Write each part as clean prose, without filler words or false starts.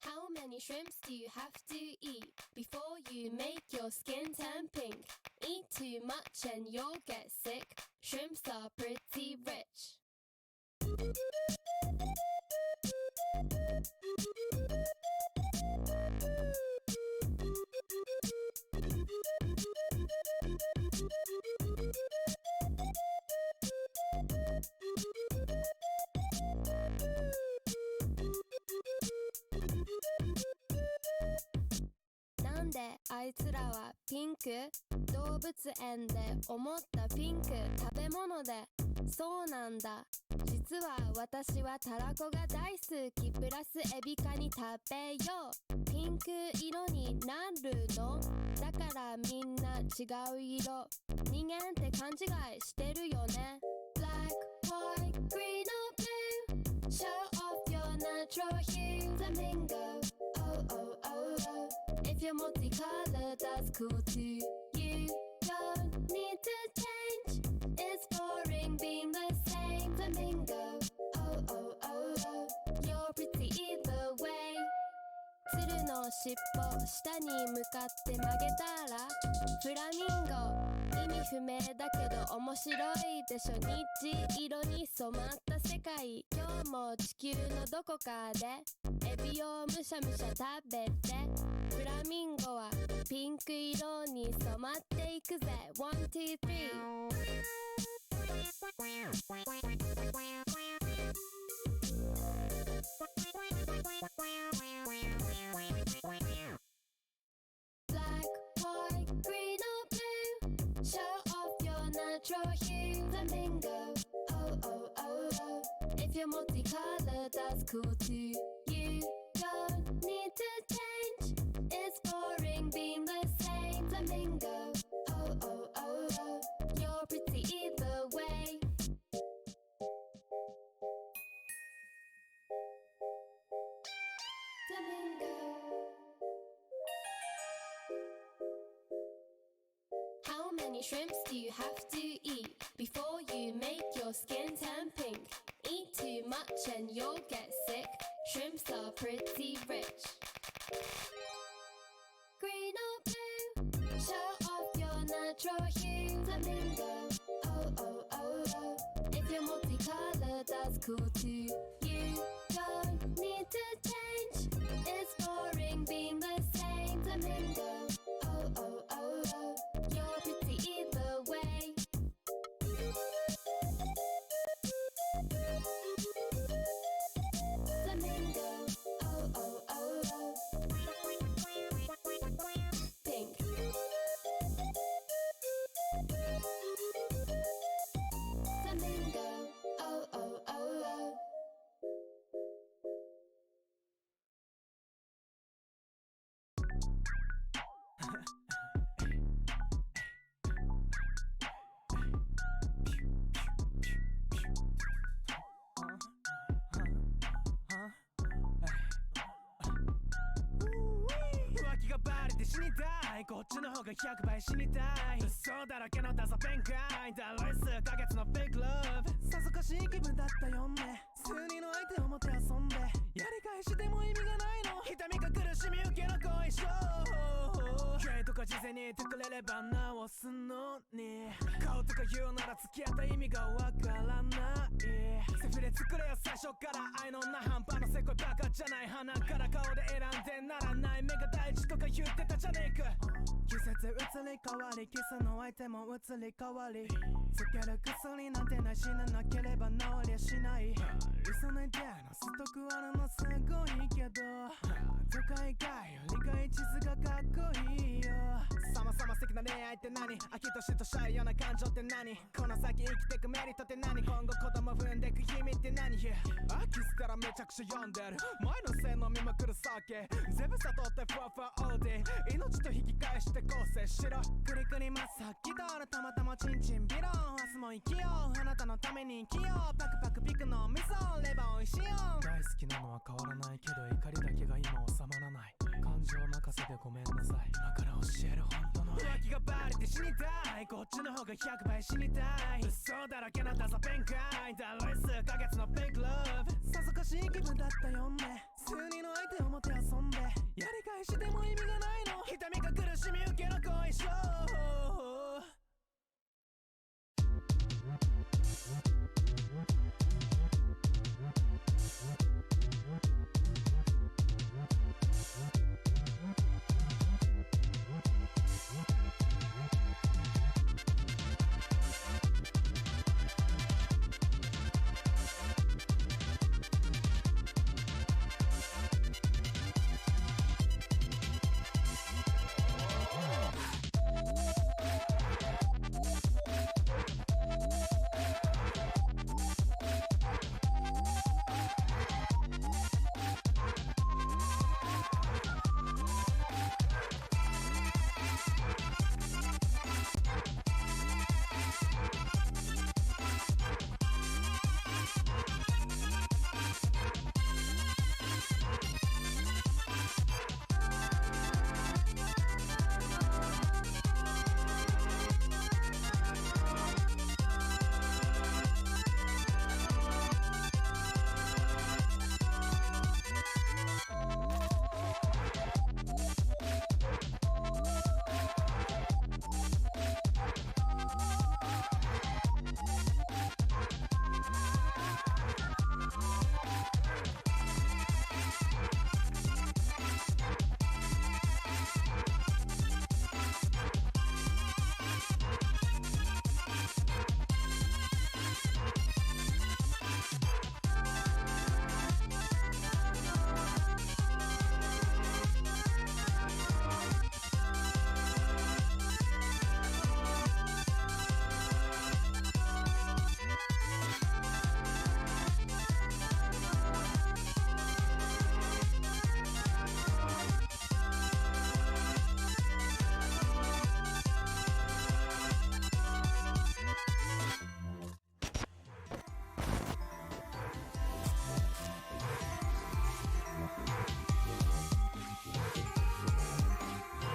How many shrimps do you have to eat before you make your skin turn pink? Eat too much and you'll get sick. Shrimps are pretty rich.なんであいつらはピンク？動物園で思ったピンク食べ物でそうなんだ。実は私はたらこが大好きプラスエビカニ食べよう。ピンク色になるのだからみんな違う色。人間って勘違いしてるよね。 Black, white, green or blue Show off your natural hue Flamingo Oh oh oh oh If you're multicolored that's cool too You don't need to change It's boring being the same Flamingo Oh oh oh oh You're pretty either way 鶴の尻尾下に向かって曲げたらフラミンゴ意味不明だけど面白いでしょ。虹色に染まった世界今日も地球のどこかでエビをむしゃむしゃ食べてフラミンゴはピンク色に染まっていくぜ One, two, three Black, white, green or blue Show off your natural hue Flamingo Oh oh oh oh If you're multicolored that's cool too You don't need to change It's boring being the same Flamingo Oh oh oh oh You're pretty either way Flamingo How many shrimps do you have to eat before you make your skin turn pink? Eat too much and you'll get sick. Shrimps are pretty rich. Green or blue, show off your natural hue. Flamingo, oh oh oh oh. If you're multicolored, that's cool too. You don't need to change. It's boring being the same. Flamingo, oh oh oh oh. You're pretty either way. Flamingo, oh oh oh oh. Pink. Flamingo, oh oh oh oh.こっちの方が100倍死にたい嘘だらけのダサペンかいだろい数ヶ月のフェイクラブさぞかしい気分だったよね数人の相手をもてあそんでやり返しても意味がないの痛みか苦しみ受けの後遺症ゲイとか事前に言ってくれれば直すのに顔とか言うなら付き合った意味がわからないセフレ作れよ最初から愛のな半端なせこいバカじゃない鼻から顔で選んでならない目が大事とか言ってたじゃねえか季節移り変わりキスの相手も移り変わりつける薬なんてない死ななければ治りゃしない理想のイデアのストックあるのすごいけど都会かよ理解地図がかっこいいよさまさま素敵な恋愛って何飽きとしとしたいような感情って何この先生きてくメリットって何今後子供産んでく意味って何飽きすからめちゃくちゃ読んでる前のせい飲みまくる酒全部悟ってふわふわオーディ命と引き返して構成しろくりくりますはっきとるたまたまチンチンビロン明日も生きようあなたのために生きようパクパクピクの味噌レバーおいしいよ大好きなのは変わらないけど怒りだけが今収まらない感情任せでごめんなさい今から教える本当の浮気がバレて死にたいこっちの方が100倍死にたい嘘だらけのダサペンかいだろい数ヶ月のフェイクラブさぞかしい気分だったよね数人の相手をもてあそんしみ受けの後遺症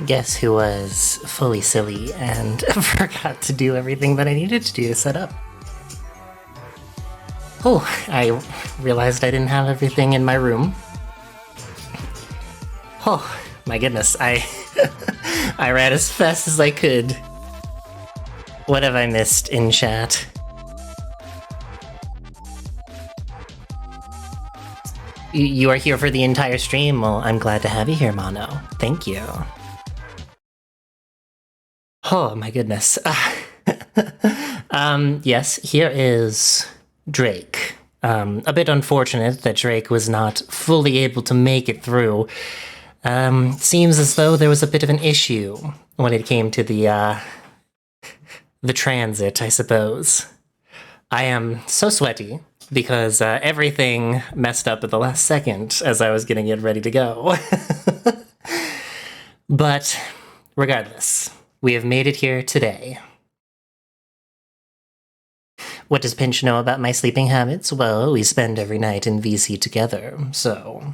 Guess who was fully silly and forgot to do everything that I needed to do to set up? Oh, I realized I didn't have everything in my room. Oh, my goodness, I I ran as fast as I could. What have I missed in chat? You are here for the entire stream? Well, I'm glad to have you here, Mono. Thank you. Oh my goodness. Yes, here is Drake. A bit unfortunate that Drake was not fully able to make it through. Seems as though there was a bit of an issue when it came to the transit, I suppose. I am so sweaty because everything messed up at the last second as I was getting it ready to go. But regardless, we have made it here today. What does Pinch know about my sleeping habits? Well, we spend every night in VC together, so...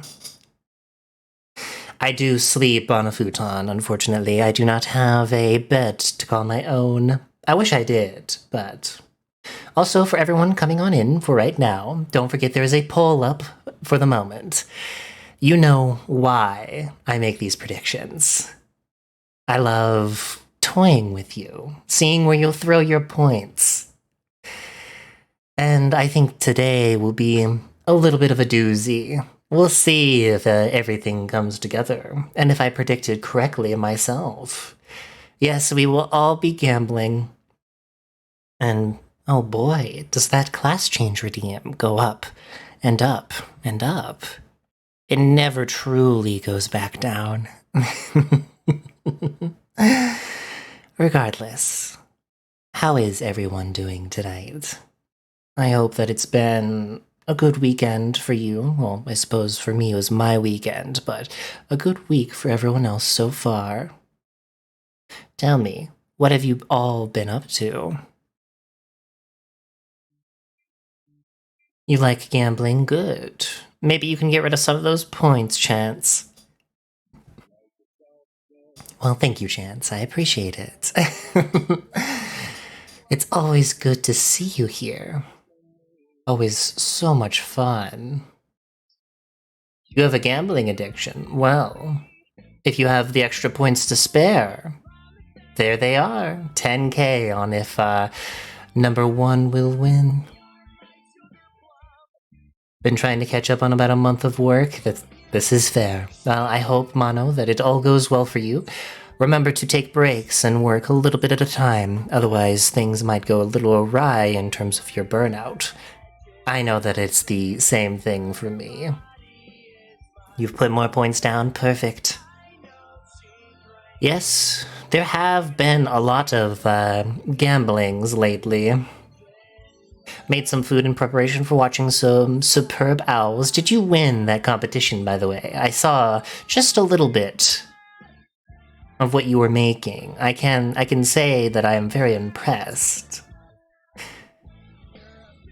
I do sleep on a futon, unfortunately. I do not have a bed to call my own. I wish I did, but... Also, for everyone coming on in for right now, don't forget there is a poll up for the moment. You know why I make these predictions. I love toying with you, seeing where you'll throw your points. And I think today will be a little bit of a doozy. We'll see if everything comes together, and if I predicted correctly myself. Yes, we will all be gambling. And, oh boy, does that class change redeem go up, and up, and up. It never truly goes back down. Regardless, how is everyone doing tonight? I hope that it's been a good weekend for you. Well, I suppose for me it was my weekend, but a good week for everyone else so far. Tell me, what have you all been up to? You like gambling? Good. Maybe you can get rid of some of those points, Chance. Well, thank you, Chance. I appreciate it. It's always good to see you here. Always so much fun. You have a gambling addiction. Well, if you have the extra points to spare, there they are. 10K on if number 1 will win. Been trying to catch up on about a month of work. This is fair. Well, I hope, Mono, that it all goes well for you. Remember to take breaks and work a little bit at a time, otherwise things might go a little awry in terms of your burnout. I know that it's the same thing for me. You've put more points down, perfect. Yes, there have been a lot of gamblings lately. Made some food in preparation for watching some superb owls. Did you win that competition, by the way? I saw just a little bit of what you were making. I can say that I am very impressed.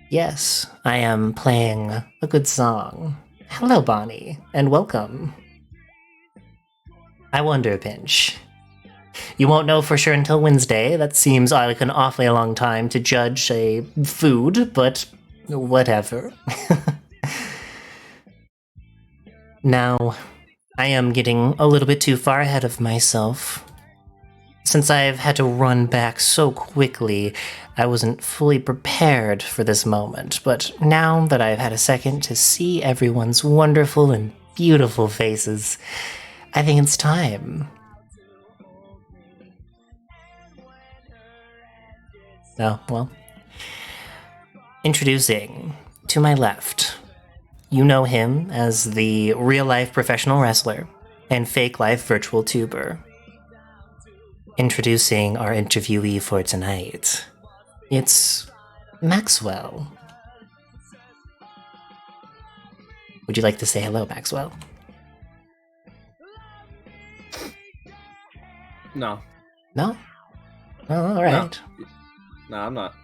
Yes, I am playing a good song. Hello, Bonnie, and welcome. I wonder, Pinch. You won't know for sure until Wednesday. That seems like an awfully long time to judge a food, but whatever. Now, I am getting a little bit too far ahead of myself. Since I've had to run back so quickly, I wasn't fully prepared for this moment, but now that I've had a second to see everyone's wonderful and beautiful faces, I think it's time. Oh, well. Introducing, to my left, you know him as the real-life professional wrestler and fake-life virtual tuber. Introducing our interviewee for tonight, it's Maxwell. Would you like to say hello, Maxwell? No. No? Oh, all right. No, I'm not.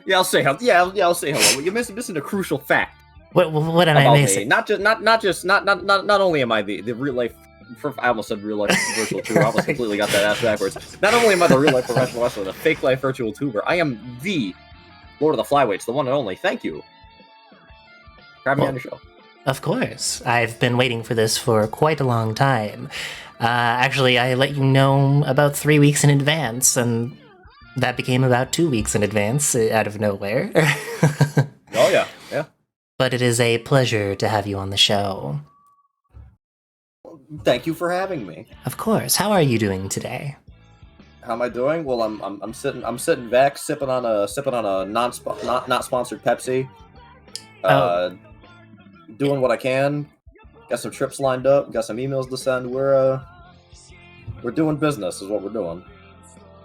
Yeah, I'll say hello. Yeah, I'll say hello. You're missing a crucial fact. What am I missing? Not only am I the real life. I almost said real life virtual tuber. I almost completely got that ass backwards. Not only am I the real life professional wrestler, the fake life virtual tuber, I am the Lord of the Flyweights, the one and only. Thank you. Grab me on your show. Of course. I've been waiting for this for quite a long time. Actually, I let you know about 3 weeks in advance, and that became about 2 weeks in advance out of nowhere. Oh, yeah. But it is a pleasure to have you on the show. Thank you for having me. Of course. How are you doing today? How am I doing? Well, I'm sitting back, sipping on a not sponsored Pepsi. Doing what I can. Got some trips lined up. Got some emails to send. We're doing business, is what we're doing.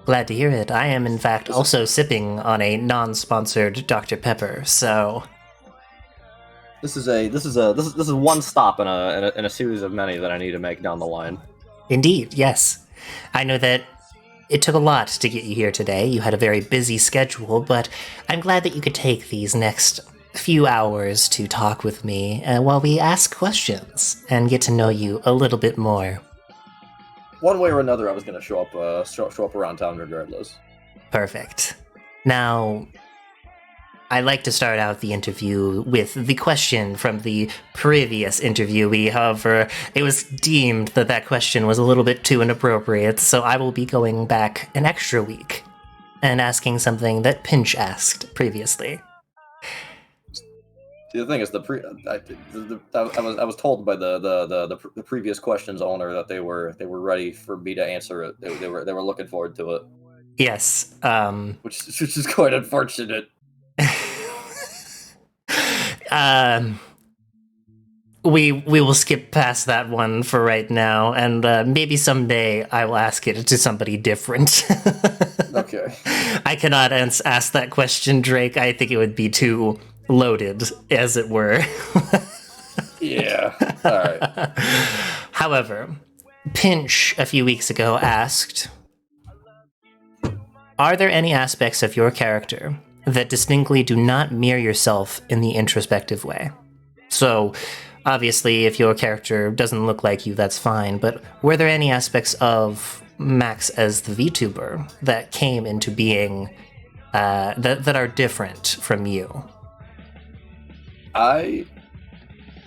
Glad to hear it. I am, in fact, also sipping on a non-sponsored Dr. Pepper. So this is one stop in a series of many that I need to make down the line. Indeed, yes. I know that it took a lot to get you here today. You had a very busy schedule, but I'm glad that you could take these next few hours to talk with me while we ask questions and get to know you a little bit more. One way or another, I was going to show up around town regardless. Perfect. Now, I like to start out the interview with the question from the previous interviewee. However, it was deemed that that question was a little bit too inappropriate, so I will be going back an extra week and asking something that Pinch asked previously. See, the thing is, I was told by the previous questions owner that they were ready for me to answer it. They were looking forward to it. Yes. Which is quite unfortunate. We will skip past that one for right now, and maybe someday I will ask it to somebody different. Okay. I cannot ask that question, Drake. I think it would be too loaded, as it were. Yeah. All right. However, Pinch a few weeks ago asked, are there any aspects of your character that distinctly do not mirror yourself in the introspective way? So, obviously, if your character doesn't look like you, that's fine, but were there any aspects of Max as the VTuber that came into being that are different from you? I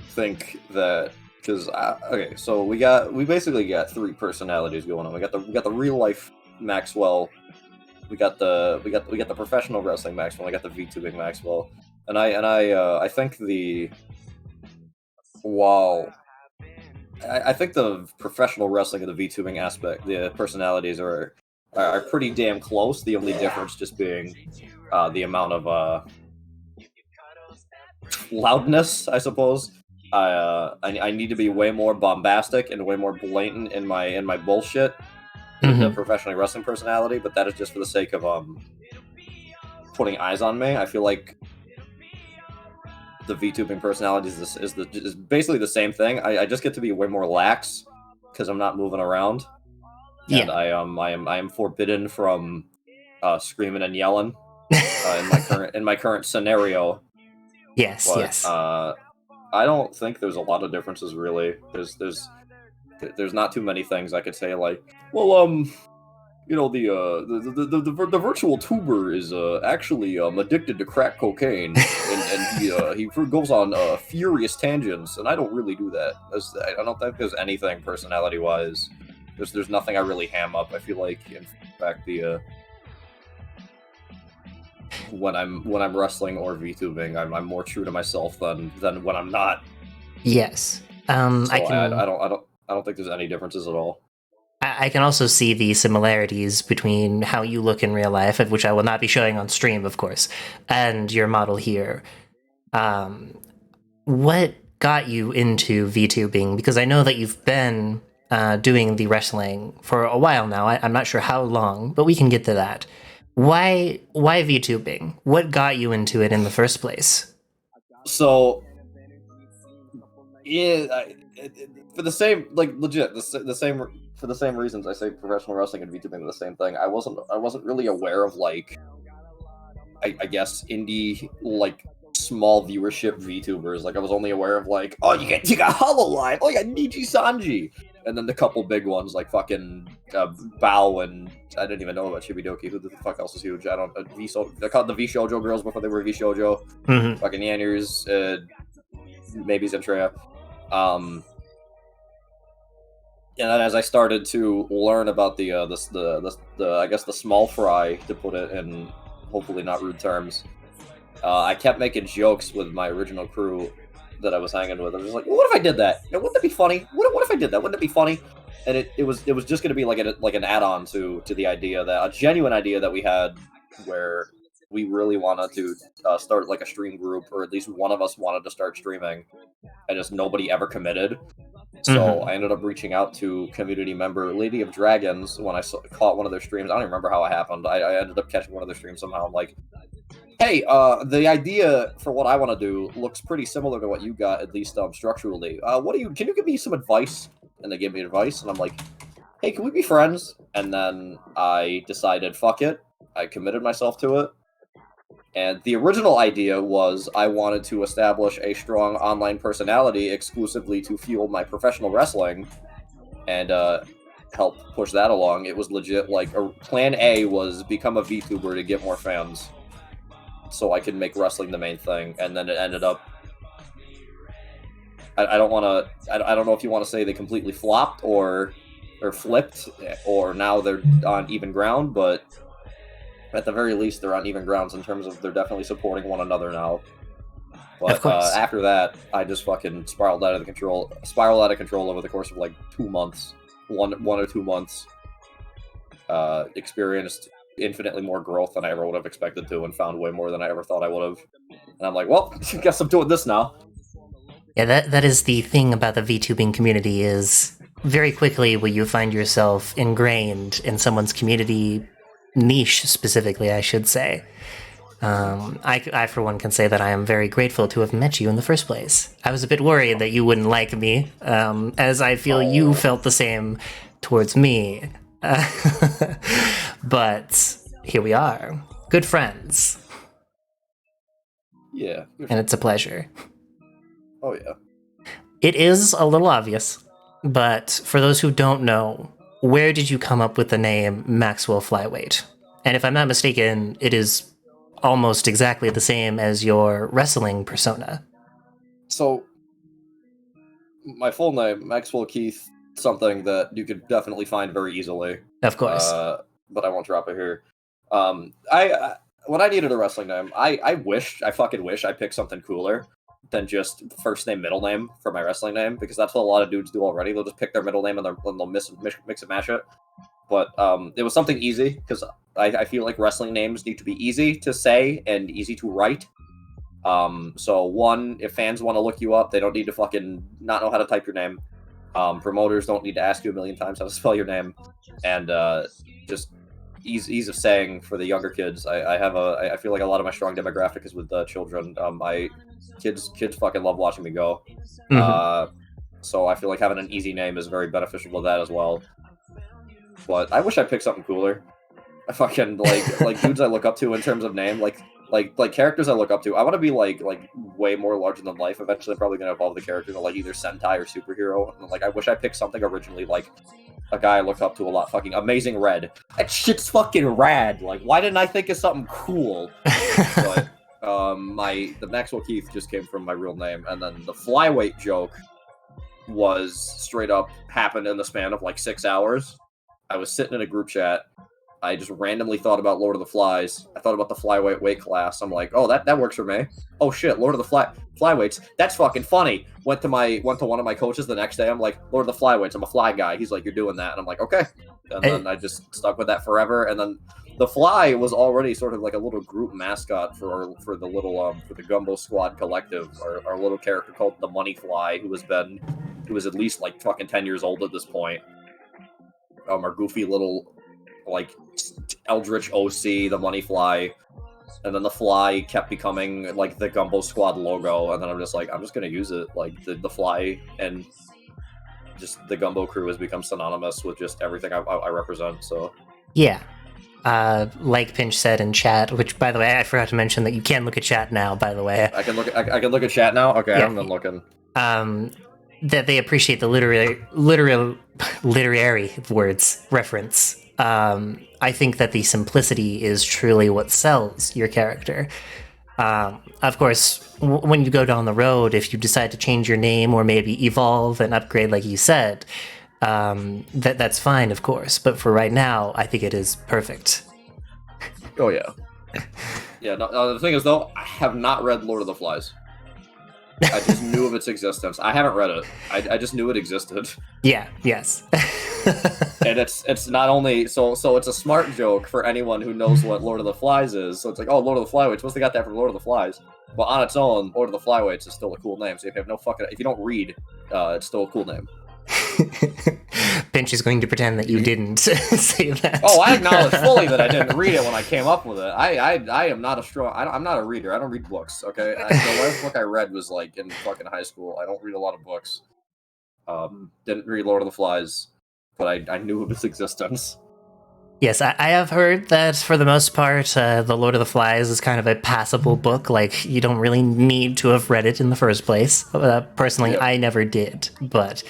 think that because okay, so we basically got three personalities going on. We got the real life Maxwell. We got the professional wrestling Maxwell. We got the VTubing Maxwell, and I think I think the professional wrestling and the VTubing aspect, the personalities are pretty damn close. The only difference just being the amount of loudness, I suppose. I need to be way more bombastic and way more blatant in my bullshit with the professionally wrestling personality, but that is just for the sake of putting eyes on me. I feel like the VTubing personality is basically the same thing. I just get to be way more lax because I'm not moving around, and I am forbidden from screaming and yelling in my current scenario. Yes, but, yes. I don't think there's a lot of differences really. There's not too many things I could say like, well, you know, the virtual tuber is actually addicted to crack cocaine, and he goes on furious tangents, and I don't really do that. I don't think there's anything personality wise. There's nothing I really ham up. I feel like, in fact, when I'm wrestling or VTubing, I'm more true to myself than when I'm not. Yes. So I don't think there's any differences at all. I can also see the similarities between how you look in real life, which I will not be showing on stream, of course, and your model here. What got you into VTubing? Because I know that you've been doing the wrestling for a while now. I'm not sure how long, but we can get to that. Why VTubing? What got you into it in the first place? So, yeah, for the same, like, legit, the same, for the same reasons I say professional wrestling and VTubing are the same thing. I wasn't really aware of, like, I guess indie, like, small viewership VTubers. Like, I was only aware of, like, oh, you got HoloLive, oh, you got Niji Sanji, and then the couple big ones like fucking Bao, and I didn't even know about Chibidoki. Who the fuck else is huge? I don't. They called the V Shoujo girls before they were V Shoujo. Fucking Yanners, maybe Zentrea. And then as I started to learn about the I guess the small fry, to put it in hopefully not rude terms, I kept making jokes with my original crew that I was hanging with. I was just like, well, what if I did that? You know, wouldn't that be funny? What if I did that? Wouldn't it be funny? And it was just going to be like an add-on to the idea, that a genuine idea that we had, where we really wanted to start like a stream group, or at least one of us wanted to start streaming, and just nobody ever committed. So I ended up reaching out to community member Lady of Dragons when I caught one of their streams. I don't even remember how it happened. I ended up catching one of their streams somehow. I'm like, hey, the idea for what I want to do looks pretty similar to what you got, at least structurally. Can you give me some advice? And they gave me advice, and I'm like, hey, can we be friends? And then I decided, fuck it. I committed myself to it. And the original idea was I wanted to establish a strong online personality exclusively to fuel my professional wrestling and help push that along. It was legit, like, plan A was become a VTuber to get more fans so I could make wrestling the main thing. And then it ended up, I don't know if you want to say they completely flopped or flipped, or now they're on even ground, but at the very least, they're on even grounds in terms of they're definitely supporting one another now. But after that, I just fucking spiraled out of control over the course of like 2 months, one or 2 months. Experienced infinitely more growth than I ever would have expected to, and found way more than I ever thought I would have. And I'm like, well, I guess I'm doing this now. Yeah, that is the thing about the VTubing community, is very quickly will you find yourself ingrained in someone's community niche, specifically, I should say. I, for one, can say that I am very grateful to have met you in the first place. I was a bit worried that you wouldn't like me, as I feel you felt the same towards me. But here we are. Good friends. Yeah. And it's a pleasure. Oh, yeah. It is a little obvious, but for those who don't know, where did you come up with the name Maxwell Flyweight? And if I'm not mistaken, it is almost exactly the same as your wrestling persona. So, my full name, Maxwell Keith, something that you could definitely find very easily. Of course. But I won't drop it here. I when I needed a wrestling name, I fucking wish I picked something cooler than just first name, middle name for my wrestling name, because that's what a lot of dudes do already. They'll just pick their middle name and they'll mix and mash it. But it was something easy, because I feel like wrestling names need to be easy to say and easy to write. So one, if fans want to look you up, they don't need to fucking not know how to type your name. Promoters don't need to ask you a million times how to spell your name, and just ease of saying for the younger kids. I feel like a lot of my strong demographic is with children. Kids fucking love watching me go. Mm-hmm. So I feel like having an easy name is very beneficial to that as well. But I wish I picked something cooler. I fucking like dudes I look up to in terms of name, like characters I look up to. I want to be like way more larger than life. Eventually, I'm probably gonna evolve the character to like either Sentai or superhero. And, like, I wish I picked something originally like a guy I looked up to a lot. Fucking Amazing Red. That shit's fucking rad. Like, why didn't I think of something cool? But the Maxwell Keith just came from my real name, and then the flyweight joke was straight up happened in the span of like 6 hours. I was sitting in a group chat. I just randomly thought about Lord of the Flies. I thought about the flyweight weight class. I'm like, oh, that works for me. Oh shit, Lord of the flyweights. That's fucking funny. Went to one of my coaches the next day. I'm like, Lord of the Flyweights. I'm a fly guy. He's like, you're doing that, and I'm like, okay. And then I just stuck with that forever. And then the Fly was already sort of like a little group mascot for the little for the Gumbo Squad collective. Our little character called the Money Fly, who was at least like fucking 10 years old at this point. Our goofy little like Eldritch OC, the Money Fly, and then the Fly kept becoming like the Gumbo Squad logo, and then I'm just gonna use it, like the Fly, and just the Gumbo crew has become synonymous with just everything I represent. So yeah, like Pinch said in chat, which by the way I forgot to mention that you can look at chat now. By the way, I can look at chat now. Okay, yeah. I haven't been looking. That they appreciate the literary words reference. I think that the simplicity is truly what sells your character. Of course, when you go down the road, if you decide to change your name or maybe evolve and upgrade, like you said, that's fine, of course. But for right now, I think it is perfect. Oh, yeah. Yeah, no, the thing is, though, I have not read Lord of the Flies. I just knew of its existence. I haven't read it. I just knew it existed. Yeah, yes. And it's not only so it's a smart joke for anyone who knows what Lord of the Flies is. So it's like, oh, Lord of the Flyweights, supposed to got that from Lord of the Flies. Well, on its own, Lord of the Flyweights is still a cool name. So if you don't read, it's still a cool name. Pinch is going to pretend that you didn't say that. Oh, I acknowledge fully that I didn't read it when I came up with it. I am not I'm not a reader. I don't read books. Okay, the last book I read was like in fucking high school. I don't read a lot of books. Didn't read Lord of the Flies, but I knew of its existence. Yes, I have heard that for the most part, The Lord of the Flies is kind of a passable book. Like, you don't really need to have read it in the first place. Personally, I never did, but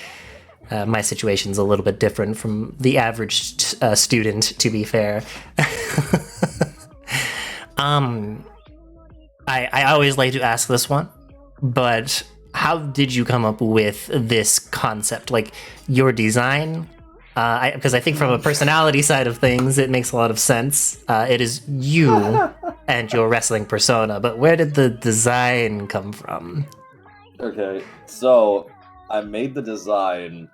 my situation's a little bit different from the average student, to be fair. I always like to ask this one, but how did you come up with this concept? Like, your design? Because I think from a personality side of things, it makes a lot of sense. It is you and your wrestling persona, but where did the design come from? Okay, so I made the design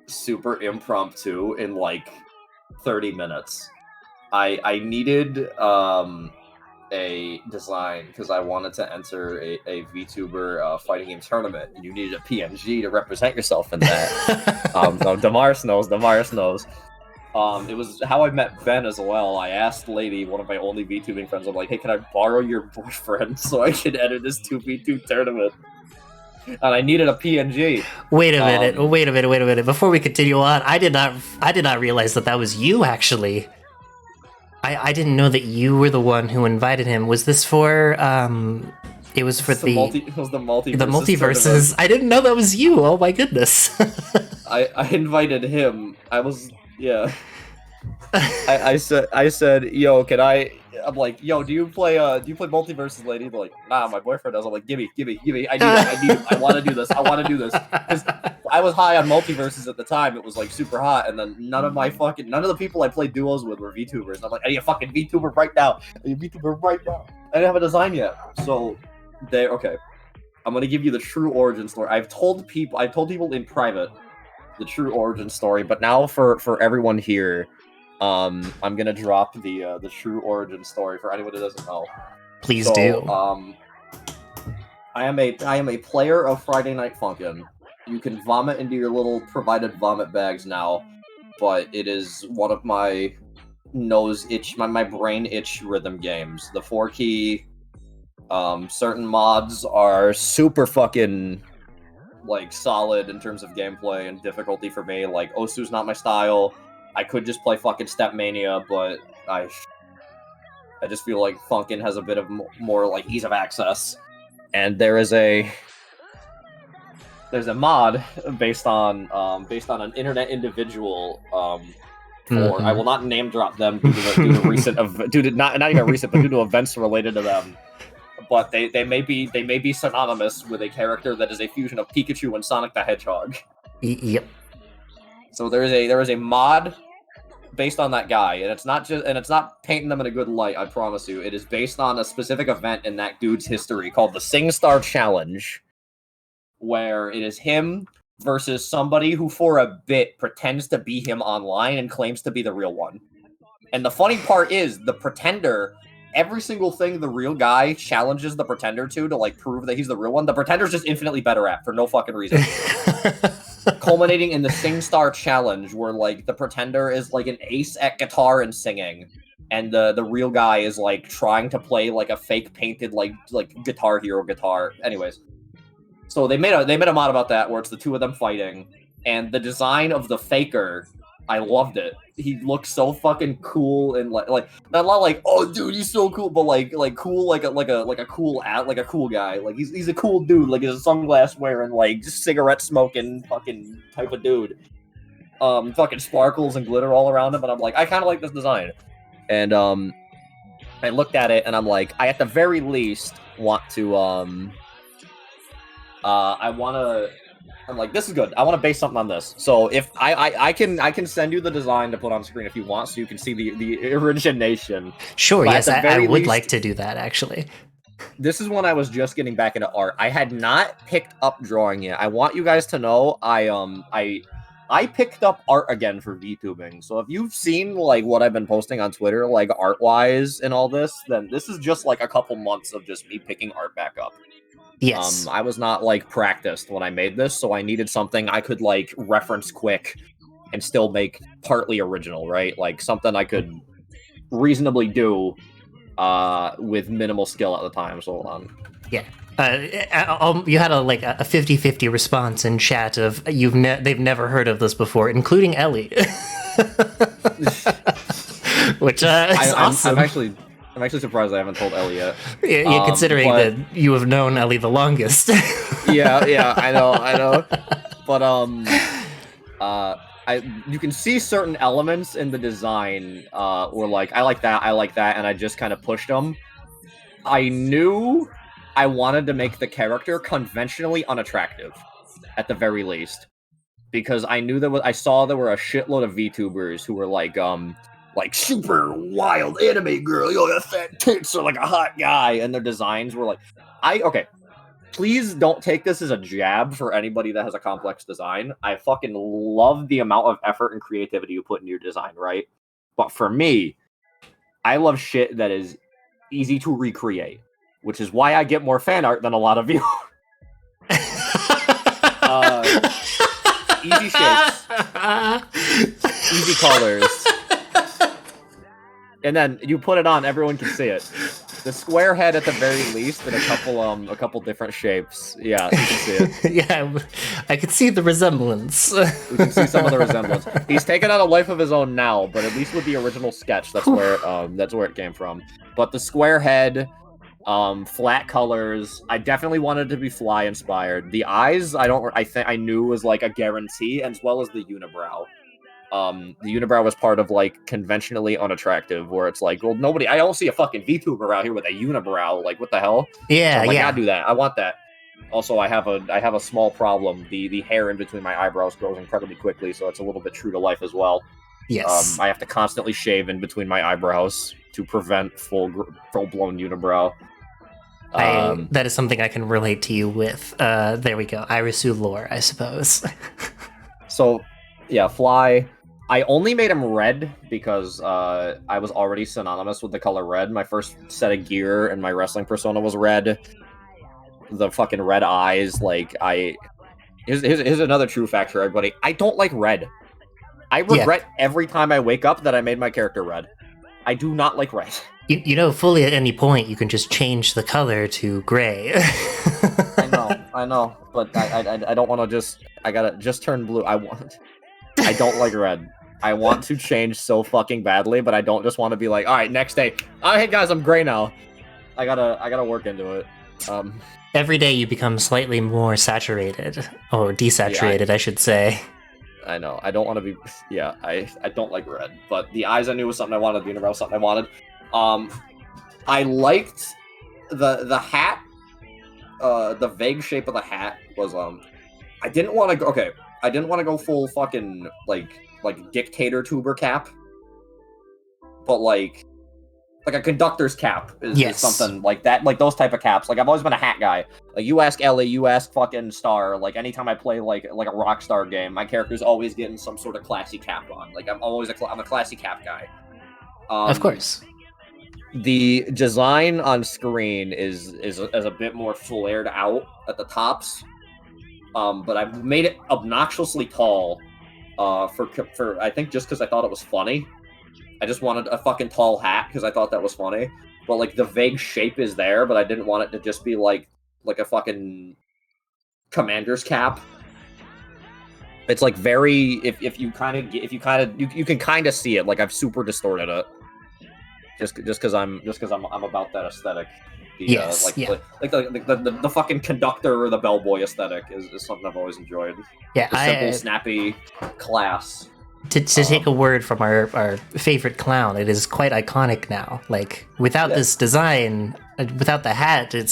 super impromptu in like 30 minutes. I needed a design because I wanted to enter a VTuber fighting game tournament, and you needed a PNG to represent yourself in that. Damaris knows. It was how I met Ben as well. I asked Lady, one of my only VTubing friends, I'm like, hey, can I borrow your boyfriend so I can enter this 2v2 tournament? And I needed a PNG. Wait a minute. Before we continue on, I did not realize that was you, actually. I didn't know that you were the one who invited him. Was this for it was for the multiverses tournament. I didn't know that was you. Oh my goodness. I invited him. I said, yo, can I? I'm like, yo, do you play Multiverses, lady? They're like, nah, my boyfriend does. I'm like, gimme. I need it. I want to do this. Because I was high on Multiverses at the time. It was like super hot, and then none of the people I played duos with were VTubers. I'm like, I need a fucking VTuber right now. I didn't have a design yet, so okay. I'm gonna give you the true origin story. I've told people in private the true origin story, but now for everyone here. I'm gonna drop the true origin story for anyone who doesn't know. Please do. I am a player of Friday Night Funkin'. You can vomit into your little provided vomit bags now, but it is one of my my brain itch rhythm games. The 4-key, certain mods are super fucking like solid in terms of gameplay and difficulty for me. Like Osu's not my style. I could just play fucking Step Mania, but I just feel like Funkin' has a bit of more like ease of access. And there's a mod based on an internet individual. I will not name drop them due to recent not even recent, but due to events related to them. But they may be synonymous with a character that is a fusion of Pikachu and Sonic the Hedgehog. Yep. So there is a mod based on that guy, and it's not painting them in a good light, I promise you. It is based on a specific event in that dude's history called the SingStar Challenge, where it is him versus somebody who for a bit pretends to be him online and claims to be the real one. And the funny part is, the pretender, every single thing the real guy challenges the pretender to like prove that he's the real one, the pretender's just infinitely better at for no fucking reason. Culminating in the SingStar Challenge, where like the pretender is like an ace at guitar and singing, and the real guy is like trying to play like a fake painted like Guitar Hero guitar. Anyways, so they made a mod about that where it's the two of them fighting, and the design of the faker, I loved it. He looks so fucking cool and like not like, oh dude, he's so cool, but like cool like a cool guy. Like he's a cool dude, like he's a sunglass wearing, like just cigarette smoking fucking type of dude. Fucking sparkles and glitter all around him, and I'm like, I kinda like this design. And I looked at it and I'm like, I at the very least want to I'm like, this is good. I want to base something on this. So if I can send you the design to put on screen if you want, so you can see the origination. Sure, but yes, I would like to do that actually. This is when I was just getting back into art. I had not picked up drawing yet. I want you guys to know I picked up art again for VTubing. So if you've seen like what I've been posting on Twitter, like art wise and all this, then this is just like a couple months of just me picking art back up. Yes. I was not like practiced when I made this, so I needed something I could like reference quick and still make partly original, right? Like something I could reasonably do with minimal skill at the time. So hold on. Yeah. You had a 50-50 response in chat of they've never heard of this before, including Ellie. Which is awesome. I'm actually surprised I haven't told Ellie yet. Yeah, considering that you have known Ellie the longest. yeah, I know. But you can see certain elements in the design where like I like that, and I just kind of pushed them. I knew I wanted to make the character conventionally unattractive, at the very least, because I knew I saw there were a shitload of VTubers who were like super wild anime girl, yo, that fat tits are like a hot guy, and their designs were like, okay, please don't take this as a jab for anybody that has a complex design. I fucking love the amount of effort and creativity you put in your design, right? But for me, I love shit that is easy to recreate, which is why I get more fan art than a lot of you. Easy shapes, easy colors. And then you put it on, everyone can see it. The square head at the very least, and a couple different shapes. Yeah, you can see it. Yeah, I can see the resemblance. We can see some of the resemblance. He's taken on a life of his own now, but at least with the original sketch, that's where it came from. But the square head, flat colors. I definitely wanted to be Fly inspired. The eyes, I knew was like a guarantee, as well as the unibrow. the unibrow was part of like conventionally unattractive, where it's like, well, I don't see a fucking VTuber out here with a unibrow. Like, what the hell? Yeah, So I'm like, yeah. I do that. I want that. Also, I have a small problem. The hair in between my eyebrows grows incredibly quickly, so it's a little bit true to life as well. Yes. I have to constantly shave in between my eyebrows to prevent full-blown unibrow. That is something I can relate to you with. There we go. Irisu lore, I suppose. So, yeah, Fly. I only made him red because I was already synonymous with the color red. My first set of gear and my wrestling persona was red. The fucking red eyes, like, here's another true fact for everybody. I don't like red. I regret every time I wake up that I made my character red. I do not like red. You know, fully at any point, you can just change the color to gray. I know, but I don't want to just... I gotta just turn blue. I don't like red. I want to change so fucking badly, but I don't just want to be like, all right, next day. Oh, hey guys, I'm gray now. I gotta work into it. Every day you become slightly more saturated, or desaturated, I should say. I know. I don't want to be... Yeah, I don't like red. But the eyes I knew was something I wanted. The unibrow was something I wanted. I liked the hat. The vague shape of the hat was... I didn't want to go... Okay. I didn't want to go full fucking, like dictator tuber cap. But, like a conductor's cap is something like that. Like, those type of caps. Like, I've always been a hat guy. Like, you ask Ellie, you ask fucking Star. Like, anytime I play, like a Rockstar game, my character's always getting some sort of classy cap on. Like, I'm a classy cap guy. Of course. The design on screen is a bit more flared out at the tops. But I made it obnoxiously tall. For I think just because I thought it was funny. I just wanted a fucking tall hat because I thought that was funny. But, like, the vague shape is there, but I didn't want it to just be, like a fucking commander's cap. It's, like, very... If you can kind of see it. Like, I've super distorted it. Just because I'm about that aesthetic. The fucking conductor or the bellboy aesthetic is something I've always enjoyed. Yeah, the simple, snappy class. To take a word from our favorite clown, it is quite iconic now. Like, without this design, without the hat, it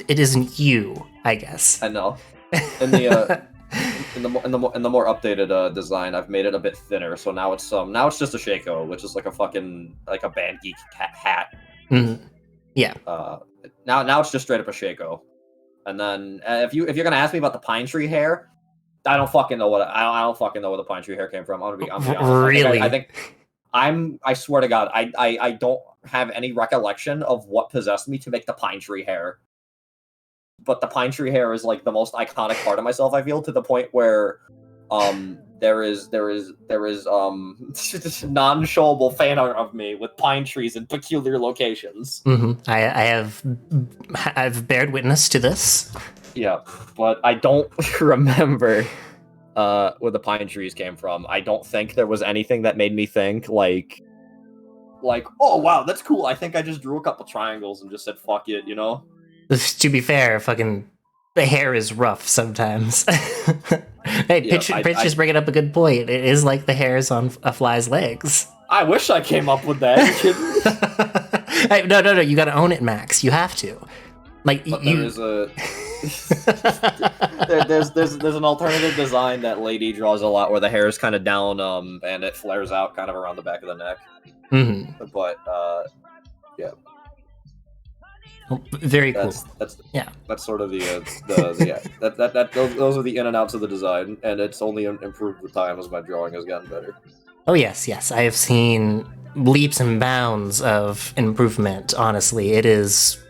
isn't you, I guess. I know. In the more updated design, I've made it a bit thinner. So now it's just a Shaco, which is like a fucking a band geek hat. Mm-hmm. Yeah. Now it's just straight up a Shaco. And then if you're gonna ask me about the pine tree hair. I don't fucking know I don't fucking know where the pine tree hair came from. I'm gonna be honest. Really? I swear to God, I don't have any recollection of what possessed me to make the pine tree hair. But the pine tree hair is like the most iconic part of myself, I feel, to the point where there is non-showable fan art of me with pine trees in peculiar locations. Mm-hmm. I've bared witness to this. Yeah, but I don't remember where the pine trees came from. I don't think there was anything that made me think like, oh wow, that's cool. I think I just drew a couple triangles and just said fuck it, you know? To be fair, fucking the hair is rough sometimes. Hey, Pitch just bringing up a good point. It is like the hairs on a fly's legs. I wish I came up with that. Hey, no, you gotta own it, Max. You have to. Like, but there's an alternative design that Lady draws a lot where the hair is kind of down and it flares out kind of around the back of the neck. Mm-hmm. But yeah. Well, very cool. That's sort of those are the in and outs of the design, and it's only improved with time as my drawing has gotten better. Oh yes, I have seen leaps and bounds of improvement. Honestly, it is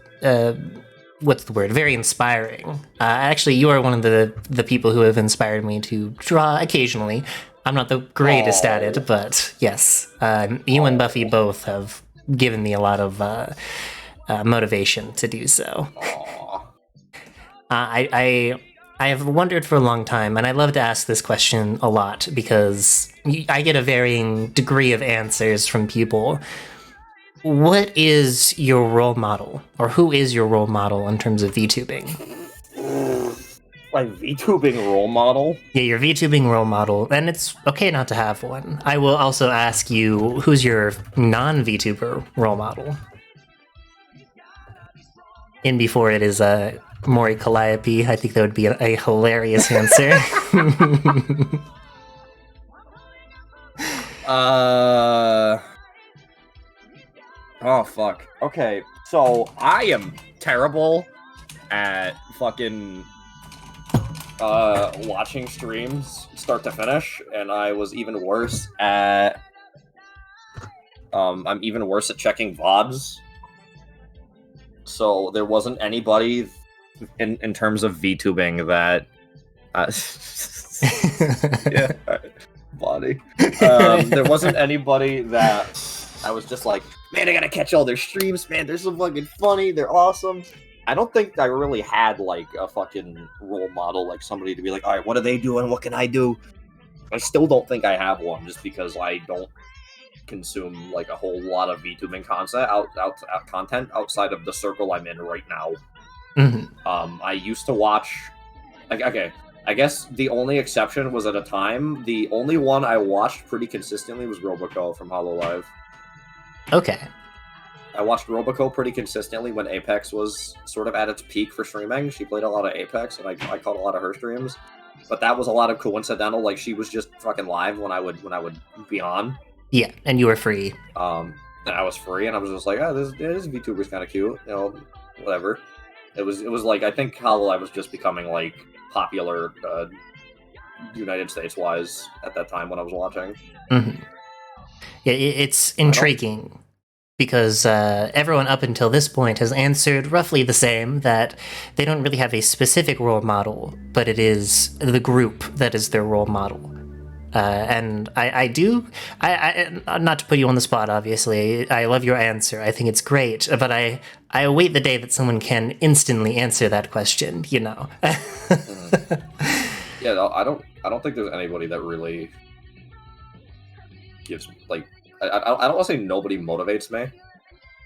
what's the word? Very inspiring. Actually, you are one of the people who have inspired me to draw occasionally. I'm not the greatest at it, but yes, you and Buffy both have given me a lot of motivation to do so. I have wondered for a long time, and I love to ask this question a lot because I get a varying degree of answers from people. What is your role model, or who is your role model in terms of VTubing? My VTubing role model? Yeah, your VTubing role model, and it's okay not to have one. I will also ask you, who's your non-VTuber role model? In before it is Maury Calliope. I think that would be a hilarious answer. Oh, fuck. Okay, so I am terrible at fucking watching streams start to finish, and I was even worse at I'm even worse at checking VODs. So there wasn't anybody in terms of VTubing that yeah, body. There wasn't anybody that I was just like, man, I gotta catch all their streams, man. They're so fucking funny. They're awesome. I don't think I really had like a fucking role model, like somebody to be like, all right, what are they doing? What can I do? I still don't think I have one, just because I don't consume like a whole lot of VTubing content outside of the circle I'm in right now. Mm-hmm. I used to watch. Okay, I guess the only exception was at a time. The only one I watched pretty consistently was Roboco from Hololive. Okay. I watched Roboco pretty consistently when Apex was sort of at its peak for streaming. She played a lot of Apex, and I caught a lot of her streams. But that was a lot of coincidental. Like, she was just fucking live when I would be on. Yeah, and you were free. And I was free, and I was just like, oh, this VTuber's kind of cute, you know, whatever. It was like, I think Hololive was just becoming like popular, United States wise at that time when I was watching. Mm-hmm. Yeah, it's intriguing because everyone up until this point has answered roughly the same, that they don't really have a specific role model, but it is the group that is their role model. And I not to put you on the spot, obviously, I love your answer. I think it's great, but I await the day that someone can instantly answer that question, you know. Yeah, no, I don't think there's anybody that really gives, like, I don't want to say nobody motivates me.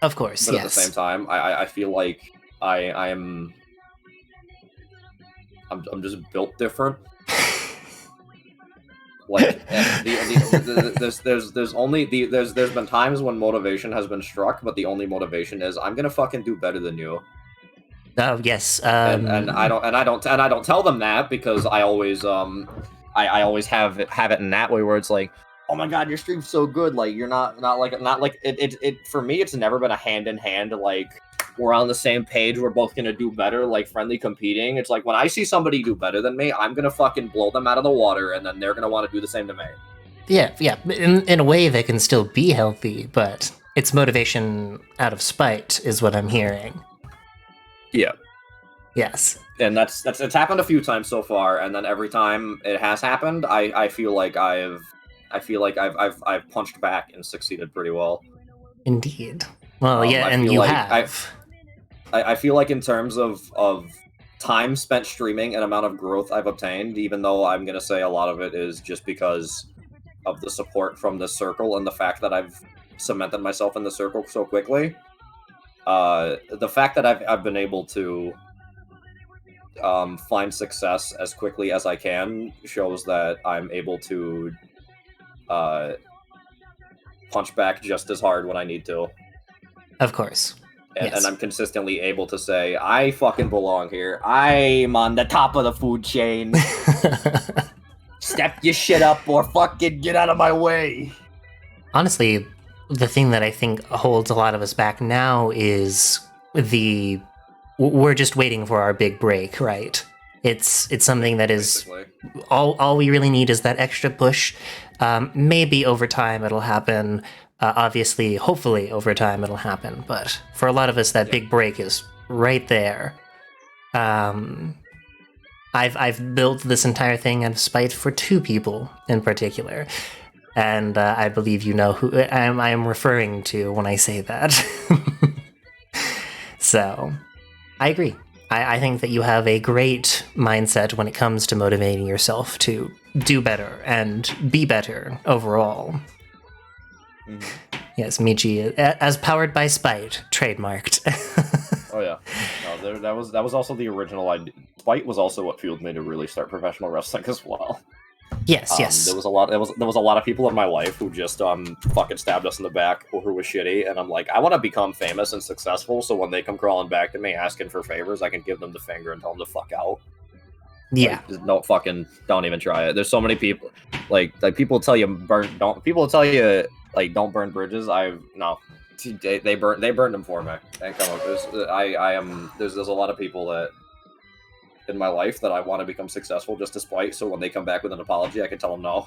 Of course, but yes. At the same time, I feel like I'm just built different. Like, there's been times when motivation has been struck, but the only motivation is I'm gonna fucking do better than you. Oh yes, and I don't tell them that, because I always I always have it in that way where it's like, oh my god, your stream's so good, like you're not like it for me, it's never been a hand in hand, like we're on the same page, we're both gonna do better, like friendly competing. It's like when I see somebody do better than me, I'm gonna fucking blow them out of the water, and then they're gonna want to do the same to me. Yeah. In a way that can still be healthy, but it's motivation out of spite is what I'm hearing. Yeah. Yes. And it's happened a few times so far, and then every time it has happened, I feel like I've punched back and succeeded pretty well. Indeed. Well, yeah, and you have. I feel like in terms of time spent streaming and amount of growth I've obtained, even though I'm going to say a lot of it is just because of the support from this circle and the fact that I've cemented myself in the circle so quickly, the fact that I've been able to find success as quickly as I can shows that I'm able to punch back just as hard when I need to. Of course. And I'm consistently able to say, I fucking belong here. I'm on the top of the food chain. Step your shit up or fucking get out of my way. Honestly, the thing that I think holds a lot of us back now is we're just waiting for our big break, right? It's something that is all we really need is that extra push. Maybe over time it'll happen. Obviously, hopefully over time it'll happen. But for a lot of us, that big break is right there. I've built this entire thing out of spite for two people in particular. And I believe you know who I am referring to when I say that. So, I agree. I think that you have a great mindset when it comes to motivating yourself to do better and be better overall. Mm-hmm. Yes, Michi, as powered by spite, trademarked. Oh yeah, no, that was also the original idea. spite was also what fueled me to really start professional wrestling as well. Yes. There was a lot of people in my life who just fucking stabbed us in the back or who was shitty, and I'm like, I want to become famous and successful, so when they come crawling back to me asking for favors, I can give them the finger and tell them to fuck out. Yeah. Like, just don't even try it. There's so many people like people tell you don't burn bridges. They burned them for me. And come on, there's a lot of people that in my life that I want to become successful just to spite, so when they come back with an apology, I can tell them no.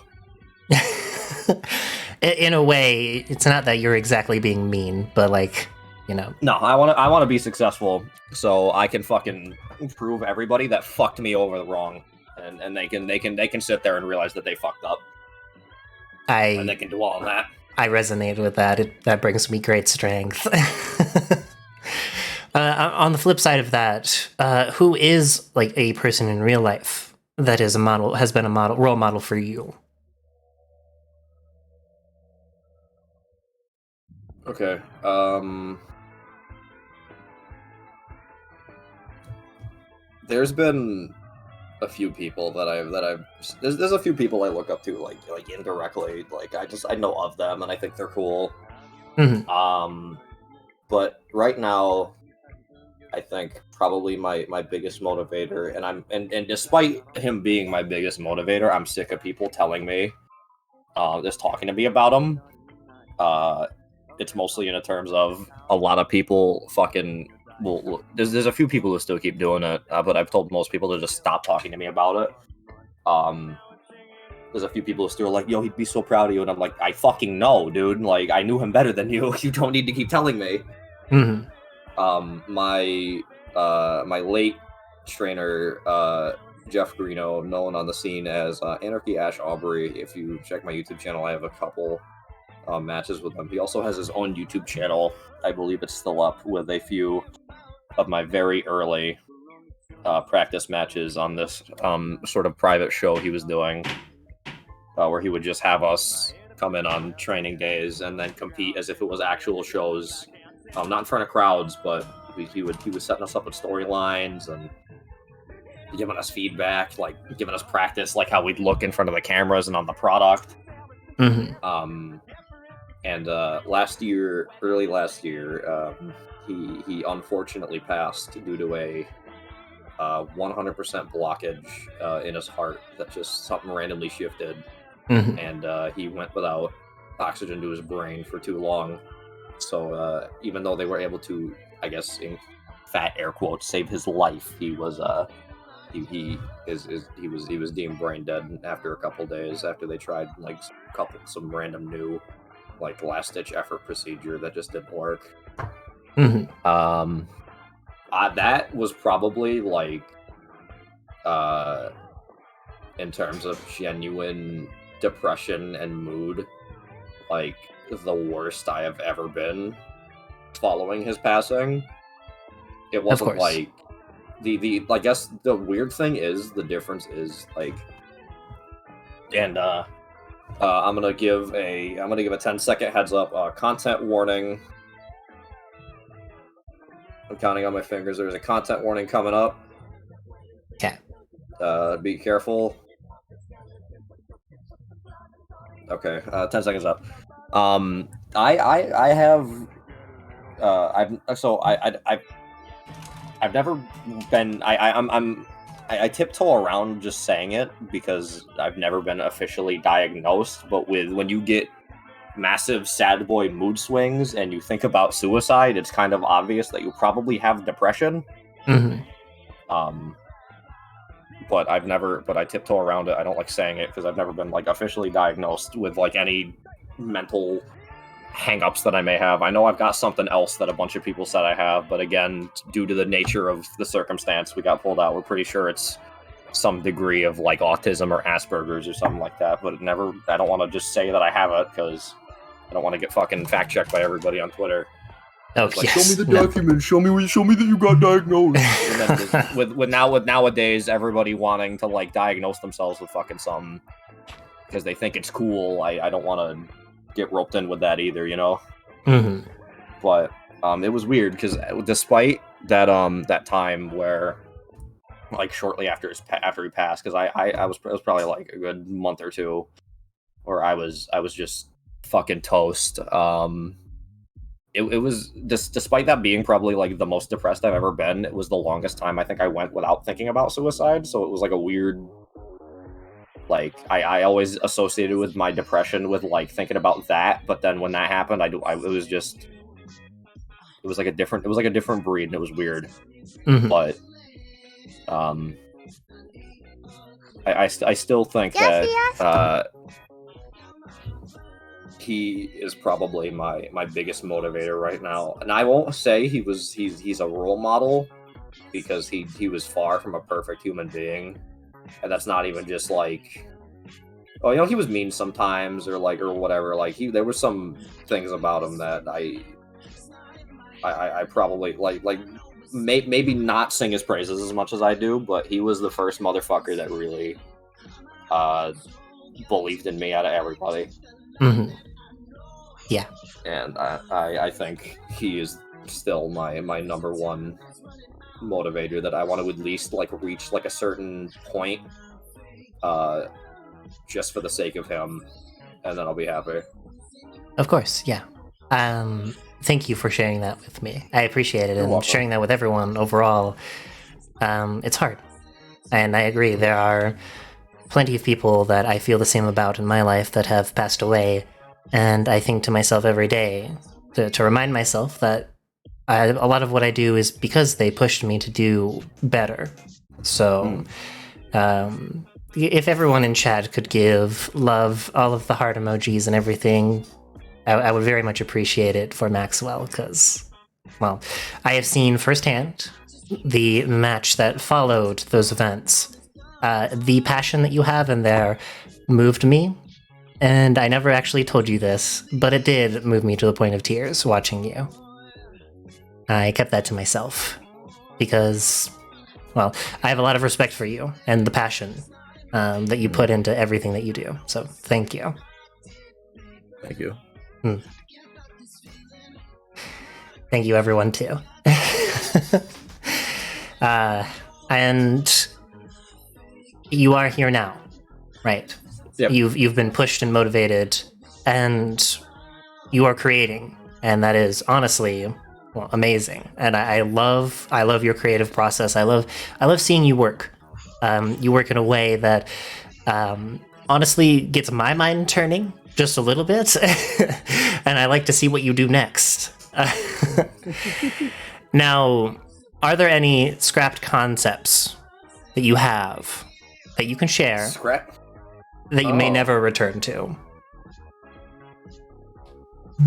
In a way, it's not that you're exactly being mean, but like, you know. No, I want to be successful so I can fucking prove everybody that fucked me over the wrong, and they can sit there and realize that they fucked up. And they can do all that. I resonate with that. That brings me great strength. On the flip side of that, who is like a person in real life that is has been a role model for you? Okay. There's been a few people there's a few people I look up to like indirectly. Like I know of them and I think they're cool. Mm-hmm. But right now, I think probably my biggest motivator, and despite him being my biggest motivator, I'm sick of people telling me, just talking to me about him. It's mostly in terms of a lot of people fucking. Well, there's a few people who still keep doing it, but I've told most people to just stop talking to me about it. There's a few people who still are like, yo, he'd be so proud of you, and I'm like, I fucking know, dude. Like, I knew him better than you. You don't need to keep telling me. Mm-hmm. My late trainer, Jeff Greeno, known on the scene as Anarchy Ash Aubrey. If you check my YouTube channel, I have a couple matches with him. He also has his own YouTube channel. I believe it's still up with a few of my very early practice matches on this sort of private show he was doing, where he would just have us come in on training days and then compete as if it was actual shows, not in front of crowds, but he was setting us up with storylines and giving us feedback, like giving us practice, like how we'd look in front of the cameras and on the product. Mm-hmm. And early last year, he unfortunately passed due to a 100% blockage in his heart that just something randomly shifted, Mm-hmm. and he went without oxygen to his brain for too long. So even though they were able to, I guess in fat air quotes, save his life, he was he was deemed brain dead after a couple days after they tried like some random new like last ditch effort procedure that just didn't work. Mm-hmm. That was probably like in terms of genuine depression and mood, like the worst I have ever been following his passing. It wasn't like the I guess the weird thing is the difference is like, and I'm gonna give a 10-second heads up, content warning. I'm counting on my fingers. There's a content warning coming up. Okay. Be careful. Okay, 10 seconds up. I've never been. I tiptoe around just saying it because I've never been officially diagnosed. But when you get massive sad boy mood swings and you think about suicide, it's kind of obvious that you probably have depression. Mm-hmm. But I tiptoe around it. I don't like saying it because I've never been like officially diagnosed with like any mental hang-ups that I may have. I know I've got something else that a bunch of people said I have, but again, due to the nature of the circumstance we got pulled out, we're pretty sure it's some degree of like autism or Asperger's or something like that. But I don't want to just say that I have it because I don't want to get fucking fact-checked by everybody on Twitter. Oh, like, yes. Show me the document. Show me that you got diagnosed. And then just, with nowadays everybody wanting to like diagnose themselves with fucking something because they think it's cool. I don't want to get roped in with that either, you know. Mm-hmm. But it was weird because despite that that time where like shortly after he passed, because it was probably like a good month or two where I was just fucking toast. It was despite that being probably like the most depressed I've ever been, it was the longest time I think I went without thinking about suicide. So it was like a weird, like I always associated with my depression with like thinking about that, but then when that happened, it was like a different breed, and it was weird. Mm-hmm. But I still think that he is probably my biggest motivator right now, and I won't say he's a role model, because he was far from a perfect human being, and that's not even just like, oh, you know, he was mean sometimes or whatever. Like there were some things about him that I probably like maybe not sing his praises as much as I do, but he was the first motherfucker that really believed in me out of everybody. Mm-hmm. Yeah. And I think he is still my number one motivator, that I want to at least like reach like a certain point just for the sake of him, and then I'll be happy. Of course, yeah. Thank you for sharing that with me. I appreciate it. You're and welcome. Sharing that with everyone overall. It's hard. And I agree, there are plenty of people that I feel the same about in my life that have passed away. And I think to myself every day to remind myself that a lot of what I do is because they pushed me to do better. So if everyone in chat could give love, all of the heart emojis and everything, I would very much appreciate it for Maxwell, because, well, I have seen firsthand the match that followed those events. The passion that you have in there moved me, and I never actually told you this, but it did move me to the point of tears watching you. I kept that to myself, because, well, I have a lot of respect for you and the passion that you put into everything that you do, so thank you. Thank you. Thank you, everyone, too. And you are here now, right? Yep. You've been pushed and motivated, and you are creating, and that is honestly, well, amazing. And I love your creative process. I love seeing you work. You work in a way that honestly gets my mind turning just a little bit, and I like to see what you do next. Now, are there any scrapped concepts that you have that you can share that you may never return to?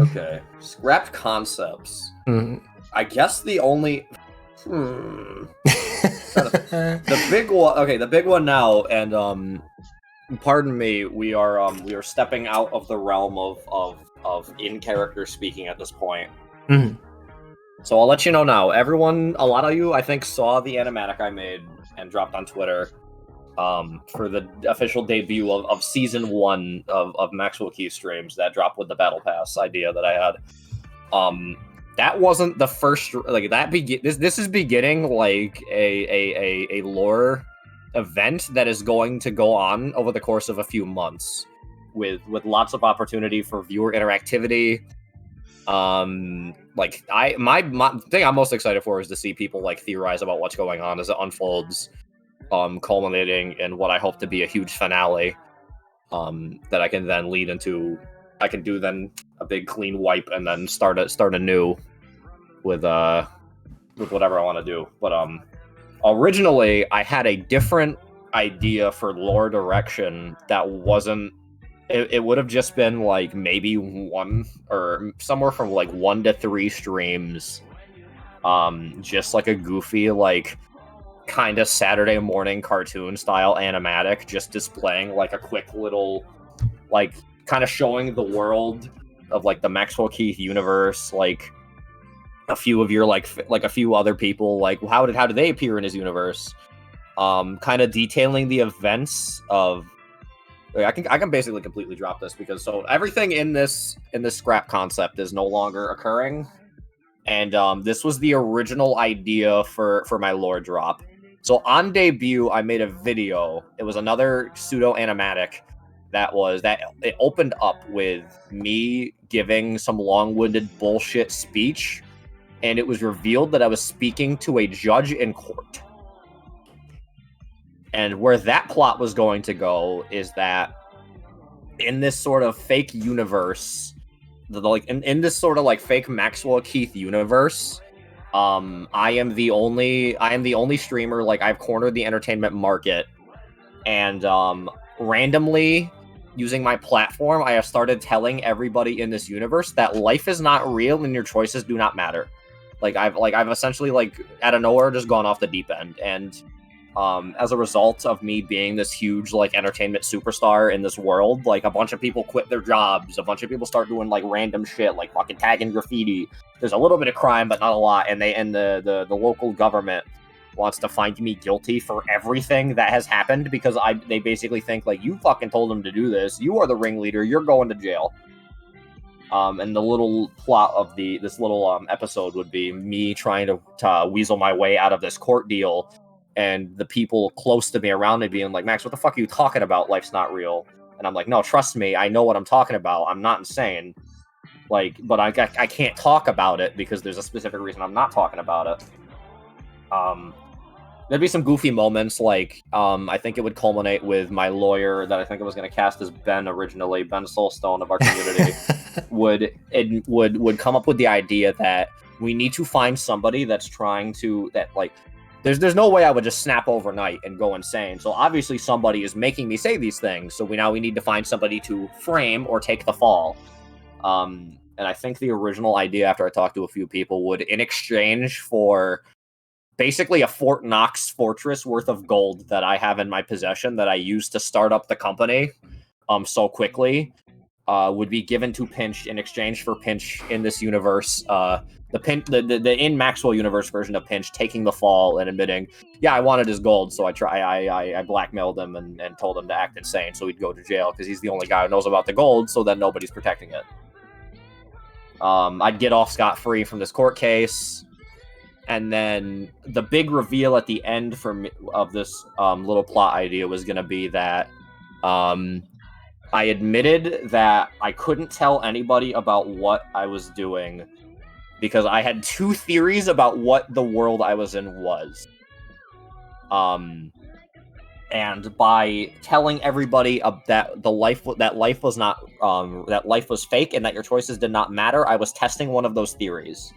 Okay, scrapped concepts. I guess the only the big one. Okay, the big one now, and pardon me, we are stepping out of the realm of in-character speaking at this point. So I'll let you know now. Everyone, a lot of you, I think, saw the animatic I made and dropped on Twitter for the official debut of Season 1 of Maxwell Key streams that dropped with the Battle Pass idea that I had. That wasn't the first, like, this is beginning, like, a lore event that is going to go on over the course of a few months with lots of opportunity for viewer interactivity. Like, my thing I'm most excited for is to see people, like, theorize about what's going on as it unfolds, culminating in what I hope to be a huge finale, that I can then lead into. I can do then a big clean wipe and then start anew with whatever I want to do. But originally I had a different idea for lore direction that wasn't. It would have just been like maybe one or somewhere from like 1 to 3 streams, just like a goofy, like, kind of Saturday morning cartoon style animatic, just displaying like a quick little, like, kind of showing the world of like the Maxwell Keith universe, like a few of your like a few other people, like how did they appear in his universe, kind of detailing the events of. I can basically completely drop this, because so everything in this scrap concept is no longer occurring, and this was the original idea for my lore drop. So on debut, I made a video. It was another pseudo animatic that it opened up with me giving some long-winded bullshit speech, and it was revealed that I was speaking to a judge in court. And where that plot was going to go is that in this sort of fake universe, in this sort of like fake Maxwell Keith universe, I am the only streamer. Like, I've cornered the entertainment market, and randomly using my platform, I have started telling everybody in this universe that life is not real and your choices do not matter. I've essentially, like, out of nowhere just gone off the deep end, and as a result of me being this huge, like, entertainment superstar in this world, like, a bunch of people quit their jobs, a bunch of people start doing, like, random shit, like fucking tagging graffiti. There's a little bit of crime, but not a lot, and the local government wants to find me guilty for everything that has happened, because they basically think, like, you fucking told them to do this, you are the ringleader, you're going to jail. And the little plot of this little episode would be me trying to weasel my way out of this court deal, and the people close to me around me being like, Max, what the fuck are you talking about? Life's not real. And I'm like, no, trust me, I know what I'm talking about. I'm not insane. Like, but I can't talk about it because there's a specific reason I'm not talking about it. There'd be some goofy moments, like, I think it would culminate with my lawyer that I think I was going to cast as Ben originally, Ben Soulstone of our community, would come up with the idea that we need to find somebody that's trying to, there's no way I would just snap overnight and go insane. So obviously somebody is making me say these things. So we need to find somebody to frame or take the fall. And I think the original idea, after I talked to a few people, would, in exchange for basically a Fort Knox fortress worth of gold that I have in my possession that I used to start up the company so quickly, would be given to Pinch in exchange for Pinch in this universe. The in Maxwell universe version of Pinch taking the fall and admitting, yeah, I wanted his gold, so I blackmailed him and told him to act insane so he'd go to jail because he's the only guy who knows about the gold, so then nobody's protecting it. I'd get off scot-free from this court case, and then the big reveal at the end of this little plot idea was going to be that I admitted that I couldn't tell anybody about what I was doing because I had two theories about what the world I was in was. And by telling everybody that life was not that life was fake and that your choices did not matter, I was testing one of those theories.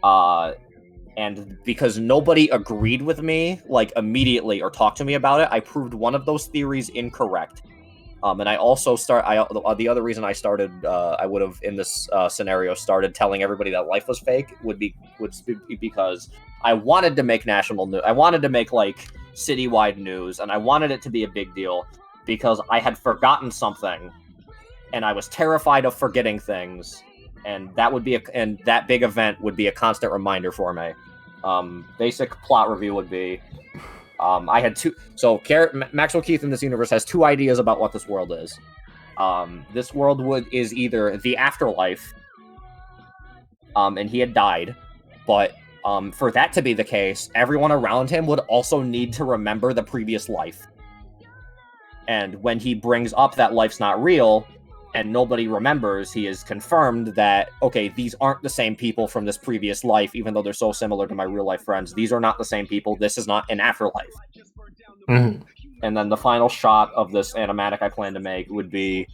And because nobody agreed with me, like, immediately or talked to me about it, I proved one of those theories incorrect. And I also the other reason I started, I would have in this scenario started telling everybody that life was fake would be because I wanted to make national news. I wanted to make, like, citywide news, and I wanted it to be a big deal because I had forgotten something, and I was terrified of forgetting things, and that big event would be a constant reminder for me. Basic plot review would be, I had two. So Maxwell Keith in this universe has two ideas about what this world is. This world is either the afterlife, and he had died, but for that to be the case, everyone around him would also need to remember the previous life. And when he brings up that life's not real, and nobody remembers, he is confirmed that, okay, these aren't the same people from this previous life, even though they're so similar to my real-life friends. These are not the same people. This is not an afterlife. Mm-hmm. And then the final shot of this animatic I plan to make would be,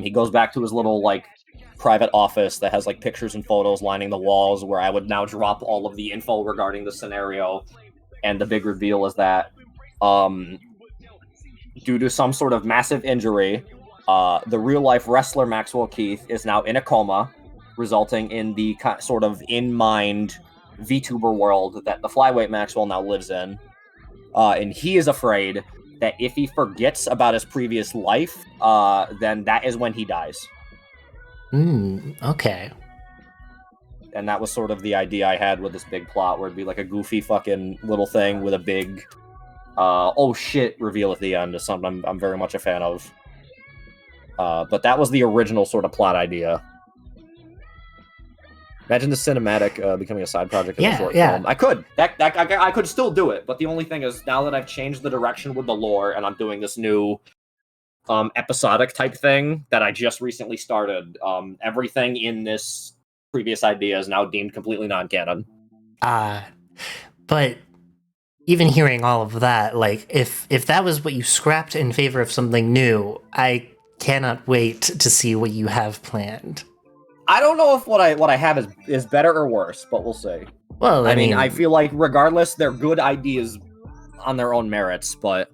he goes back to his little, like, private office that has, like, pictures and photos lining the walls, where I would now drop all of the info regarding the scenario. And the big reveal is that, due to some sort of massive injury, the real-life wrestler Maxwell Keith is now in a coma, resulting in the sort of in-mind VTuber world that the flyweight Maxwell now lives in. And he is afraid that if he forgets about his previous life, then that is when he dies. Okay. And that was sort of the idea I had with this big plot, where it'd be like a goofy fucking little thing with a big, oh shit reveal at the end, is something I'm very much a fan of. But that was the original sort of plot idea. Imagine the cinematic becoming a side project in a short Yeah. film. I could. I could still do it, but the only thing is now that I've changed the direction with the lore and I'm doing this new episodic type thing that I just recently started, everything in this previous idea is now deemed completely non-canon. But even hearing all of that, like, if that was what you scrapped in favor of something new, I cannot wait to see what you have planned. I don't know if what I have is better or worse, but we'll see. Well, I mean, I feel like regardless, they're good ideas on their own merits, but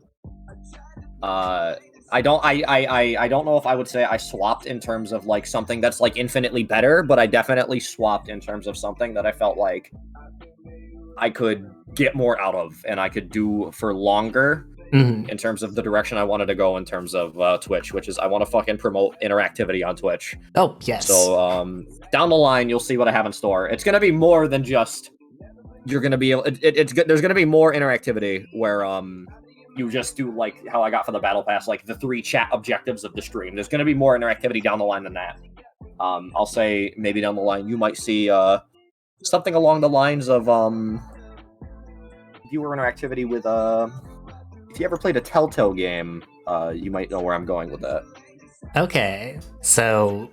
I don't know if I would say I swapped in terms of like something that's like infinitely better, but I definitely swapped in terms of something that I felt like I could get more out of and I could do for longer in terms of the direction I wanted to go in terms of Twitch, which is I want to fucking promote interactivity on Twitch. Oh, yes. So down the line, you'll see what I have in store. It's going to be more than just you're going to be able. There's going to be more interactivity where you just do like how I got for the battle pass, like the 3 chat objectives of the stream. There's going to be more interactivity down the line than that. I'll say maybe down the line you might see something along the lines of viewer interactivity with if you ever played a Telltale game, you might know where I'm going with that. Okay, so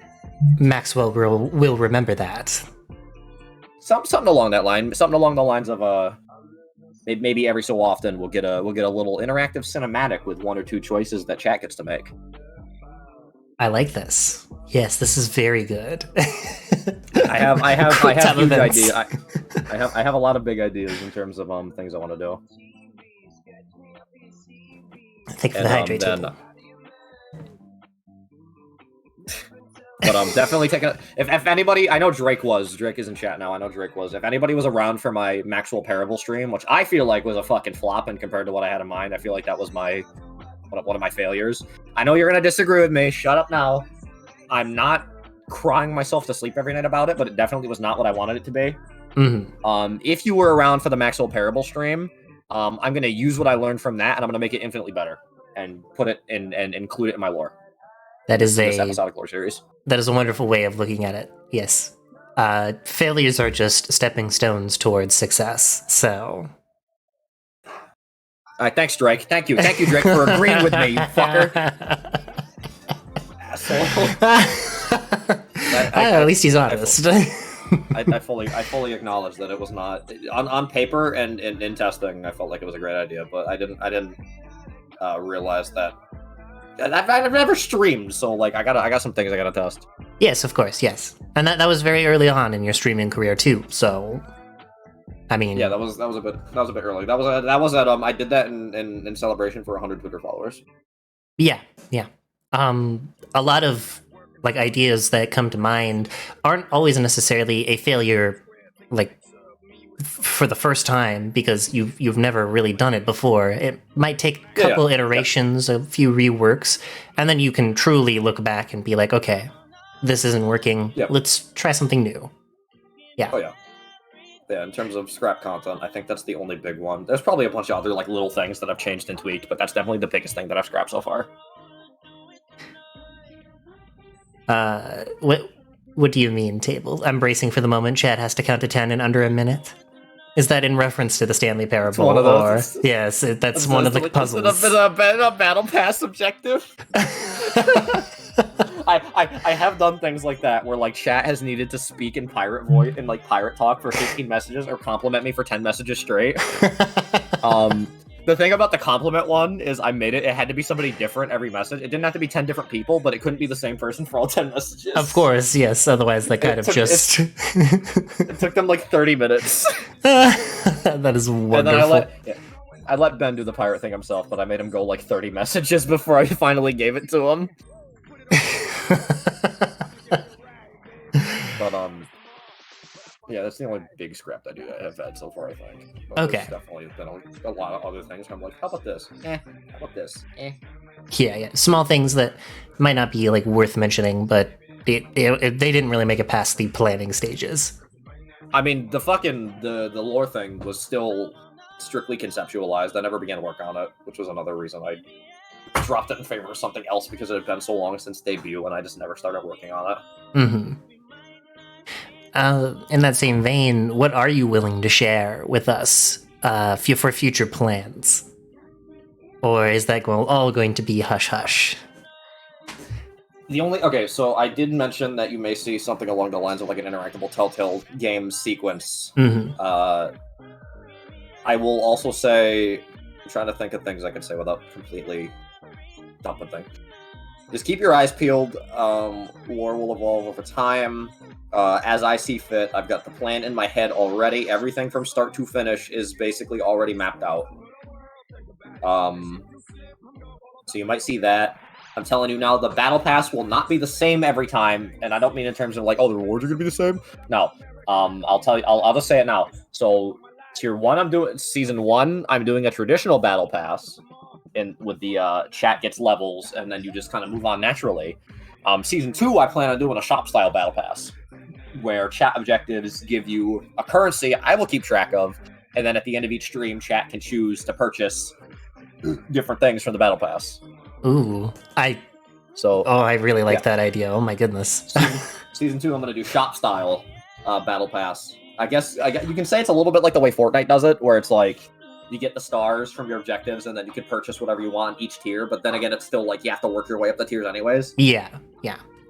Maxwell will remember that. Something along that line. Something along the lines of maybe every so often we'll get a little interactive cinematic with 1 or 2 choices that chat gets to make. I like this. Yes, this is very good. I have huge events. ideas. I have a lot of big ideas in terms of things I want to do. Thank you for the hydrate table. But definitely taking. If anybody, I know Drake is in chat now. I know Drake was. If anybody was around for my Maxwell Parable stream, which I feel like was a fucking flop, and compared to what I had in mind, I feel like that was one of my failures. I know you're gonna disagree with me. Shut up now. I'm not crying myself to sleep every night about it, but it definitely was not what I wanted it to be. If you were around for the Maxwell Parable stream, I'm gonna use what I learned from that, and I'm gonna make it infinitely better and put it in and include it in my lore. That is this episodic lore series. That is a wonderful way of looking at it. Yes. Failures are just stepping stones towards success, so... All right, thanks, Drake. Thank you, Drake, for agreeing with me, you fucker. Asshole. At least he's honest. I fully acknowledge that it was not... On paper and in testing, I felt like it was a great idea, but I didn't realize that... I've never streamed, so like I got some things I gotta test. Yes, of course, yes, and that was very early on in your streaming career too. So, I mean, yeah, that was a bit early. That was at I did that in celebration for 100 Twitter followers. Yeah. A lot of like ideas that come to mind aren't always necessarily a failure, like for the first time, because you've never really done it before. It might take a couple iterations, a few reworks, and then you can truly look back and be like, okay, this isn't working. Let's try something new. Yeah. Oh yeah. In terms of scrap content, I think that's the only big one. There's probably a bunch of other like little things that I've changed and tweaked, but that's definitely the biggest thing that I've scrapped so far. What do you mean, table? I'm bracing for the moment Chad has to count to 10 in under a minute. Is that in reference to the Stanley Parable? One of those. Or yes, that's one of the puzzles. Is it a battle pass objective? I have done things like that where like chat has needed to speak in pirate voice in like pirate talk for 15 messages or compliment me for 10 messages straight. The thing about the compliment one is I made it had to be somebody different every message. It didn't have to be 10 different people, but it couldn't be the same person for all 10 messages. Of course, yes. Otherwise, that kind of just... It took them like 30 minutes. That is wonderful. And then I let Ben do the pirate thing himself, but I made him go like 30 messages before I finally gave it to him. But yeah, that's the only big scrap I have had so far, I think. But okay. There's definitely been a lot of other things. I'm like, how about this? How about this? Yeah. Small things that might not be like worth mentioning, but they didn't really make it past the planning stages. I mean, the lore thing was still strictly conceptualized. I never began to work on it, which was another reason I dropped it in favor of something else because it had been so long since debut, and I just never started working on it. In that same vein, what are you willing to share with us for future plans? Or is that all going to be hush-hush? Okay, so I did mention that you may see something along the lines of like an interactable Telltale game sequence. Mm-hmm. I will also say, I'm trying to think of things I can say without completely dumping things. Just keep your eyes peeled. Lore will evolve over time. As I see fit, I've got the plan in my head already. Everything from start to finish is basically already mapped out. So you might see that. I'm telling you now, the battle pass will not be the same every time, and I don't mean in terms of like, oh, the rewards are gonna be the same. No, I'll tell you. I'll just say it now. So tier 1, I'm doing season 1. I'm doing a traditional battle pass, and with the chat gets levels, and then you just kind of move on naturally. Season 2, I plan on doing a shop style battle pass, where chat objectives give you a currency I will keep track of, and then at the end of each stream, chat can choose to purchase different things from the battle pass. Ooh, I really like that idea. Oh my goodness. Season 2, I'm going to do shop style battle pass. I guess you can say it's a little bit like the way Fortnite does it, where it's like you get the stars from your objectives, and then you can purchase whatever you want each tier. But then again, it's still like you have to work your way up the tiers anyways. Yeah.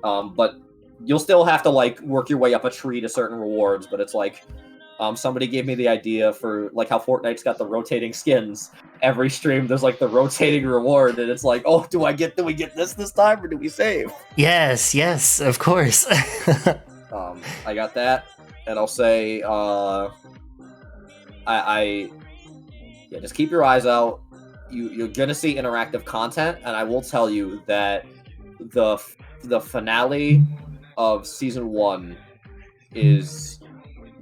But you'll still have to like work your way up a tree to certain rewards. But it's like somebody gave me the idea for like how Fortnite's got the rotating skins. Every stream there's like the rotating reward, and it's like, oh, do we get this time, or do we save? Yes, of course. I got that, and I'll say, just keep your eyes out. You're gonna see interactive content, and I will tell you that the finale of season 1 is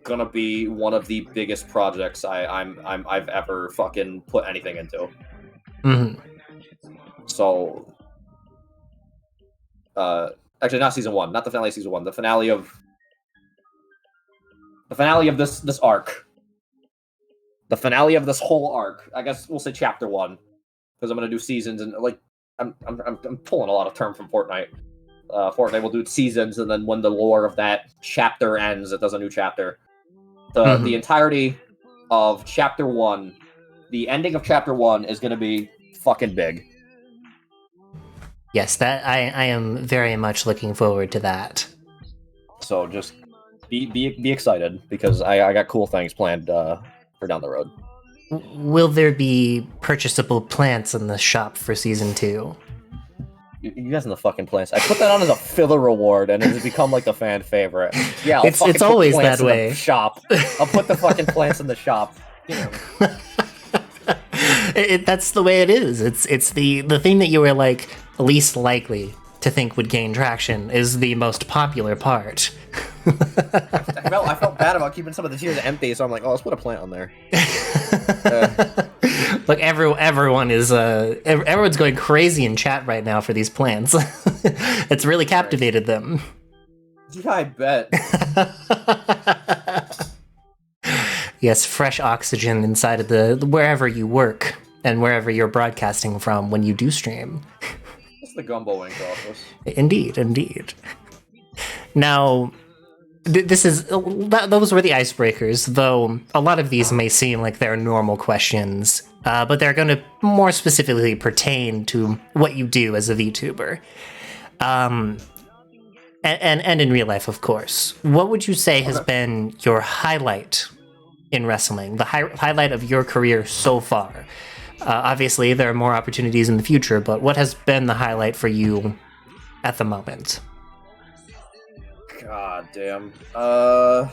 gonna be one of the biggest projects I've ever fucking put anything into. Mm-hmm. So, actually, not season 1, not the finale of season 1. The finale of this arc. The finale of this whole arc. I guess we'll say chapter 1, because I'm gonna do seasons, and like I'm pulling a lot of term from Fortnite. Fortnite will do seasons, and then when the lore of that chapter ends, it does a new chapter. The entirety of chapter 1, the ending of chapter 1 is going to be fucking big. Yes, that I am very much looking forward to that. So just be excited, because I got cool things planned for down the road. Will there be purchasable plants in the shop for season 2? You guys in the fucking plants. I put that on as a filler reward, and it has become like the fan favorite. Yeah, it's always that way. Shop. I'll put the fucking plants in the shop. You know. That's the way it is. It's the thing that you were like least likely to think would gain traction is the most popular part. I felt bad about keeping some of the tiers empty, so I'm like, oh, let's put a plant on there. Look, everyone's going crazy in chat right now for these plants. It's really captivated them. Yeah, I bet. Yes, fresh oxygen inside of the wherever you work and wherever you're broadcasting from when you do stream. It's the Gumbo Inc. office. Indeed. Now, those were the icebreakers, though a lot of these may seem like they're normal questions, but they're going to more specifically pertain to what you do as a VTuber. And in real life, of course. What would you say has been your highlight in wrestling, the highlight of your career so far? Obviously, there are more opportunities in the future, but what has been the highlight for you at the moment? God damn. The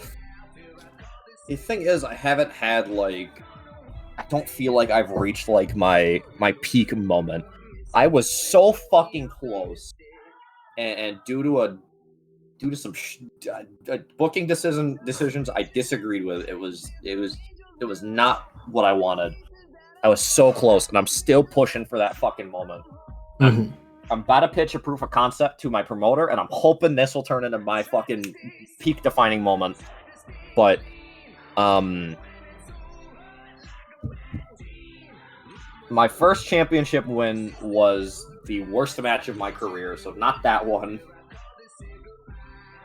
thing is, I haven't had, like... I don't feel like I've reached, like, my peak moment. I was so fucking close. And due to some booking decisions I disagreed with, it was not what I wanted. I was so close, and I'm still pushing for that fucking moment. Mm-hmm. I'm about to pitch a proof of concept to my promoter, and I'm hoping this will turn into my fucking peak defining moment. But, my first championship win was the worst match of my career, so not that one.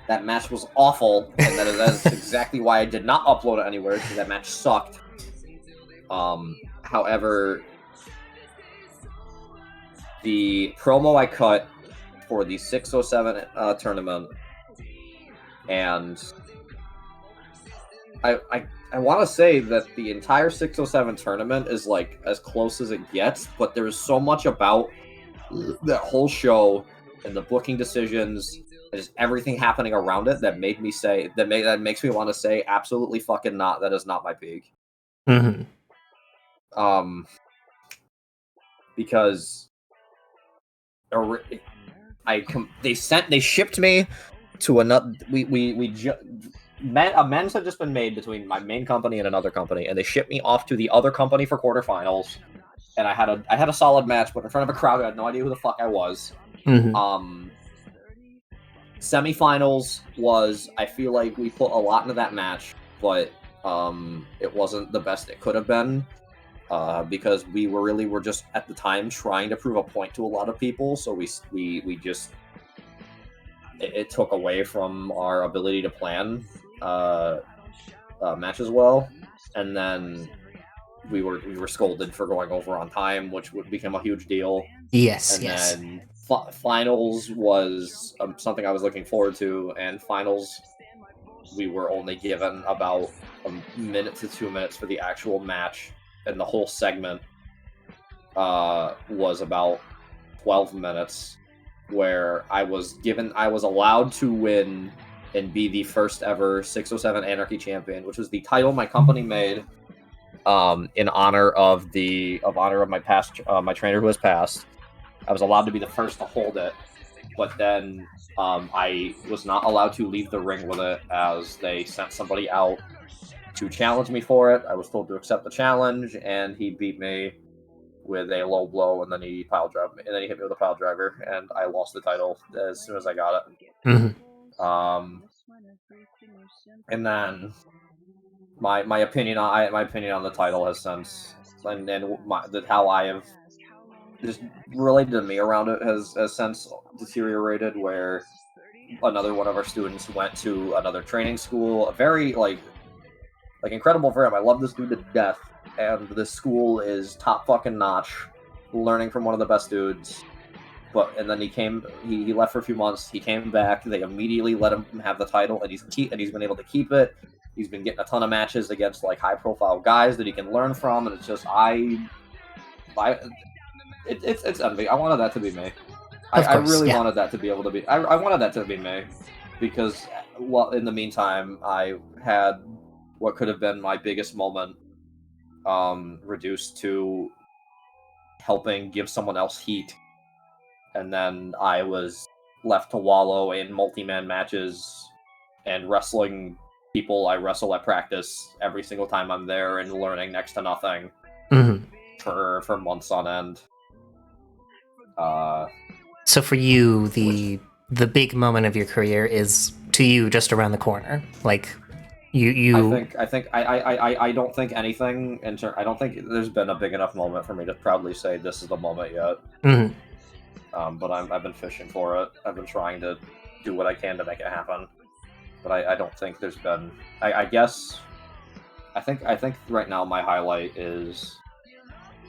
That match was awful, and that is exactly why I did not upload it anywhere, because that match sucked. However, the promo I cut for the 607 tournament, and I want to say that the entire 607 tournament is like as close as it gets, but there's so much about that whole show and the booking decisions, and just everything happening around it that made me say that makes me want to say absolutely fucking not. That is not my peak. Mm-hmm. Because they shipped me to another. Amends had just been made between my main company and another company, and they shipped me off to the other company for quarterfinals. And I had a solid match, but in front of a crowd, I had no idea who the fuck I was. Mm-hmm. Semifinals was, I feel like we put a lot into that match, but it wasn't the best it could have been. Because we were just at the time trying to prove a point to a lot of people, so we just it took away from our ability to plan matches well, and then we were scolded for going over on time, which would become a huge deal. Yes, and then finals was something I was looking forward to, and finals we were only given about a minute to 2 minutes for the actual match. And the whole segment was about 12 minutes, where I was allowed to win and be the first ever 607 Anarchy champion, which was the title my company made in honor of my trainer who has passed. I was allowed to be the first to hold it, but then I was not allowed to leave the ring with it, as they sent somebody out to challenge me for it. I was told to accept the challenge, and he beat me with a low blow, and then he pile drive me, and then he hit me with a pile driver, and I lost the title as soon as I got it. Mm-hmm. And then my opinion on the title has since, and how I have just related to me around it has since deteriorated, where another one of our students went to another training school, a very like incredible for him. I love this dude to death, and this school is top fucking notch, learning from one of the best dudes. And then he left for a few months. He came back. They immediately let him have the title, and he's been able to keep it. He's been getting a ton of matches against like high profile guys that he can learn from, and it's just it's envy. I wanted that to be me. I really wanted that to be able to be. I wanted that to be me, because in the meantime, I had what could have been my biggest moment reduced to helping give someone else heat, and then I was left to wallow in multi-man matches and wrestling people I wrestle at practice every single time I'm there, and learning next to nothing for months on end. So for you, the big moment of your career is, to you, just around the corner. Like you. I don't think anything. I don't think there's been a big enough moment for me to proudly say this is the moment yet. Mm-hmm. But I've been fishing for it. I've been trying to do what I can to make it happen. But I don't think there's been. I guess. I think right now my highlight is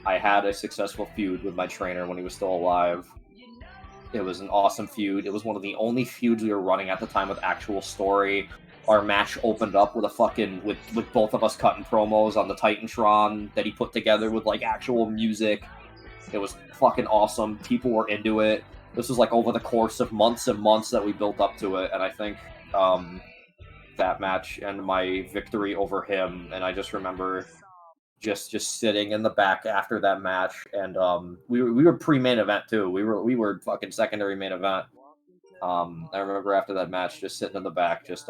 I had a successful feud with my trainer when he was still alive. It was an awesome feud. It was one of the only feuds we were running at the time with actual story. Our match opened up with with both of us cutting promos on the Titantron that he put together with like actual music. It was fucking awesome. People were into it. This was like over the course of months and months that we built up to it, and I think that match and my victory over him, and I just remember just sitting in the back after that match, and we were pre-main event too. We were fucking secondary main event. I remember after that match just sitting in the back, just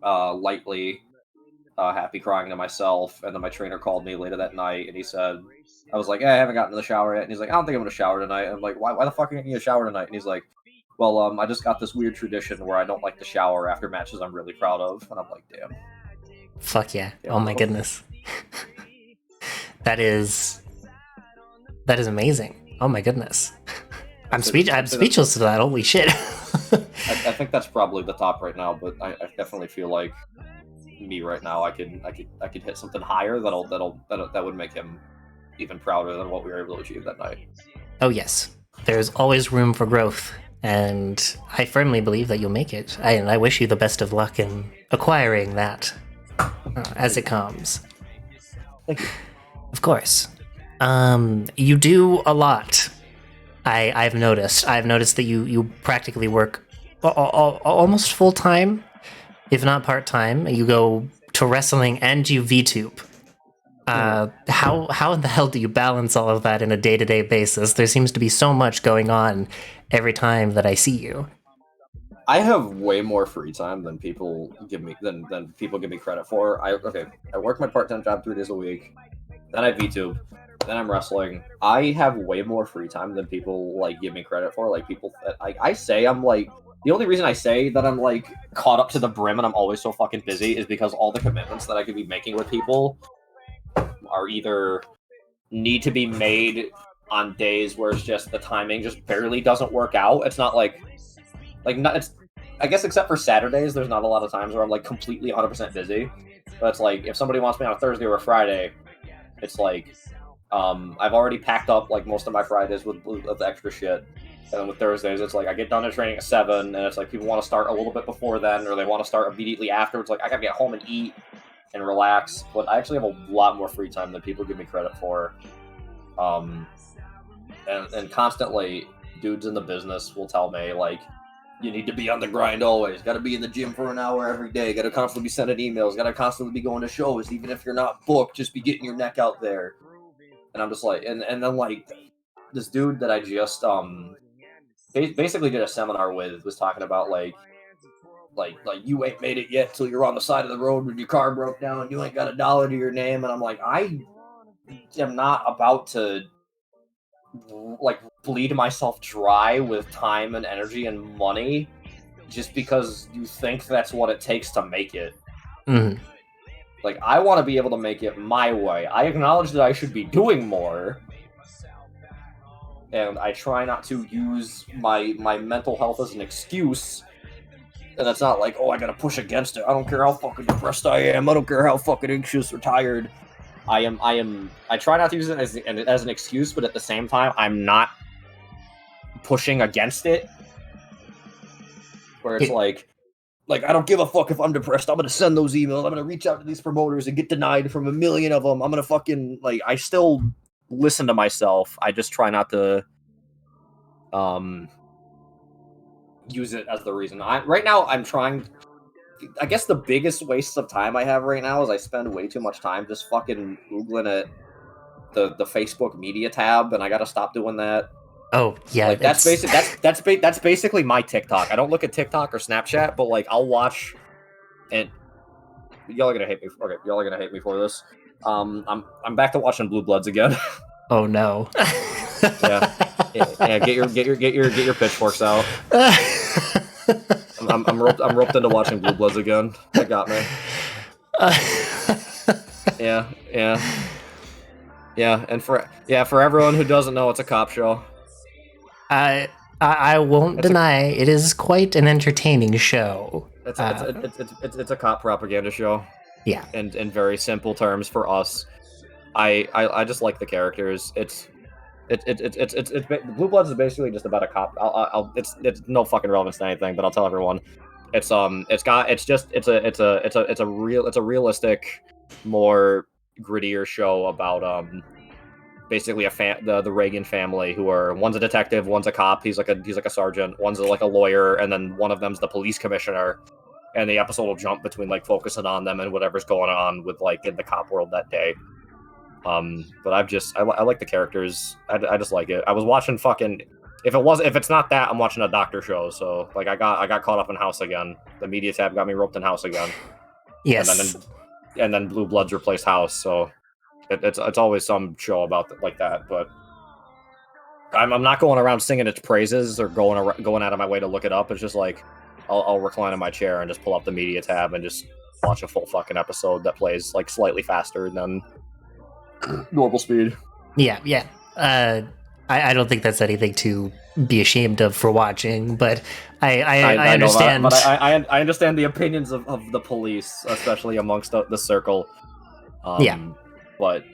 lightly happy, crying to myself. And then my trainer called me later that night, and he said, I was like, hey, I haven't gotten to the shower yet. And he's like, I don't think I'm gonna shower tonight. And I'm like, why the fuck are you gonna shower tonight? And he's like, well, I just got this weird tradition where I don't like to shower after matches I'm really proud of. And I'm like, damn. Fuck yeah. Oh my goodness. That is amazing. Oh my goodness. I'm speechless to that. Holy shit. I think that's probably the top right now, but I definitely feel like me right now. I could hit something higher that would make him even prouder than what we were able to achieve that night. Oh yes, there's always room for growth, and I firmly believe that you'll make it. And I wish you the best of luck in acquiring that as it comes. Thank you. Of course. You do a lot. I've noticed. I've noticed that you practically work almost full time, if not part time. You go to wrestling and you VTube. How in the hell do you balance all of that in a day-to-day basis? There seems to be so much going on every time that I see you. I have way more free time than people give me credit for. I work my part-time job 3 days a week. Then I VTube. Then I'm wrestling. I have way more free time than people like give me credit for. Like people, I say I'm like the only reason I say that I'm like caught up to the brim and I'm always so fucking busy is because all the commitments that I could be making with people are either need to be made on days where it's just the timing just barely doesn't work out. It's not like not it's. I guess except for Saturdays, there's not a lot of times where I'm like completely 100% busy. But it's like if somebody wants me on a Thursday or a Friday, it's like I've already packed up like most of my Fridays with extra shit. And then with Thursdays, it's like I get done at training at 7, and it's like people want to start a little bit before then, or they want to start immediately after. It's like I gotta get home and eat and relax. But I actually have a lot more free time than people give me credit for. And constantly, dudes in the business will tell me like, you need to be on the grind always. Got to be in the gym for an hour every day. Got to constantly be sending emails. Got to constantly be going to shows, even if you're not booked. Just be getting your neck out there. And I'm just like, and then like this dude that I just basically did a seminar with was talking about like you ain't made it yet till you're on the side of the road when your car broke down. You ain't got $1 to your name. And I'm like, I am not about to like bleed myself dry with time and energy and money just because you think that's what it takes to make it. Mm-hmm. Like, I want to be able to make it my way. I acknowledge that I should be doing more, and I try not to use my mental health as an excuse. And it's not like, oh, I gotta push against it. I don't care how fucking depressed I am. I don't care how fucking anxious or tired. I try not to use it as an excuse, but at the same time, I'm not pushing against it. Where it's like I don't give a fuck if I'm depressed. I'm gonna send those emails. I'm gonna reach out to these promoters and get denied from 1,000,000 of them. I'm gonna fucking like. I still listen to myself. I just try not to use it as the reason. Right now I'm trying. I guess the biggest waste of time I have right now is I spend way too much time just fucking Googling at the Facebook media tab, and I gotta stop doing that. Oh yeah, like that's basically my TikTok. I don't look at TikTok or Snapchat, but like I'll watch. And y'all are gonna hate me. Okay, y'all are gonna hate me for this. I'm back to watching Blue Bloods again. Oh no. yeah. Get your pitchforks out. I'm roped into watching Blue Bloods again. That got me. Yeah. And for everyone who doesn't know, it's a cop show. I won't deny it is quite an entertaining show. It's a cop propaganda show. Yeah. And in very simple terms for us, I just like the characters. It's Blue Bloods is basically just about a cop. It's no fucking relevance to anything, but I'll tell everyone. It's a realistic, more grittier show about basically the Reagan family who are one's a detective, one's a cop. He's like a sergeant. One's like a lawyer, and then one of them's the police commissioner. And the episode will jump between like focusing on them and whatever's going on with like in the cop world that day. But I like the characters. I just like it. I was watching fucking if it's not that, I'm watching a doctor show. So like I got caught up in House again. The media tab got me roped in House again. Yes. And then Blue Bloods replaced House. So it's always some show about like that. But I'm not going around singing its praises or going out of my way to look it up. It's just like I'll recline in my chair and just pull up the media tab and just watch a full fucking episode that plays like slightly faster than normal speed. Yeah. I don't think that's anything to be ashamed of for watching, but I understand. Know that, but I understand the opinions of the police, especially amongst the circle. Yeah. But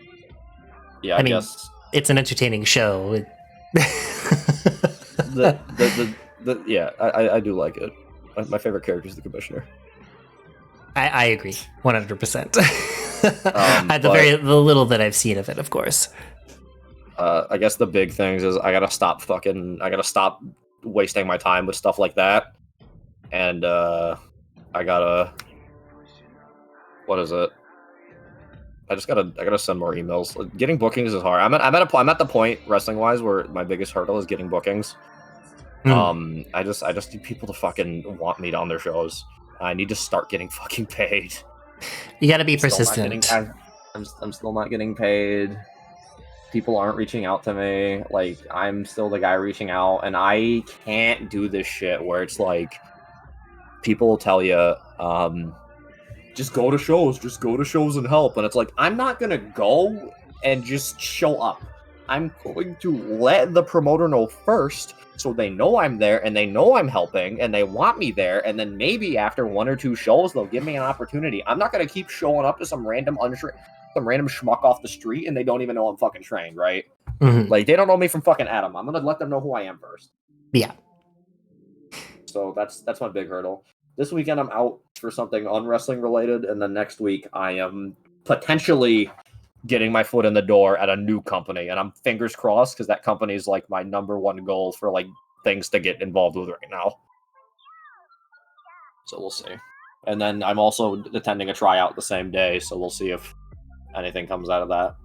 yeah, I mean, guess it's an entertaining show. Yeah, I do like it. My favorite character is the commissioner. I agree, 100%. The little that I've seen of it, of course. I guess the big things is I gotta stop wasting my time with stuff like that, and I gotta, what is it? I gotta send more emails. Getting bookings is hard. I'm at the point wrestling wise where my biggest hurdle is getting bookings. I just need people to fucking want me on their shows. I need to start getting fucking paid. You gotta be persistent. I'm still not getting paid. People aren't reaching out to me. Like, I'm still the guy reaching out, and I can't do this shit where it's like people will tell you, just go to shows and help. And it's like, I'm not gonna go and just show up. I'm going to let the promoter know first, so they know I'm there and they know I'm helping and they want me there, and then maybe after 1 or 2 shows they'll give me an opportunity. I'm not gonna keep showing up to some random schmuck off the street and they don't even know I'm fucking trained, right? Mm-hmm. Like, they don't know me from fucking Adam. I'm gonna let them know who I am first. Yeah. So that's my big hurdle. This weekend I'm out for something unwrestling related, and then next week I am potentially getting my foot in the door at a new company, and I'm fingers crossed because that company is like my number one goal for like things to get involved with right now. So we'll see. And then I'm also attending a tryout the same day, so we'll see if anything comes out of that.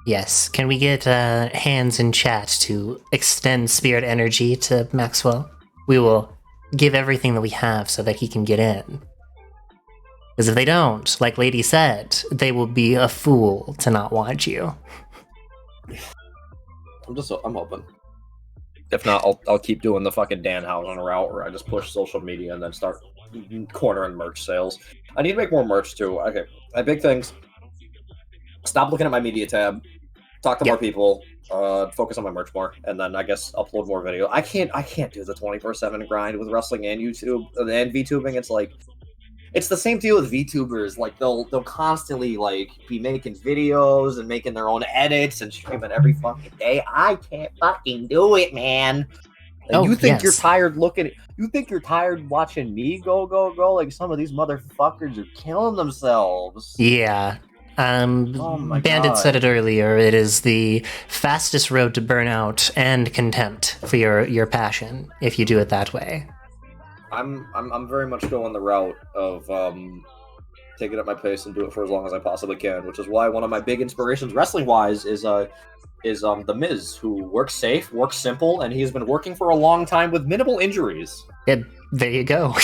Yes. Can we get hands in chat to extend spirit energy to Maxwell? We will give everything that we have so that he can get in. Because if they don't, like Lady said, they will be a fool to not want you. I'm hoping. If not, I'll keep doing the fucking Dan Housen route where I just push social media and then start cornering merch sales. I need to make more merch too. Okay, my big things. Stop looking at my media tab. Talk to more people. Focus on my merch more, and then I guess upload more video. I can't do the 24/7 grind with wrestling and YouTube and VTubing. It's like, it's the same deal with VTubers. Like, they'll constantly like be making videos and making their own edits and streaming every fucking day. I can't fucking do it, man. Like, you think you're tired you think you're tired watching me go? Like, some of these motherfuckers are killing themselves. Yeah. Bandit said it earlier. It is the fastest road to burnout and contempt for your passion if you do it that way. I'm very much going the route of take it at my pace and do it for as long as I possibly can, which is why one of my big inspirations wrestling wise is The Miz, who works safe, works simple, and he's been working for a long time with minimal injuries. Yeah, there you go.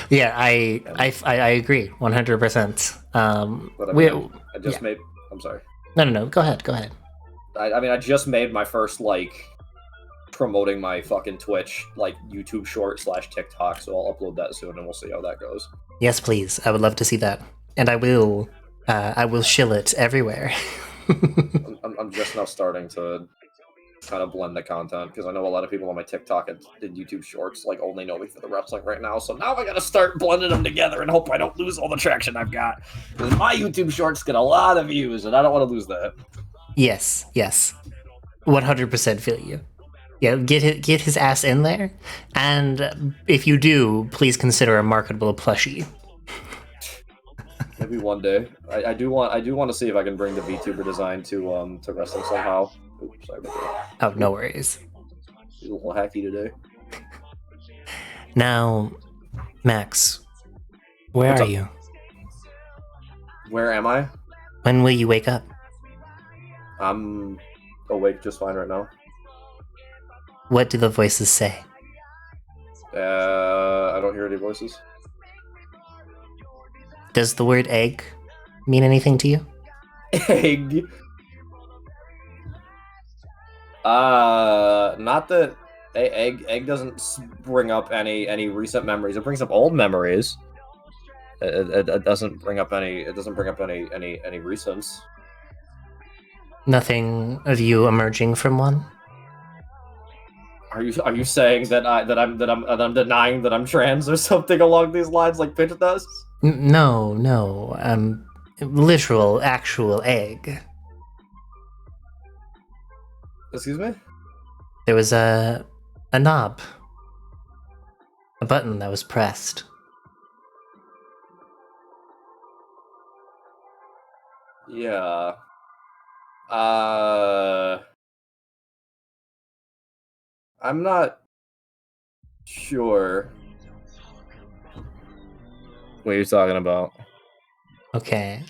Yeah, I agree 100%. I'm sorry. No. Go ahead. I just made my first promoting my fucking Twitch YouTube short / TikTok, so I'll upload that soon and we'll see how that goes. Yes, please. I would love to see that, and I will shill it everywhere. I'm just now starting to kind of blend the content because I know a lot of people on my TikTok and YouTube shorts only know me for the wrestling right now. So now I gotta start blending them together and hope I don't lose all the traction I've got. Because my YouTube shorts get a lot of views and I don't want to lose that. Yes, 100% feel you. Yeah, get his ass in there, and if you do, please consider a marketable plushie. Maybe one day. I do want to see if I can bring the VTuber design to wrestling somehow. Oops, sorry about that. Oh, no worries. He's a little hacky today. Now, Max, where are you? Where am I? When will you wake up? I'm awake just fine right now. What do the voices say? I don't hear any voices. Does the word egg mean anything to you? Egg? Not that egg doesn't bring up any recent memories. It brings up old memories. It doesn't bring up any. It doesn't bring up any recents. Nothing of you emerging from one? Are you saying that I'm denying that I'm trans or something along these lines, like Pitch does? No, literal, actual egg. Excuse me? There was a knob. A button that was pressed. Yeah. I'm not sure what you're talking about. Okay.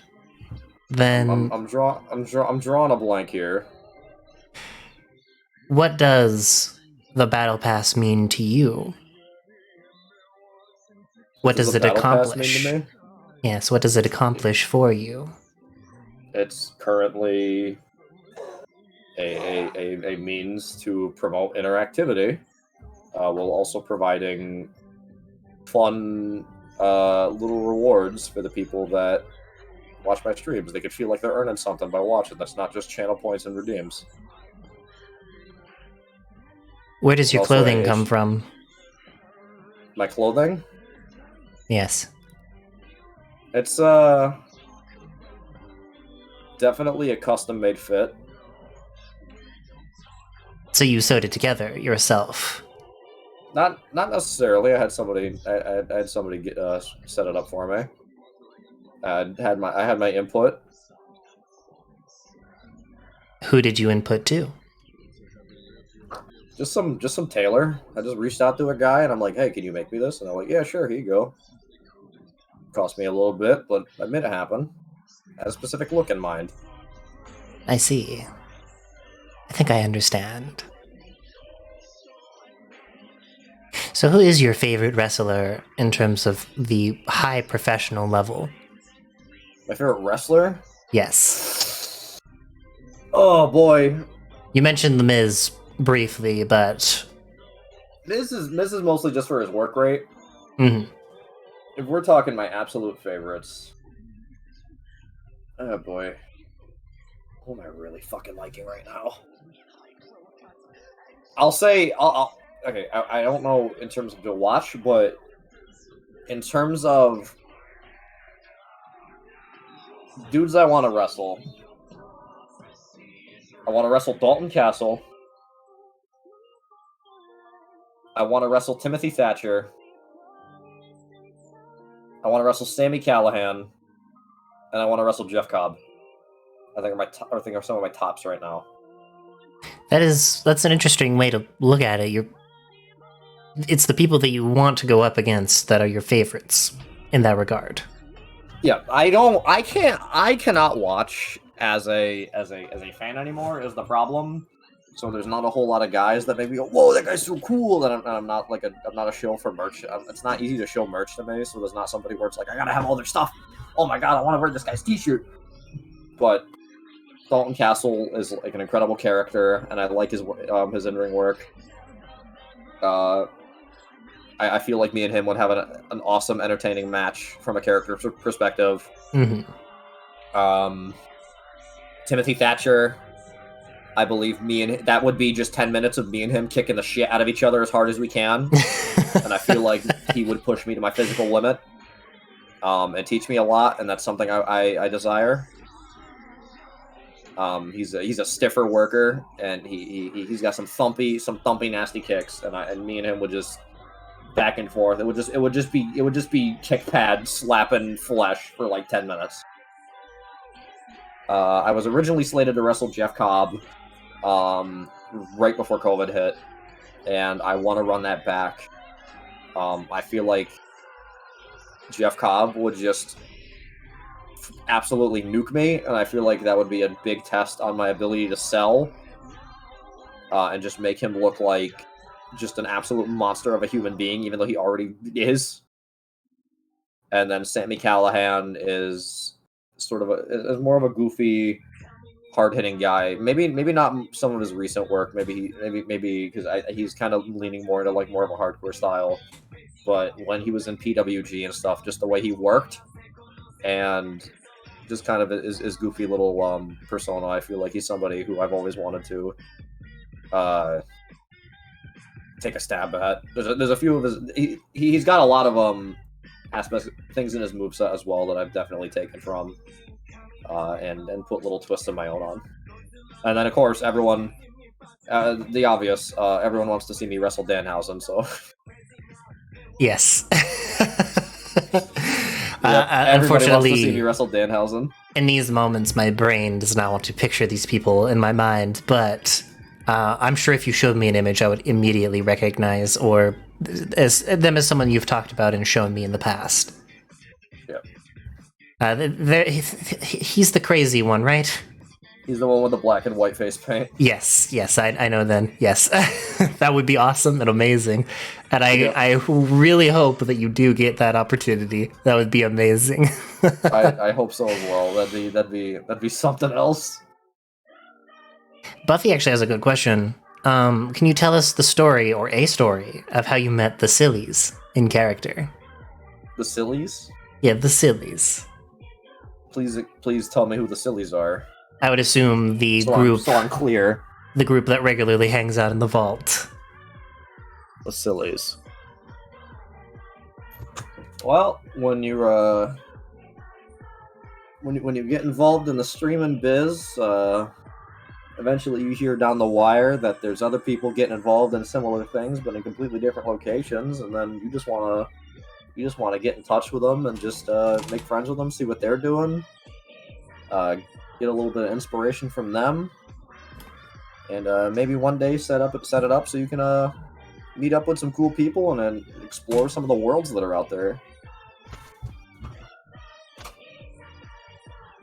Then I'm drawing a blank here. what does the battle pass mean to you? What does the it battle pass accomplish? mean to me? Yes, what does it accomplish for you? It's currently a means to promote interactivity, while also providing fun little rewards for the people that watch my streams. They could feel like they're earning something by watching. That's not just channel points and redeems. Where does your Also clothing come from? My clothing? Yes. It's definitely a custom-made fit. So you sewed it together yourself? Not necessarily. I had somebody get, set it up for me. I had my input. Who did you input to? Just some tailor. I just reached out to a guy and I'm like, hey, can you make me this? And they're like, yeah, sure, here you go. Cost me a little bit, but I made it happen. I had a specific look in mind. I see. I think I understand. So who is your favorite wrestler in terms of the high professional level? My favorite wrestler? Yes. Oh boy. You mentioned The Miz briefly, but Miz is mostly just for his work rate. Mm-hmm. If we're talking my absolute favorites, oh boy, who am I really fucking liking right now? I'll say, okay, I don't know in terms of to watch, but in terms of dudes I want to wrestle, I want to wrestle Dalton Castle. I want to wrestle Timothy Thatcher. I want to wrestle Sami Callihan, and I want to wrestle Jeff Cobb. I think are some of my tops right now. That's an interesting way to look at it. It's the people that you want to go up against that are your favorites in that regard. Yeah, I cannot watch as a fan anymore is the problem. So there's not a whole lot of guys that maybe go, whoa, that guy's so cool. And I'm not a shill for merch. It's not easy to show merch to me. So there's not somebody where it's like, I gotta have all their stuff. Oh my god, I want to wear this guy's t-shirt. But Dalton Castle is like an incredible character, and I like his in-ring work. I feel like me and him would have an awesome, entertaining match from a character perspective. Mm-hmm. Timothy Thatcher, I believe that would be just 10 minutes of me and him kicking the shit out of each other as hard as we can. And I feel like he would push me to my physical limit, and teach me a lot, and that's something I desire. He's a stiffer worker, and he's got some thumpy nasty kicks, and me and him would just back and forth. It would just be kick pad slapping flesh for like 10 minutes. I was originally slated to wrestle Jeff Cobb, right before COVID hit, and I want to run that back. I feel like Jeff Cobb would just absolutely nuke me, and I feel like that would be a big test on my ability to sell, and just make him look like just an absolute monster of a human being, even though he already is. And then Sami Callihan is sort of is more of a goofy, hard-hitting guy. Maybe not some of his recent work. Maybe because he's kind of leaning more into like more of a hardcore style. but when he was in PWG and stuff, just the way he worked and just kind of his goofy little persona, I feel like he's somebody who I've always wanted to take a stab at. There's a few of his he's got a lot of aspects, things in his moveset as well that I've definitely taken from and put little twists of my own on. And then of course everyone, the obvious, everyone wants to see me wrestle Danhausen, so Yes. everybody wants Unfortunately, to see me wrestle Danhausen. in these moments, my brain does not want to picture these people in my mind, but I'm sure if you showed me an image, I would immediately recognize them as someone you've talked about and shown me in the past. Yeah. He's the crazy one, right? He's the one with the black and white face paint. Yes, I know then. Yes. That would be awesome and amazing. And I really hope that you do get that opportunity. That would be amazing. I hope so as well. That'd be something else. Buffy actually has a good question. Can you tell us the story or a story of how you met the Sillies in character? The Sillies? Yeah, the Sillies. Please tell me who the Sillies are. I would assume the So I'm clear. The group that regularly hangs out in the vault. The Sillies. Well, when you're when you get involved in the streaming biz, eventually you hear down the wire that there's other people getting involved in similar things, but in completely different locations, and then you just want to get in touch with them and just make friends with them, see what they're doing, get a little bit of inspiration from them, and maybe one day set it up so you can meet up with some cool people and then explore some of the worlds that are out there.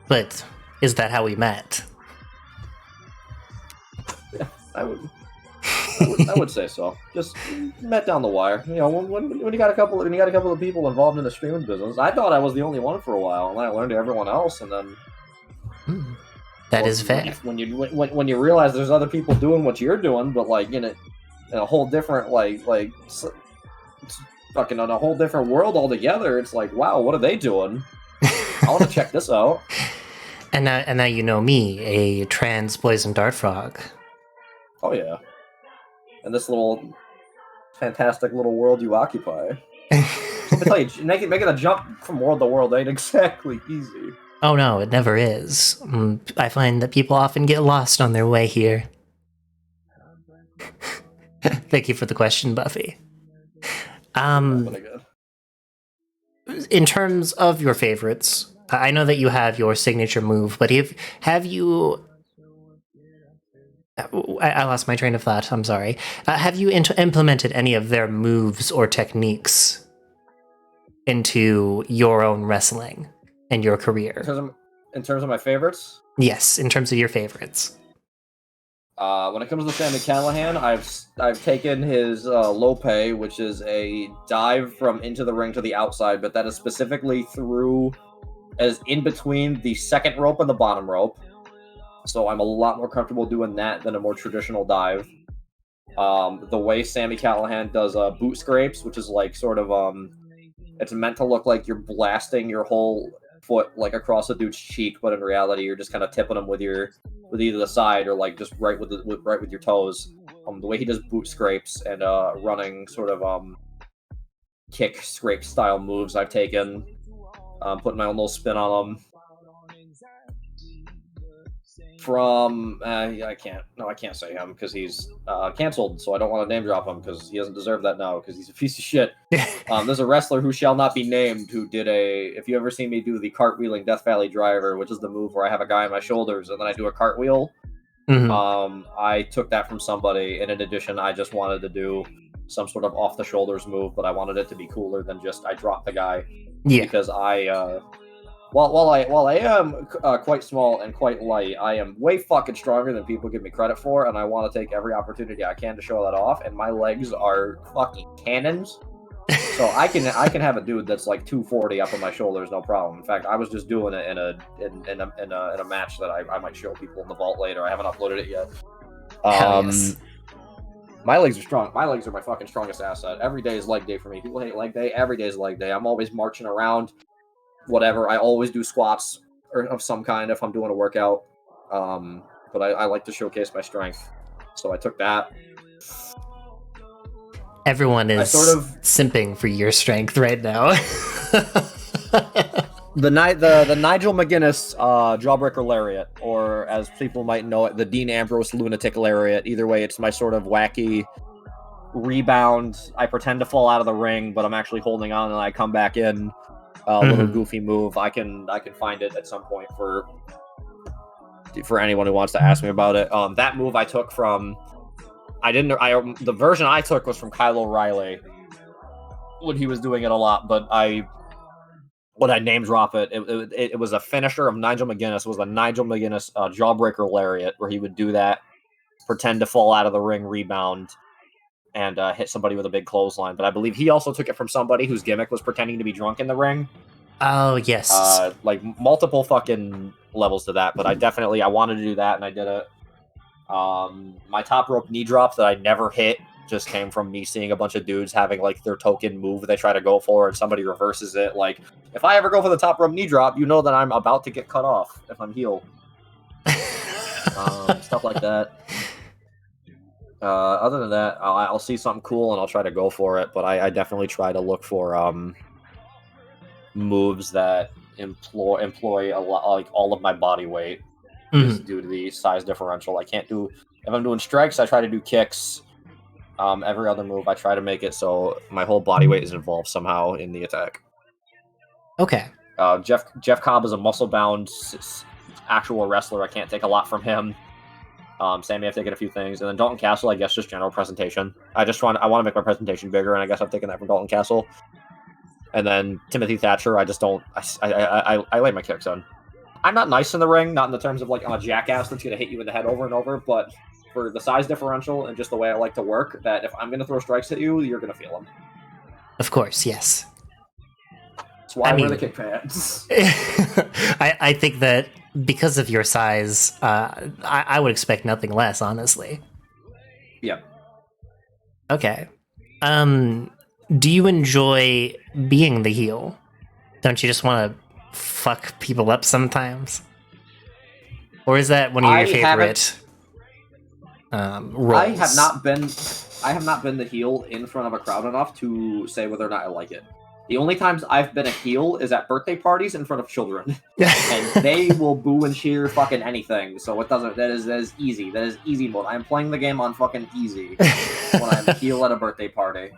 But is that how we met? Yeah, I would say so. Just met down the wire. You know, when you got a couple of people involved in the streaming business, I thought I was the only one for a while, and then I learned everyone else, and then that is fair. When you realize there's other people doing what you're doing, but like in a whole different fucking on a whole different world altogether, it's like, wow, what are they doing? I want to check this out. And now you know me, a trans poison dart frog. Oh yeah. And this little fantastic little world you occupy. Let me tell you, making a jump from world to world ain't exactly easy. Oh no, it never is. I find that people often get lost on their way here. Thank you for the question, Buffy. In terms of your favorites, I know that you have your signature move, but have you... I lost my train of thought, I'm sorry. Have you implemented any of their moves or techniques into your own wrestling and your career? In terms of my favorites? Yes, in terms of your favorites. When it comes to Sammy Callahan, I've taken his Lope, which is a dive from into the ring to the outside, but that is specifically as in between the second rope and the bottom rope. So I'm a lot more comfortable doing that than a more traditional dive. The way Sammy Callahan does boot scrapes, which is like sort of it's meant to look like you're blasting your whole foot like across a dude's cheek, but in reality you're just kind of tipping him with either the side or like just right with your toes. The way he does boot scrapes and running sort of kick scrape style moves, I've taken, putting my own little spin on them. From I can't say him because he's canceled, so I don't want to name drop him because he doesn't deserve that now because he's a piece of shit. There's a wrestler who shall not be named who did if you ever seen me do the cartwheeling Death Valley Driver, which is the move where I have a guy on my shoulders and then I do a cartwheel. Mm-hmm. I took that from somebody, and in addition I just wanted to do some sort of off the shoulders move, but I wanted it to be cooler than just I drop the guy. Yeah. Because While I am quite small and quite light, I am way fucking stronger than people give me credit for, and I want to take every opportunity I can to show that off. And my legs are fucking cannons, so I can have a dude that's like 240 up on my shoulders, no problem. In fact, I was just doing it in a match that I might show people in the vault later. I haven't uploaded it yet. Yes. My legs are strong. My legs are my fucking strongest asset. Every day is leg day for me. People hate leg day. Every day is leg day. I'm always marching around, whatever. I always do squats or of some kind if I'm doing a workout. But I like to showcase my strength, so I took that. Everyone is simping for your strength right now. The Nigel McGuinness Jawbreaker Lariat, or as people might know it, the Dean Ambrose Lunatic Lariat. Either way, it's my sort of wacky rebound. I pretend to fall out of the ring, but I'm actually holding on and I come back in. Little goofy move. I can find it at some point for anyone who wants to ask me about it. That move I took from... the version I took was from Kyle O'Reilly when he was doing it a lot, but when I name drop it, it was a finisher of Nigel McGuinness. It was the Nigel McGuinness Jawbreaker Lariat, where he would do that, pretend to fall out of the ring, rebound, and hit somebody with a big clothesline. But I believe he also took it from somebody whose gimmick was pretending to be drunk in the ring. Oh, yes. Like multiple fucking levels to that, but I wanted to do that, and I did it. My top rope knee drop that I never hit just came from me seeing a bunch of dudes having like their token move they try to go for and somebody reverses it. Like, if I ever go for the top rope knee drop, you know that I'm about to get cut off if I'm heel. Stuff like that. Other than that, I'll see something cool and I'll try to go for it, but I definitely try to look for moves that employ a lot, like all of my body weight. Just due to the size differential. If I'm doing strikes, I try to do kicks. Every other move, I try to make it so my whole body weight is involved somehow in the attack. Okay. Jeff Cobb is a muscle-bound actual wrestler. I can't take a lot from him. Sammy, I've taken a few things. And then Dalton Castle, I guess, just general presentation. I want to make my presentation bigger, and I guess I'm taking that from Dalton Castle. And then Timothy Thatcher, I just don't... I lay my kicks on. I'm not nice in the ring, not in the terms of like I'm a jackass that's going to hit you in the head over and over, but for the size differential and just the way I like to work, that if I'm going to throw strikes at you, you're going to feel them. Of course, yes. That's why I wear the kick pads. I think that because of your size, I would expect nothing less, honestly. Yeah. Okay. Do you enjoy being the heel? Don't you just want to fuck people up sometimes? Or is that one of your favorite roles? I have not been the heel in front of a crowd enough to say whether or not I like it. The only times I've been a heel is at birthday parties in front of children. And they will boo and cheer fucking anything. So that is easy. That is easy mode. I'm playing the game on fucking easy when I'm a heel at a birthday party.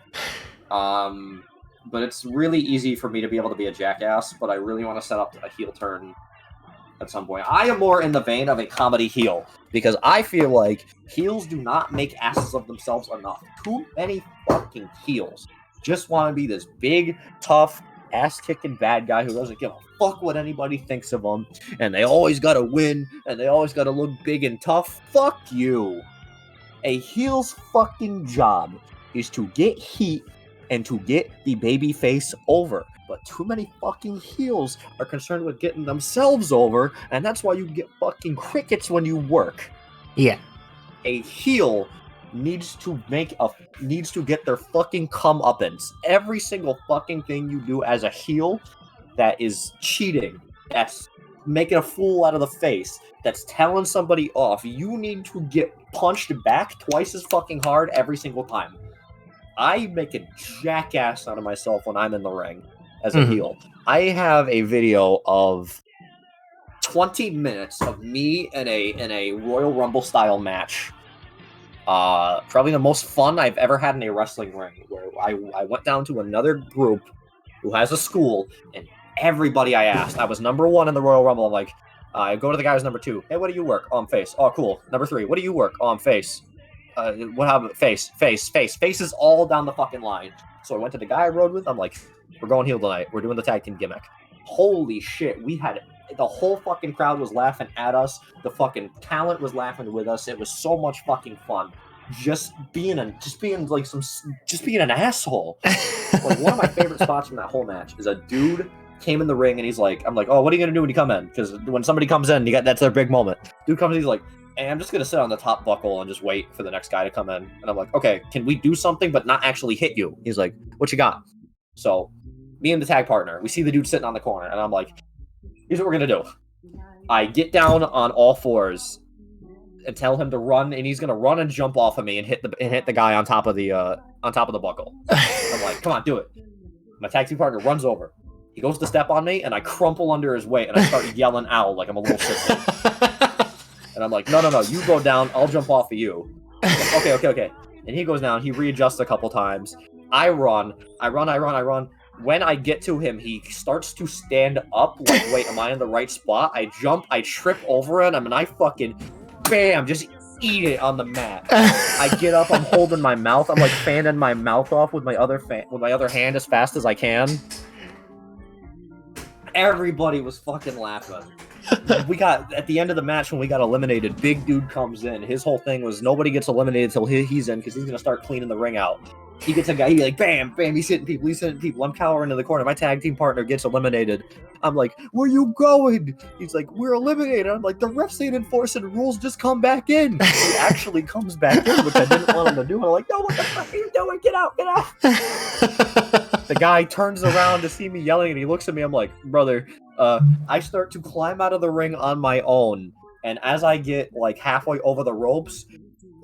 But it's really easy for me to be able to be a jackass, but I really want to set up a heel turn at some point. I am more in the vein of a comedy heel, because I feel like heels do not make asses of themselves enough. Too many fucking heels just want to be this big, tough, ass-kicking bad guy who doesn't give a fuck what anybody thinks of them, and they always gotta win, and they always gotta look big and tough. Fuck you. A heel's fucking job is to get heat and to get the baby face over. But too many fucking heels are concerned with getting themselves over, and that's why you get fucking crickets when you work. Yeah. A heel needs to get their fucking comeuppance. Every single fucking thing you do as a heel that is cheating, that's making a fool out of the face, that's telling somebody off, you need to get punched back twice as fucking hard every single time. I make a jackass out of myself when I'm in the ring as a heel. I have a video of 20 minutes of me in a Royal Rumble style match. Probably the most fun I've ever had in a wrestling ring, where I went down to another group who has a school, and everybody I asked, I was number 1 in the Royal Rumble. I'm like, I go to the guy who's number 2. Hey, what do you work? Oh, I'm face. Oh, cool. Number 3. What do you work? Oh, I'm face. What happened? Face. Faces all down the fucking line. So I went to the guy I rode with. I'm like, we're going heel tonight. We're doing the tag team gimmick. Holy shit. The whole fucking crowd was laughing at us. The fucking talent was laughing with us. It was so much fucking fun. Just being an asshole. Like, one of my favorite spots from that whole match is a dude came in the ring and he's like, I'm like, oh, what are you gonna do when you come in? Because when somebody comes in, that's their big moment. Dude comes in, he's like, and I'm just gonna sit on the top buckle and just wait for the next guy to come in. And I'm like, okay, can we do something but not actually hit you? He's like, what you got? So me and the tag partner, we see the dude sitting on the corner, and I'm like, here's what we're gonna do. I get down on all fours and tell him to run, and he's gonna run and jump off of me and hit the guy on top of the buckle. I'm like, come on, do it. My tag team partner runs over. He goes to step on me, and I crumple under his weight, and I start yelling "ow" like I'm a little sissy. And I'm like, no, you go down, I'll jump off of you. Like, okay. And he goes down, he readjusts a couple times. I run. When I get to him, he starts to stand up, like, wait, am I in the right spot? I jump, I trip over him, and I fucking, bam, just eat it on the mat. I get up, I'm holding my mouth, I'm like fanning my mouth off with my other hand as fast as I can. Everybody was fucking laughing. At the end of the match, when we got eliminated, big dude comes in. His whole thing was nobody gets eliminated until he's in, because he's gonna start cleaning the ring out. He gets a guy, he's like, bam, he's hitting people. I'm cowering in the corner. My tag team partner gets eliminated. I'm like, where you going? He's like, we're eliminated. I'm like, the refs ain't enforcing the rules, just come back in. He actually comes back in, which I didn't want him to do. I'm like, no, what the fuck are you doing? Get out. The guy turns around to see me yelling, and he looks at me. I'm like, brother, I start to climb out of the ring on my own. And as I get like halfway over the ropes,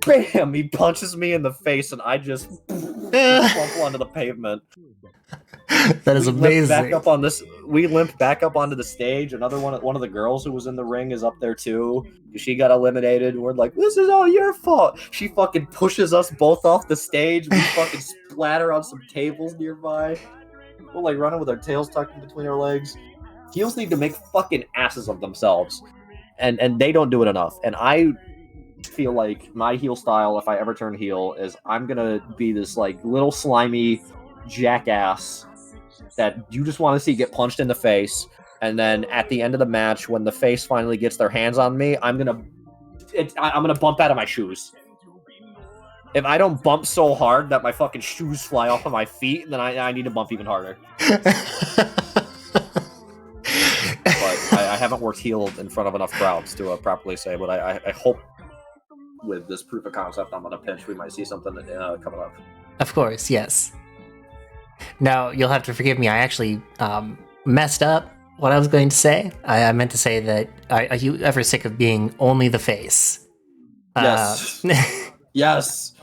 bam, he punches me in the face, and I just crumple onto the pavement. That is amazing. We limped back up onto the stage. Another one of the girls who was in the ring is up there too. She got eliminated. We're like, this is all your fault. She fucking pushes us both off the stage. We fucking splatter on some tables nearby. We're like running with our tails tucked in between our legs. Heels need to make fucking asses of themselves, and they don't do it enough. And I feel like my heel style, if I ever turn heel, is I'm gonna be this like little slimy jackass that you just want to see get punched in the face, and then at the end of the match, when the face finally gets their hands on me, I'm gonna bump out of my shoes. If I don't bump so hard that my fucking shoes fly off of my feet, then I need to bump even harder. But I haven't worked heel in front of enough crowds to properly say, but I hope with this proof of concept I'm gonna pitch, we might see something coming up. Of course, yes. Now, you'll have to forgive me, I actually messed up what I was going to say. I meant to say that, are you ever sick of being only the face? Yes. Yes.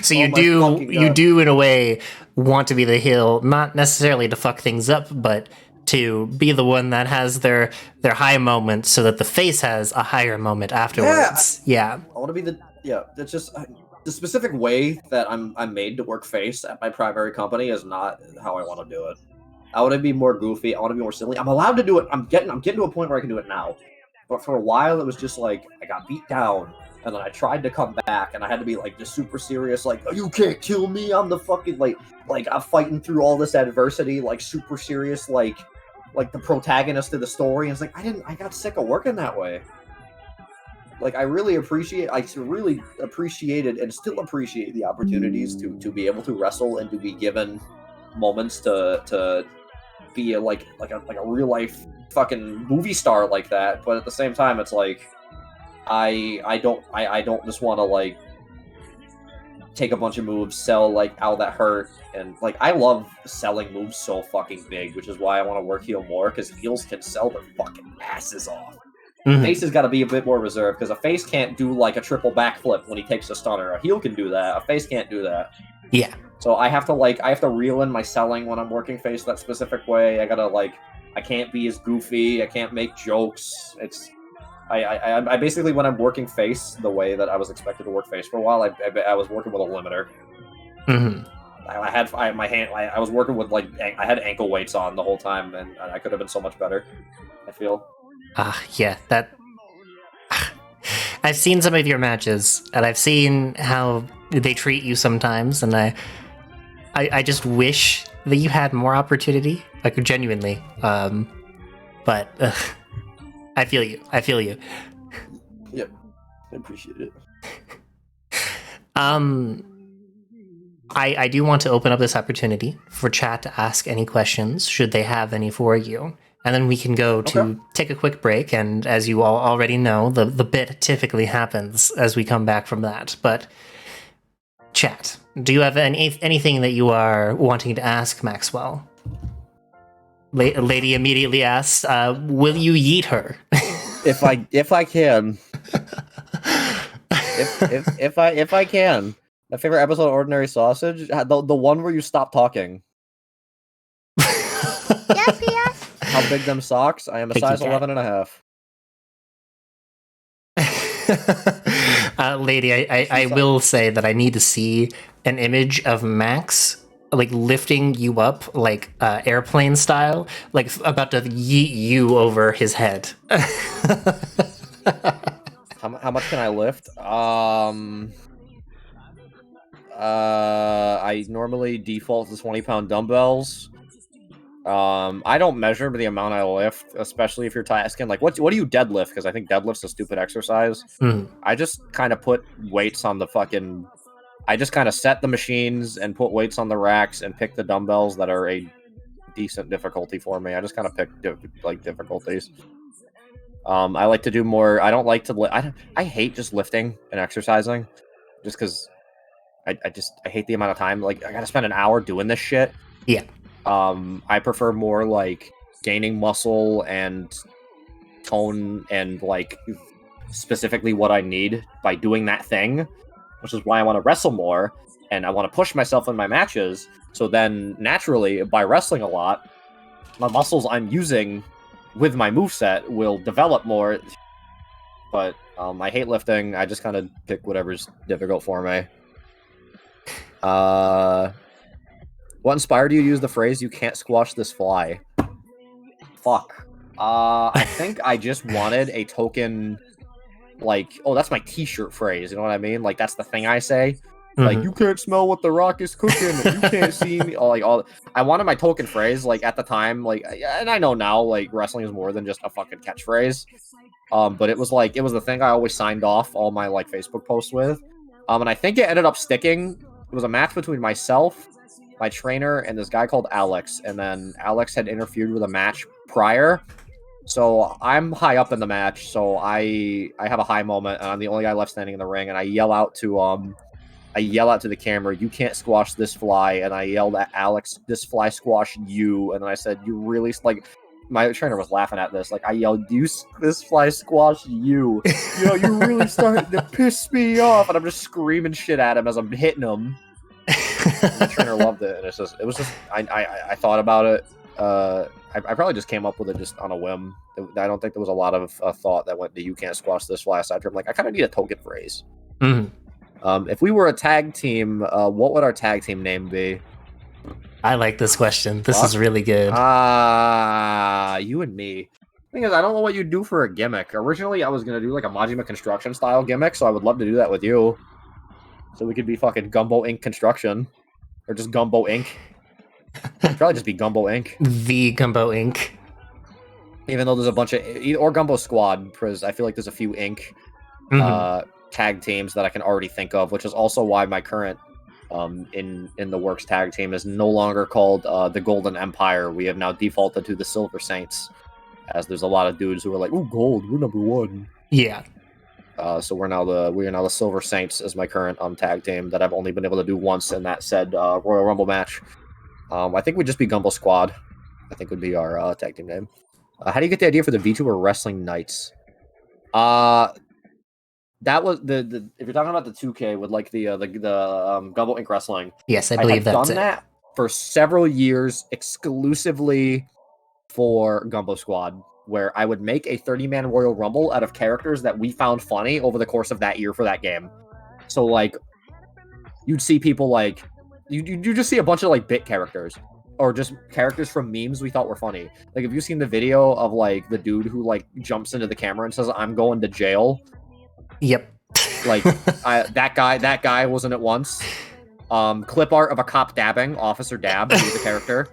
So you do in a way want to be the heel, not necessarily to fuck things up, but to be the one that has their high moment, so that the face has a higher moment afterwards. Yeah. I want to be that's just the specific way that I'm made to work face at my primary company is not how I want to do it. I want to be more goofy. I want to be more silly. I'm allowed to do it. I'm getting to a point where I can do it now. But for a while, it was just like I got beat down, and then I tried to come back, and I had to be like just super serious, like, oh, you can't kill me. I'm the fucking like I'm fighting through all this adversity, like super serious, like the protagonist of the story. And it's like I got sick of working that way. Like I really appreciated and still appreciate the opportunities to be able to wrestle and to be given moments to be a real life fucking movie star like that. But at the same time, it's like I don't just want to like take a bunch of moves, sell like, ow, that hurt, and like I love selling moves so fucking big, which is why I want to work heel more, because heels can sell their fucking asses off. Mm-hmm. Face has got to be a bit more reserved, because a face can't do like a triple backflip when he takes a stunner. A heel can do that. A face can't do that. Yeah. So I have to reel in my selling when I'm working face that specific way. I can't be as goofy. I can't make jokes. I basically, when I'm working face the way that I was expected to work face for a while, I was working with a limiter. Mm-hmm. I was working with I had ankle weights on the whole time, and I could have been so much better, I feel. Yeah, that... I've seen some of your matches, and I've seen how they treat you sometimes, and I just wish that you had more opportunity, like genuinely. But I feel you. Yep, I appreciate it. I do want to open up this opportunity for chat to ask any questions, should they have any for you. and then we can go to Okay. take a quick break. And as you all already know, the bit typically happens as we come back from that. But chat, do you have anything that you are wanting to ask Maxwell? Lady immediately asks, "Will you yeet her?" If I can, if I can. My favorite episode of Ordinary Sausage, the one where you stop talking. Yes. How big them socks? I am a Thank you, size Kat. 11 and a half. Lady, I will say that I need to see an image of Max like lifting you up like airplane style, like about to yeet you over his head. How much can I lift? I normally default to 20-pound dumbbells. I don't measure the amount I lift, especially if you're asking like what do you deadlift? Because I think deadlift's a stupid exercise. I just kind of put weights on the fucking. I just kind of set the machines and put weights on the racks and pick the dumbbells that are a decent difficulty for me. I just kind of pick difficulties. I like to do more. I don't like to. I hate just lifting and exercising, just because I hate the amount of time. Like I gotta spend an hour doing this shit. Yeah. I prefer more like gaining muscle and tone and like specifically what I need by doing that thing, which is why I want to wrestle more and I want to push myself in my matches. So then naturally, by wrestling a lot, my muscles I'm using with my moveset will develop more. But I hate lifting. I just kind of pick whatever's difficult for me. What inspired you to use the phrase, "you can't squash this fly"? Fuck. I think I just wanted a token, like, oh, that's my t-shirt phrase, you know what I mean? Like, that's the thing I say. Like, you can't smell what the Rock is cooking, and you can't see me. I wanted my token phrase, like, at the time, like, and I know now, like, wrestling is more than just a fucking catchphrase. But it was the thing I always signed off all my, like, Facebook posts with. And I think it ended up sticking. It was a match between myself, my trainer, and this guy called Alex. And then Alex had interfered with a match prior. So I'm high up in the match. So I have a high moment, and I'm the only guy left standing in the ring. And I yell out to the camera, "You can't squash this fly." And I yelled at Alex, "This fly squash you." And then I said, "You really like." My trainer was laughing at this. Like I yelled, "This fly squash you." You're really starting to piss me off. And I'm just screaming shit at him as I'm hitting him. My trainer loved it, and it was just I thought about it. I probably just came up with it just on a whim. I don't think there was a lot of thought that went to "you can't squash this fly" aside from like I kind of need a token phrase. If we were a tag team, what would our tag team name be? I like this question. This is really good. You and me. Thing is, I don't know what you'd do for a gimmick. Originally, I was gonna do like a Majima Construction style gimmick, so I would love to do that with you. So we could be fucking Gumbo Inc. Construction, or just Gumbo Inc. It'd probably just be Gumbo Inc. The Gumbo Inc. Even though there's a bunch of or Gumbo Squad, because I feel like there's a few Inc. Tag teams that I can already think of, which is also why my current in the works tag team is no longer called the Golden Empire. We have now defaulted to the Silver Saints, as there's a lot of dudes who are like, "Oh, gold, we're number one." Yeah. So we are now the Silver Saints as my current tag team that I've only been able to do once in that said Royal Rumble match. I think we'd just be Gumbo Squad. I think would be our tag team name. How do you get the idea for the VTuber Wrestling Nights? That was the if you're talking about the 2K with like the Gumbo Inc. Wrestling. Yes, I believe that's done that for several years exclusively for Gumbo Squad, where I would make a 30-man Royal Rumble out of characters that we found funny over the course of that year for that game. So like, you'd see people like you just see a bunch of like bit characters. Or just characters from memes we thought were funny. Like, have you seen the video of like the dude who like jumps into the camera and says, "I'm going to jail"? Yep. Like that guy was in it once. Clip art of a cop dabbing, Officer Dab, who was a character.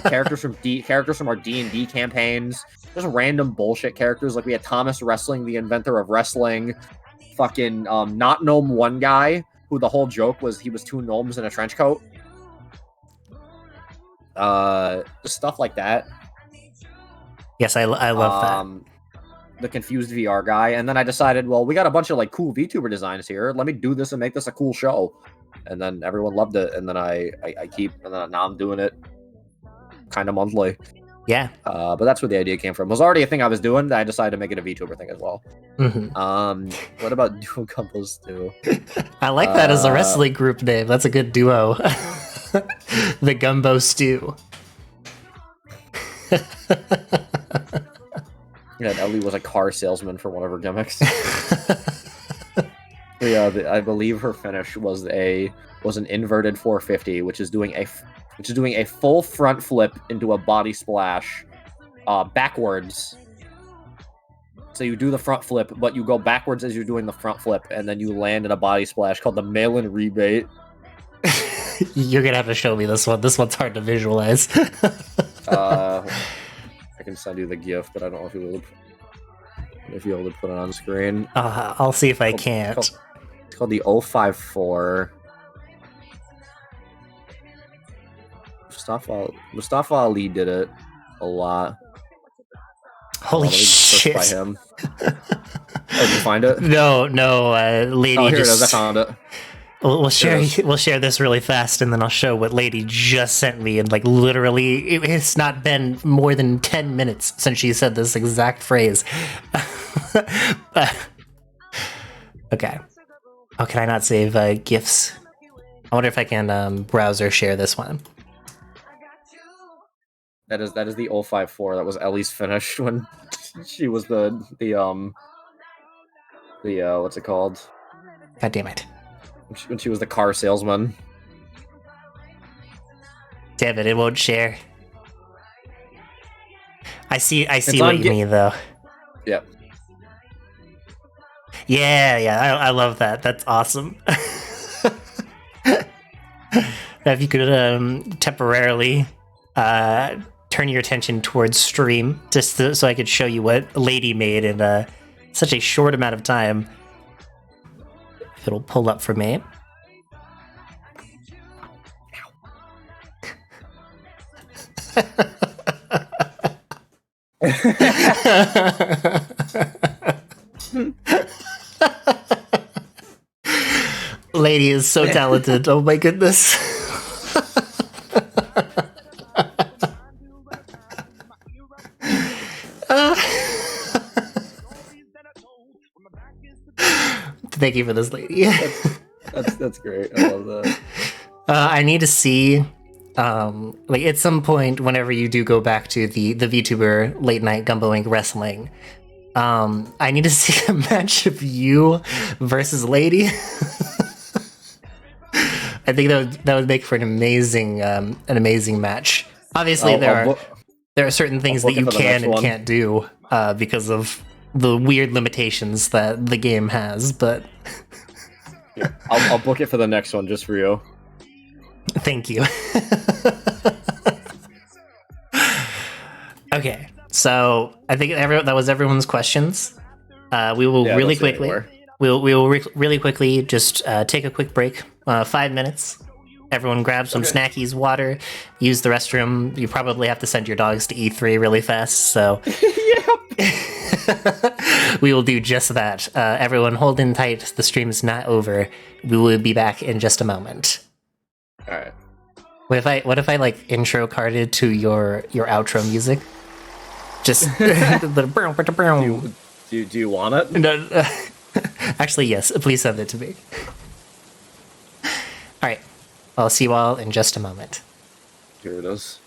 Characters from our D&D campaigns. Just random bullshit characters. Like we had Thomas Wrestling, the inventor of wrestling. Fucking not gnome one guy, who the whole joke was he was two gnomes in a trench coat. Just stuff like that. Yes, I love that. The confused VR guy, and then I decided, well, we got a bunch of like cool VTuber designs here. Let me do this and make this a cool show. And then everyone loved it, and then I keep, and then now I'm doing it kind of monthly. Yeah. But that's where the idea came from. It was already a thing I was doing. I decided to make it a VTuber thing as well. Mm-hmm. What about Duo Combos too? I like that as a wrestling group name. That's a good duo. The Gumbo Stew. Yeah, Ellie was a car salesman for one of her gimmicks. Yeah, I believe her finish was an inverted 450, which is doing a full front flip into a body splash, backwards. So you do the front flip, but you go backwards as you're doing the front flip, and then you land in a body splash called the mail-in rebate. You're gonna have to show me this one. This one's hard to visualize. I can send you the GIF, but I don't know if you'll be able to put it on screen. I'll see if I can't. It's called the 054. Mustafa Ali did it a lot. Holy shit! By him. Oh, did you find it? No, Lady. Oh, here it is. I found it. We'll share this really fast, and then I'll show what Lady just sent me. And like literally, it's not been more than 10 minutes since she said this exact phrase. Okay. Oh, can I not save GIFs? I wonder if I can browser share this one. That is the 054. That was Ellie's finish when she was the what's it called? God damn it. When she was the car salesman. Damn it, it won't share. I see what you mean, though. Yep. Yeah, I love that. That's awesome. If you could temporarily turn your attention towards stream, just so I could show you what Lady made in such a short amount of time. If it'll pull up for me. Lady is so talented. Oh my goodness. Thank you for this, Lady. That's great. I love that. I need to see, like at some point, whenever you do go back to the VTuber late night Gumbo Inc. wrestling, I need to see a match of you versus Lady. I think that would make for an amazing match. Obviously, there are certain things that you can and can't do because of the weird limitations that the game has, but yeah, I'll book it for the next one just for you. Thank you. Okay, so I think that was everyone's questions. We will really quickly. We will really quickly just take a quick break, 5 minutes. Everyone grab some snackies, water, use the restroom. You probably have to send your dogs to E3 really fast, so we will do just that. Everyone hold in tight. The stream is not over. We will be back in just a moment. All right. What if I like intro carded to your outro music? Just do you want it? No, actually, yes. Please send it to me. All right. I'll see you all in just a moment. Here it is.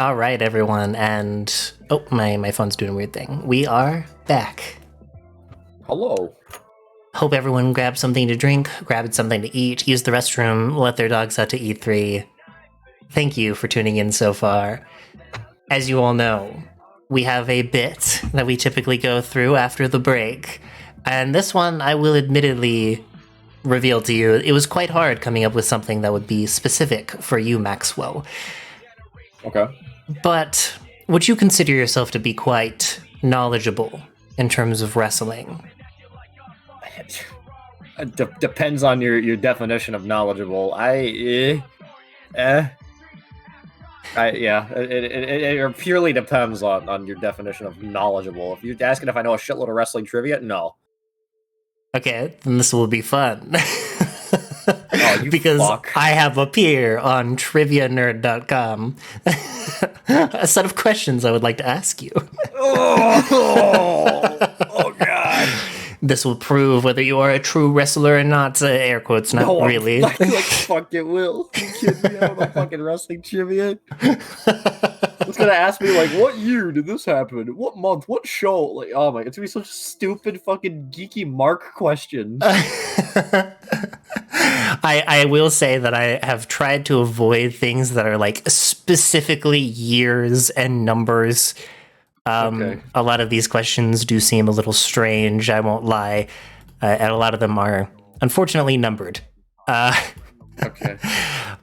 All right, everyone, and oh, my phone's doing a weird thing. We are back. Hello. Hope everyone grabbed something to drink, grabbed something to eat, used the restroom, let their dogs out to E3. Thank you for tuning in so far. As you all know, we have a bit that we typically go through after the break, and this one, I will admittedly reveal to you, it was quite hard coming up with something that would be specific for you, Maxwell. Okay. But would you consider yourself to be quite knowledgeable in terms of wrestling? Depends on your definition of knowledgeable. It purely depends on your definition of knowledgeable. If you're asking if I know a shitload of wrestling trivia, no. Okay, then this will be fun. Oh, you because fuck. I have up here on trivianerd.com a set of questions I would like to ask you. Oh God. This will prove whether you are a true wrestler or not. Air quotes, not No, really. Like fuck it will. You kidding me? I don't know fucking wrestling trivia. It's gonna ask me like, what year did this happen? What month? What show? Like, oh my, it's gonna be such a stupid fucking geeky Mark question. I will say that I have tried to avoid things that are like specifically years and numbers. Okay. A lot of these questions do seem a little strange, I won't lie, and a lot of them are unfortunately numbered. Okay.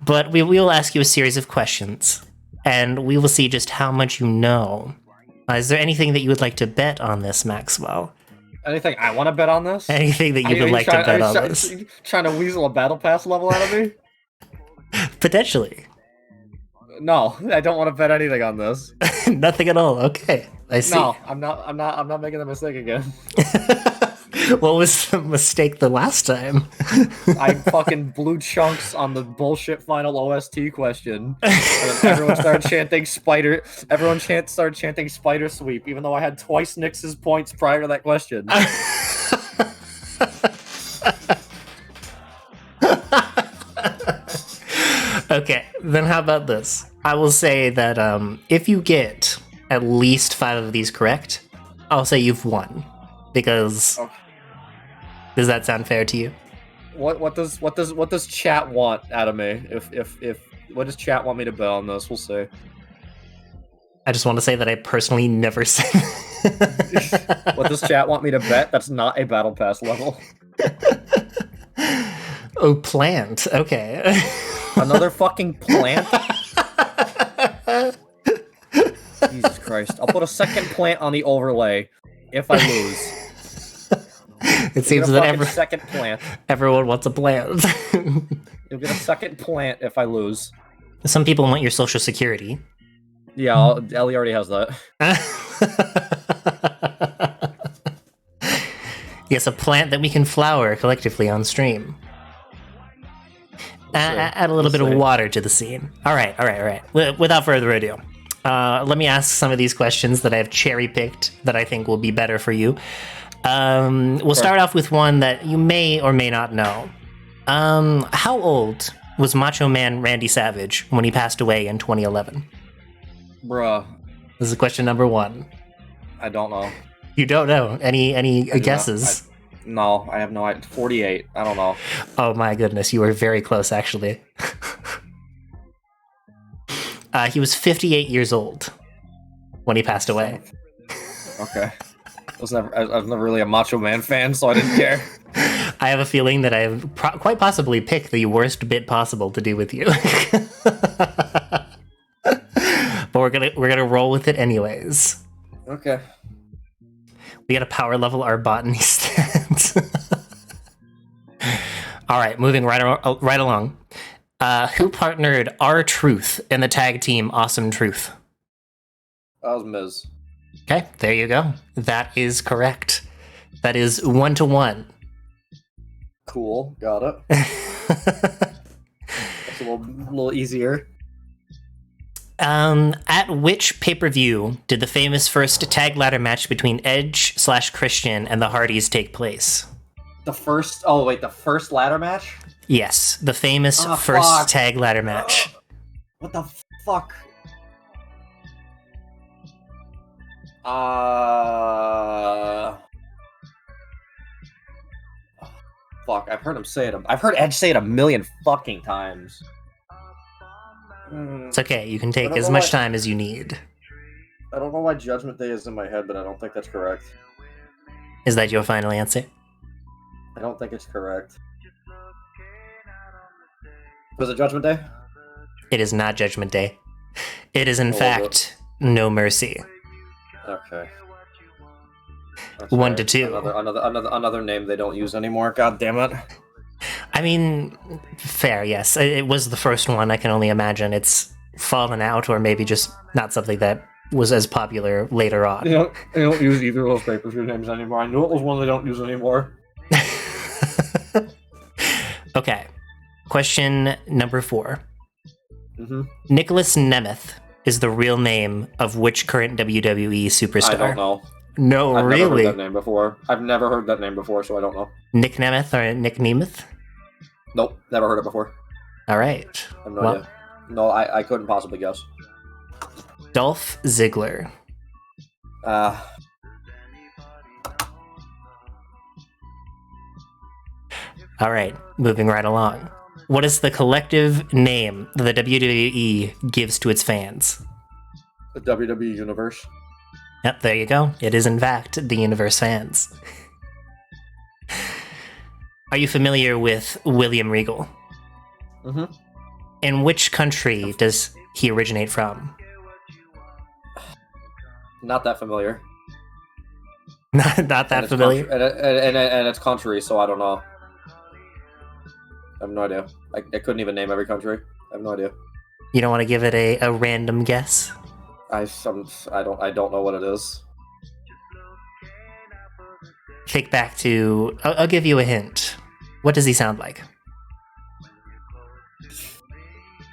But we will ask you a series of questions, and we will see just how much you know. Is there anything that you would like to bet on this, Maxwell? Anything I want to bet on this? Anything that you would like to bet on this? Trying to weasel a battle pass level out of me? Potentially. No, I don't want to bet anything on this. Nothing at all. Okay, I see. No, I'm not making the mistake again. What was the mistake the last time? I fucking blew chunks on the bullshit final OST question. And then everyone started chanting spider. Started chanting spider sweep, even though I had twice Nix's points prior to that question. Okay, then how about this? I will say that if you get at least 5 of these correct, I'll say you've won. Because does that sound fair to you? What does chat want out of me? If what does chat want me to bet on this? We'll see. I just want to say that I personally never say. What does chat want me to bet? That's not a battle pass level. Oh, plant. Okay. Another fucking plant? Jesus Christ. I'll put a second plant on the overlay if I lose. It seems that second plant. everyone wants a plant. You'll get a second plant if I lose. Some people want your social security. Yeah, Ellie already has that. Yes, a plant that we can flower collectively on stream. Add a little bit of water to the scene. All right. Without further ado, let me ask some of these questions that I have cherry-picked that I think will be better for you. We'll start off with one that you may or may not know. How old was Macho Man Randy Savage when he passed away in 2011? Bruh. This is question number 1. I don't know. You don't know? Any guesses? No, I have no idea. 48. I don't know. Oh my goodness, you were very close, actually. He was 58 years old when he passed away. Okay. I was never really a Macho Man fan, so I didn't care. I have a feeling that I've quite possibly picked the worst bit possible to do with you. But we're gonna roll with it anyways. Okay. We gotta power level our botany stats. All right, moving right along. Who partnered R-Truth in the tag team Awesome Truth? That was Miz. Okay, there you go. That is correct. That is 1-1. Cool, got it. That's a little easier. At which pay-per-view did the famous first tag ladder match between Edge/Christian and the Hardys take place? The first ladder match? Yes, the famous first tag ladder match. What the fuck? Fuck, I've heard him say it. I've heard Edge say it a million fucking times. It's okay. You can take I don't as know much why- time as you need. I don't know why Judgment Day is in my head, but I don't think that's correct. Is that your final answer? I don't think it's correct. Was it Judgment Day? It is not Judgment Day. It is, in What was fact, No Mercy. Okay. That's 1-2. Another name they don't use anymore. God damn it. I mean, fair, yes. It was the first one. I can only imagine it's fallen out, or maybe just not something that was as popular later on. They don't use either of those pay-per-view names anymore. I knew it was one they don't use anymore. Okay. Question number 4. Mm-hmm. Nicholas Nemeth is the real name of which current WWE superstar? I don't know. No, I've really? never heard that name before. I've never heard that name before, so I don't know. Nick Nemeth or Nick Nemeth? Nope, never heard it before. All right. I have no idea. No, I couldn't possibly guess. Dolph Ziggler. All right, moving right along. What is the collective name that the WWE gives to its fans? The WWE Universe. Yep, there you go. It is, in fact, the Universe fans. Are you familiar with William Regal? Mm-hmm. In which country does he originate from? Not that familiar. Not that familiar? And it's country, so I don't know. I have no idea. I couldn't even name every country. I have no idea. You don't want to give it a random guess? I don't know what it is. Think back to... I'll give you a hint. What does he sound like?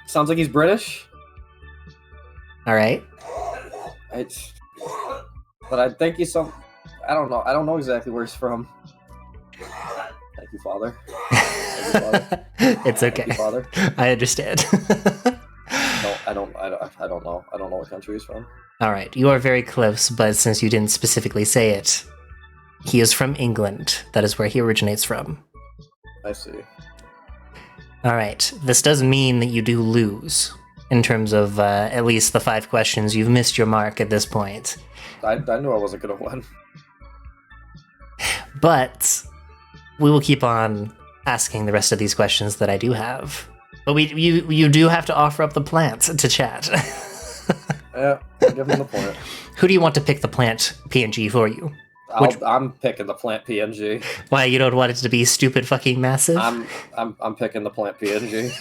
Sounds like he's British. All right. But I think he's some... I don't know. I don't know exactly where he's from. Thank you, Father. Thank you, Father. It's okay. Thank you, Father. I understand. No, I don't know. I don't know what country he's from. All right. You are very close, but since you didn't specifically say it, he is from England. That is where he originates from. I see. All right. This does mean that you do lose in terms of at least the 5 questions. You've missed your mark at this point. I knew I wasn't going to win. But we will keep on asking the rest of these questions that I do have. But you do have to offer up the plant to chat. Yeah, I'll give him the point. Who do you want to pick the plant PNG for you? I'm picking the plant PNG. Why, you don't want it to be stupid fucking massive? I'm picking the plant PNG.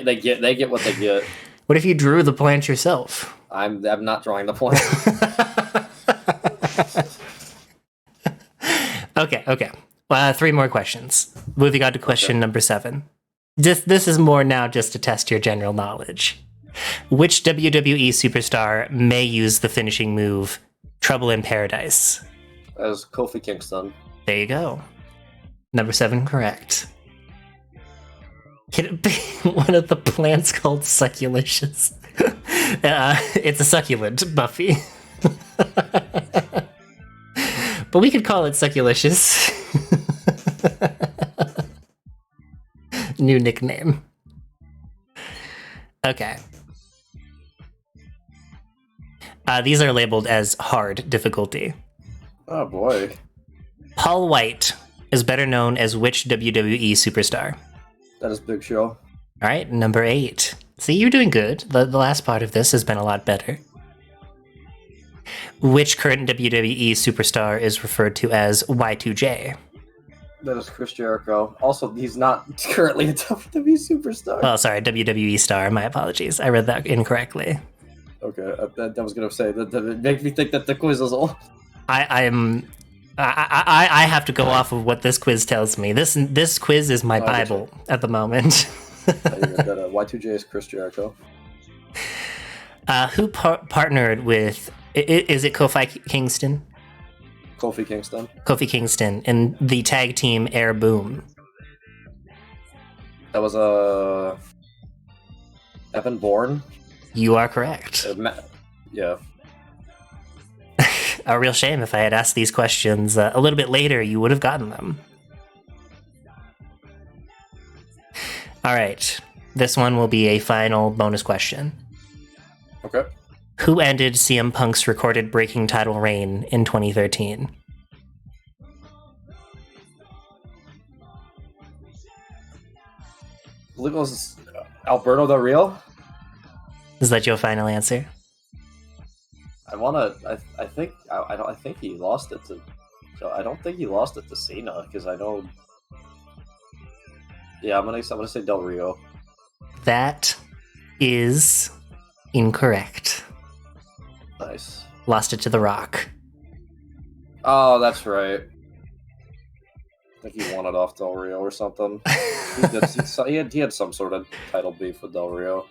they get what they get. What if you drew the plant yourself? I'm not drawing the plant. Okay. 3 more questions. Moving on to question number 7. This is more now just to test your general knowledge. Which WWE superstar may use the finishing move Trouble in Paradise? As Kofi Kingston. There you go. Number 7 correct. Can it be one of the plants called Succulicious? It's a succulent, Buffy. But we could call it Succulicious. New nickname. Okay. These are labeled as hard difficulty. Oh boy. Paul White is better known as which WWE superstar? That is Big Show. All right, number 8. See, you're doing good. The last part of this has been a lot better. Which current WWE superstar is referred to as Y2J? That is Chris Jericho. Also, he's not currently a WWE superstar. Well, sorry, WWE star. My apologies. I read that incorrectly. Okay, I was gonna say that it makes me think that the quiz is all. I have to go off of what this quiz tells me. This quiz is my Bible at the moment. Y2J is Chris Jericho. Who partnered with? Is it Kofi Kingston? Kofi Kingston. Kofi Kingston in the tag team Air Boom. That was Evan Bourne. You are correct. Yeah. a real shame. If I had asked these questions a little bit later, you would have gotten them. All right. This one will be a final bonus question. Okay. Who ended CM Punk's recorded breaking title reign in 2013? I believe it was Alberto Del Rio. Is that your final answer? I think he lost it to. So I don't think he lost it to Cena because I know. Yeah, I'm gonna say Del Rio. That is incorrect. Nice. Lost it to The Rock. Oh, that's right. I think he won it off Del Rio or something. He had some sort of title beef with Del Rio.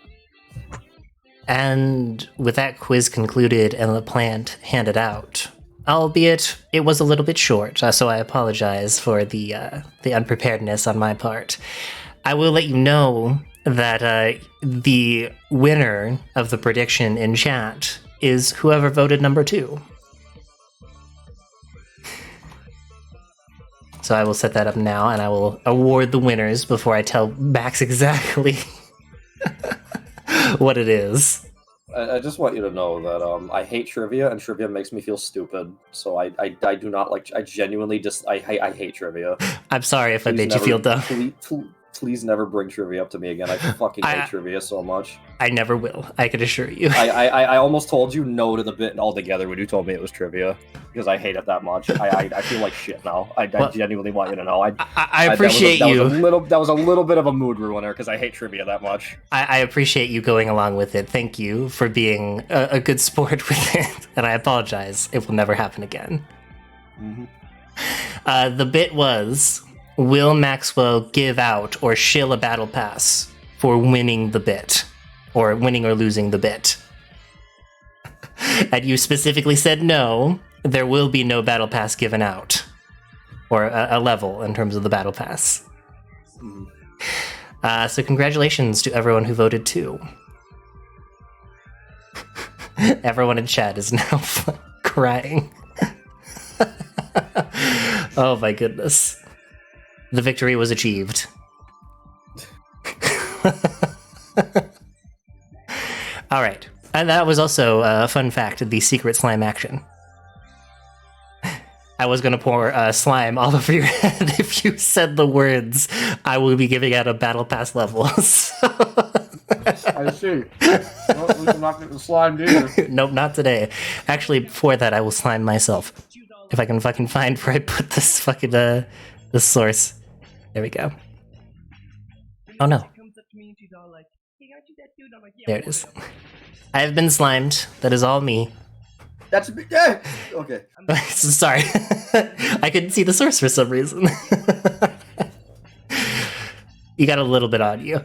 And with that quiz concluded and the plant handed out, albeit it was a little bit short, so I apologize for the unpreparedness on my part. I will let you know that the winner of the prediction in chat is whoever voted number 2. So I will set that up now, and I will award the winners before I tell Max exactly what it is. I just want you to know that I hate trivia, and trivia makes me feel stupid. So I do not like. I genuinely I hate trivia. I'm sorry if I made you feel dumb. Please never bring trivia up to me again. I fucking hate trivia so much. I never will. I can assure you. I almost told you no to the bit altogether when you told me it was trivia because I hate it that much. I feel like shit now. I genuinely want you to know. I appreciate you. That was a little bit of a mood ruiner because I hate trivia that much. I appreciate you going along with it. Thank you for being a good sport with it. And I apologize. It will never happen again. Mm-hmm. The bit was, will Maxwell give out or shill a battle pass for winning the bit? Or winning or losing the bit? And you specifically said no, there will be no battle pass given out. Or a level in terms of the battle pass. So congratulations to everyone who voted 2. Everyone in chat is now crying. Oh my goodness. The victory was achieved. All right. And that was also a fun fact, the secret slime action. I was going to pour slime all over your head if you said the words, I will be giving out a battle pass level. I see. Well, at least I'm not getting slimed either. Nope, not today. Actually, before that, I will slime myself. If I can fucking find where I put this fucking, the source. There we go. Oh no. There it is. I have been slimed. That is all me. That's yeah. Okay. Sorry. I couldn't see the source for some reason. You got a little bit on you.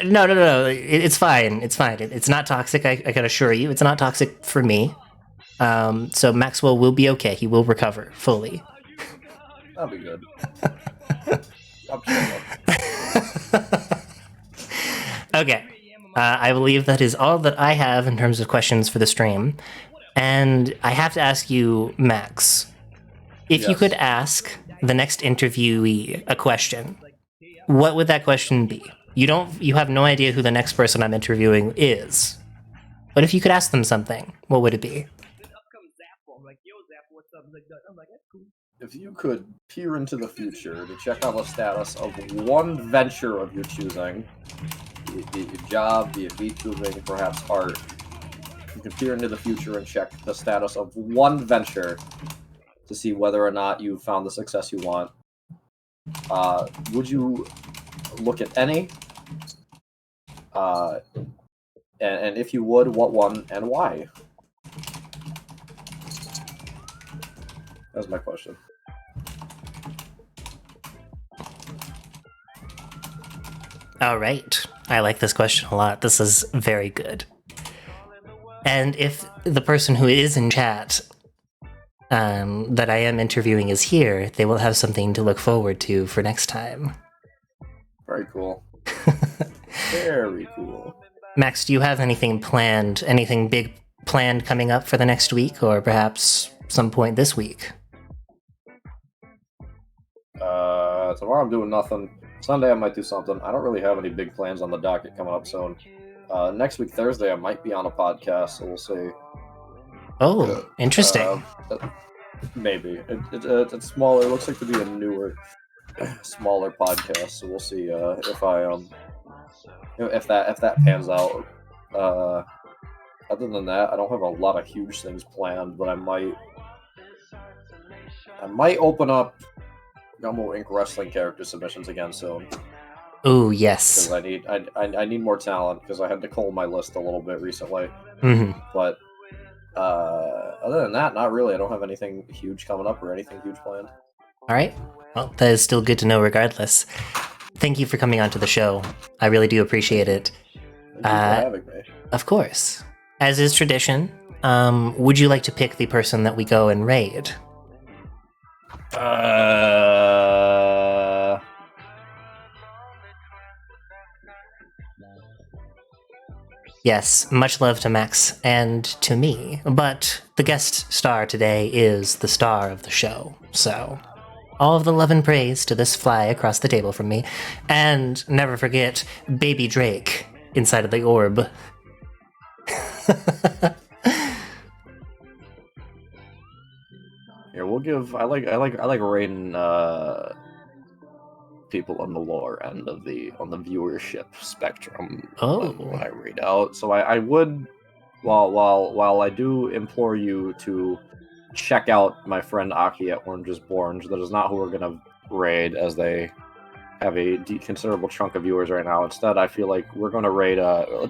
No. It's fine. It's fine. It's not toxic. I can assure you. It's not toxic for me. So Maxwell will be okay. He will recover fully. That'll be good. Okay. I believe that is all that I have in terms of questions for the stream. And I have to ask you, Max, if you could ask the next interviewee a question, what would that question be? You have no idea who the next person I'm interviewing is. But if you could ask them something, what would it be? If you could peer into the future to check out the status of one venture of your choosing, be it your job, be it VTubing, perhaps art, you can peer into the future and check the status of one venture to see whether or not you found the success you want. Would you look at any? And if you would, what one and why? That's my question. All right. I like this question a lot. This is very good. And if the person who is in chat that I am interviewing is here, they will have something to look forward to for next time. Very cool. Very cool. Max, do you have anything planned, anything big planned coming up for the next week, or perhaps some point this week? Tomorrow I'm doing nothing. Sunday I might do something. I don't really have any big plans on the docket coming up soon. Next week, Thursday, I might be on a podcast, so we'll see. Oh, interesting. Maybe. It's smaller. It looks like to be a newer, smaller podcast, so we'll see if that pans out. Other than that, I don't have a lot of huge things planned, but I might open up Gumbo Inc. wrestling character submissions again soon. Oh, yes. Because I need more talent, because I had to cull my list a little bit recently. Mm-hmm. But other than that, not really. I don't have anything huge coming up or anything huge planned. All right. Well, that is still good to know regardless. Thank you for coming onto the show. I really do appreciate it. Thank you for having me. Of course. As is tradition, would you like to pick the person that we go and raid? Yes, much love to Max and to me, but the guest star today is the star of the show, so all of the love and praise to this fly across the table from me, and never forget Baby Drake inside of the orb. Yeah, we'll give. I like rating people on the lower end of on the viewership spectrum. Oh. When I read out, so I would, while I do implore you to check out my friend Aki at Orange is Born. That is not who we're gonna raid, as they have a considerable chunk of viewers right now. Instead, I feel like we're gonna raid. We're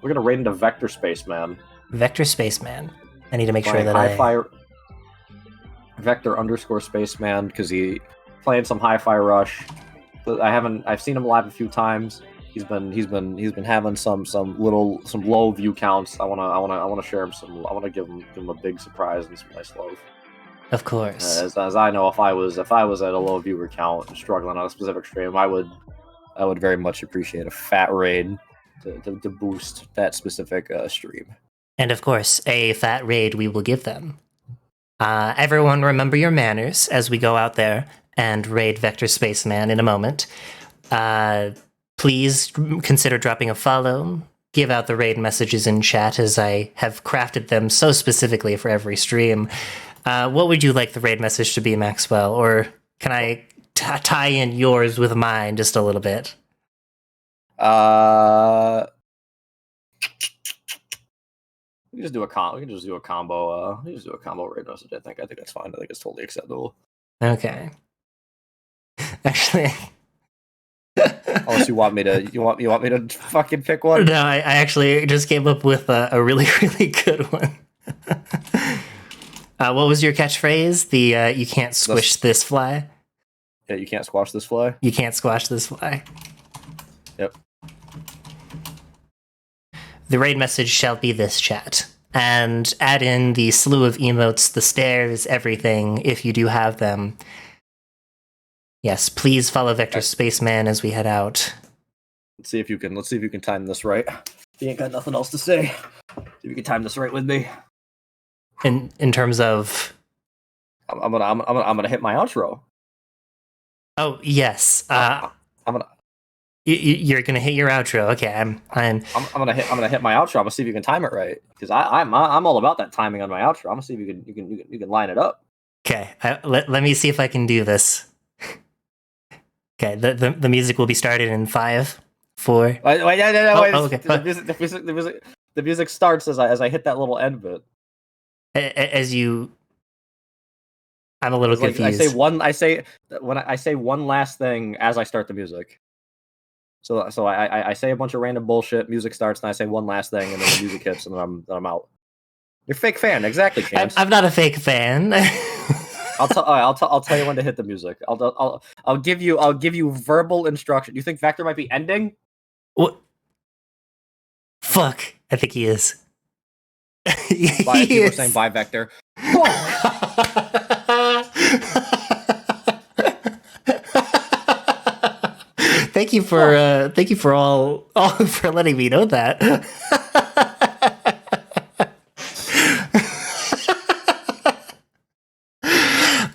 gonna raid into Vector Spaceman. Vector Spaceman. I need to make sure that Hi-Fi Vector _, Spaceman, because he playing some Hi-Fi Rush. I've seen him live a few times. He's been having some low view counts. I wanna share him some. I wanna give him a big surprise and some nice love. Of course. As I know, if I was at a low viewer count and struggling on a specific stream, I would very much appreciate a fat raid to boost that specific stream. And of course, a fat raid we will give them. Everyone remember your manners as we go out there and raid Vector Spaceman in a moment. Please consider dropping a follow. Give out the raid messages in chat, as I have crafted them so specifically for every stream. What would you like the raid message to be, Maxwell? Or can I tie in yours with mine just a little bit? We can just do a combo. We can just do a combo raid message. I think that's fine. I think it's totally acceptable. Okay. Actually, unless you want me to fucking pick one. No, I actually just came up with a really, really good one. What was your catchphrase? The you can't squish this fly. Yeah, you can't squash this fly. You can't squash this fly. Yep. The raid message shall be this, chat. And add in the slew of emotes, the stairs, everything, if you do have them. Yes, please follow Vector Spaceman as we head out. Let's see if you can time this right. You ain't got nothing else to say. See if you can time this right with me. In terms of, I'm gonna hit my outro. Oh yes, I'm gonna. You're gonna hit your outro. Okay, I'm gonna hit my outro. I'm gonna see if you can time it right, because I'm all about that timing on my outro. I'm gonna see if you can line it up. Okay, let me see if I can do this. Okay, the music will be started in 5, 4. Wait. Okay. The music starts as I hit that little end bit. I'm a little confused. I say one last thing as I start the music. So I say a bunch of random bullshit. Music starts, and I say one last thing, and then the music hits, and then I'm out. You're a fake fan, exactly, Chance. I'm not a fake fan. I'll tell you when to hit the music. I'll give you verbal instruction. You think Vector might be ending? What? Fuck! I think he is. People are saying bye, Vector. Thank you for all for letting me know that.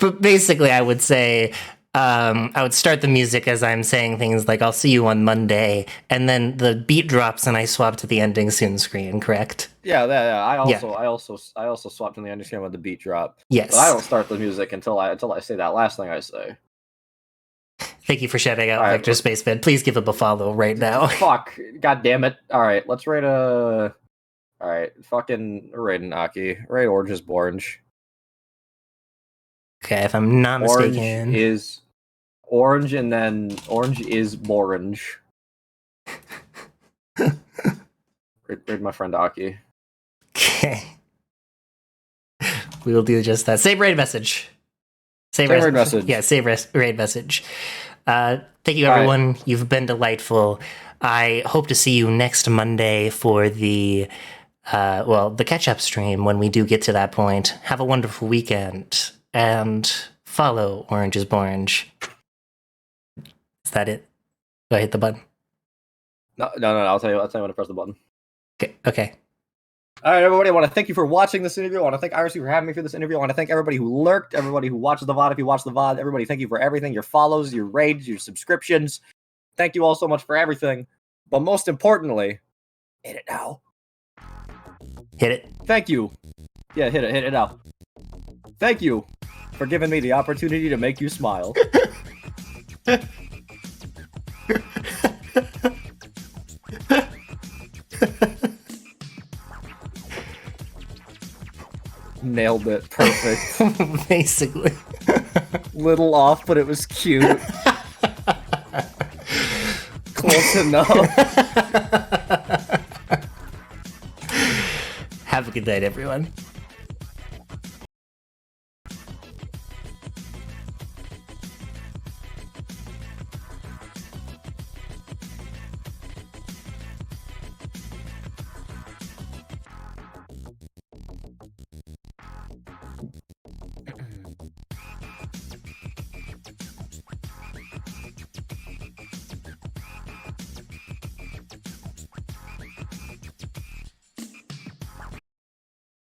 But basically, I would say I would start the music as I'm saying things like "I'll see you on Monday," and then the beat drops and I swap to the ending soon screen. Correct? Yeah. I also swapped in the ending screen with the beat drop. Yes. But I don't start the music until I say that last thing I say. Thank you for shouting out All right, Vector Spaceman. Please give him a follow right now. Fuck. God damn it. All right, let's rate a. All right, fucking raid Aki. Raid Orange is Orange. Okay, if I'm not Orange mistaken. is orange, and then orange is orange. Raid my friend Aki. Okay. We will do just that. Save raid message. Save raid message. Yeah, save raid message. Thank you, everyone. Right. You've been delightful. I hope to see you next Monday for the catch-up stream when we do get to that point. Have a wonderful weekend. And follow Orange is Orange. Is that it? Do I hit the button? No. I'll tell you when to press the button. Okay. All right, everybody. I want to thank you for watching this interview. I want to thank Irisu for having me for this interview. I want to thank everybody who lurked, everybody who watches the VOD. If you watch the VOD, everybody, thank you for everything. Your follows, your raids, your subscriptions. Thank you all so much for everything. But most importantly, hit it now. Hit it. Thank you. Yeah, hit it now. Thank you for giving me the opportunity to make you smile. Nailed it. Perfect. Basically. Little off, but it was cute. Close enough. Have a good night, everyone.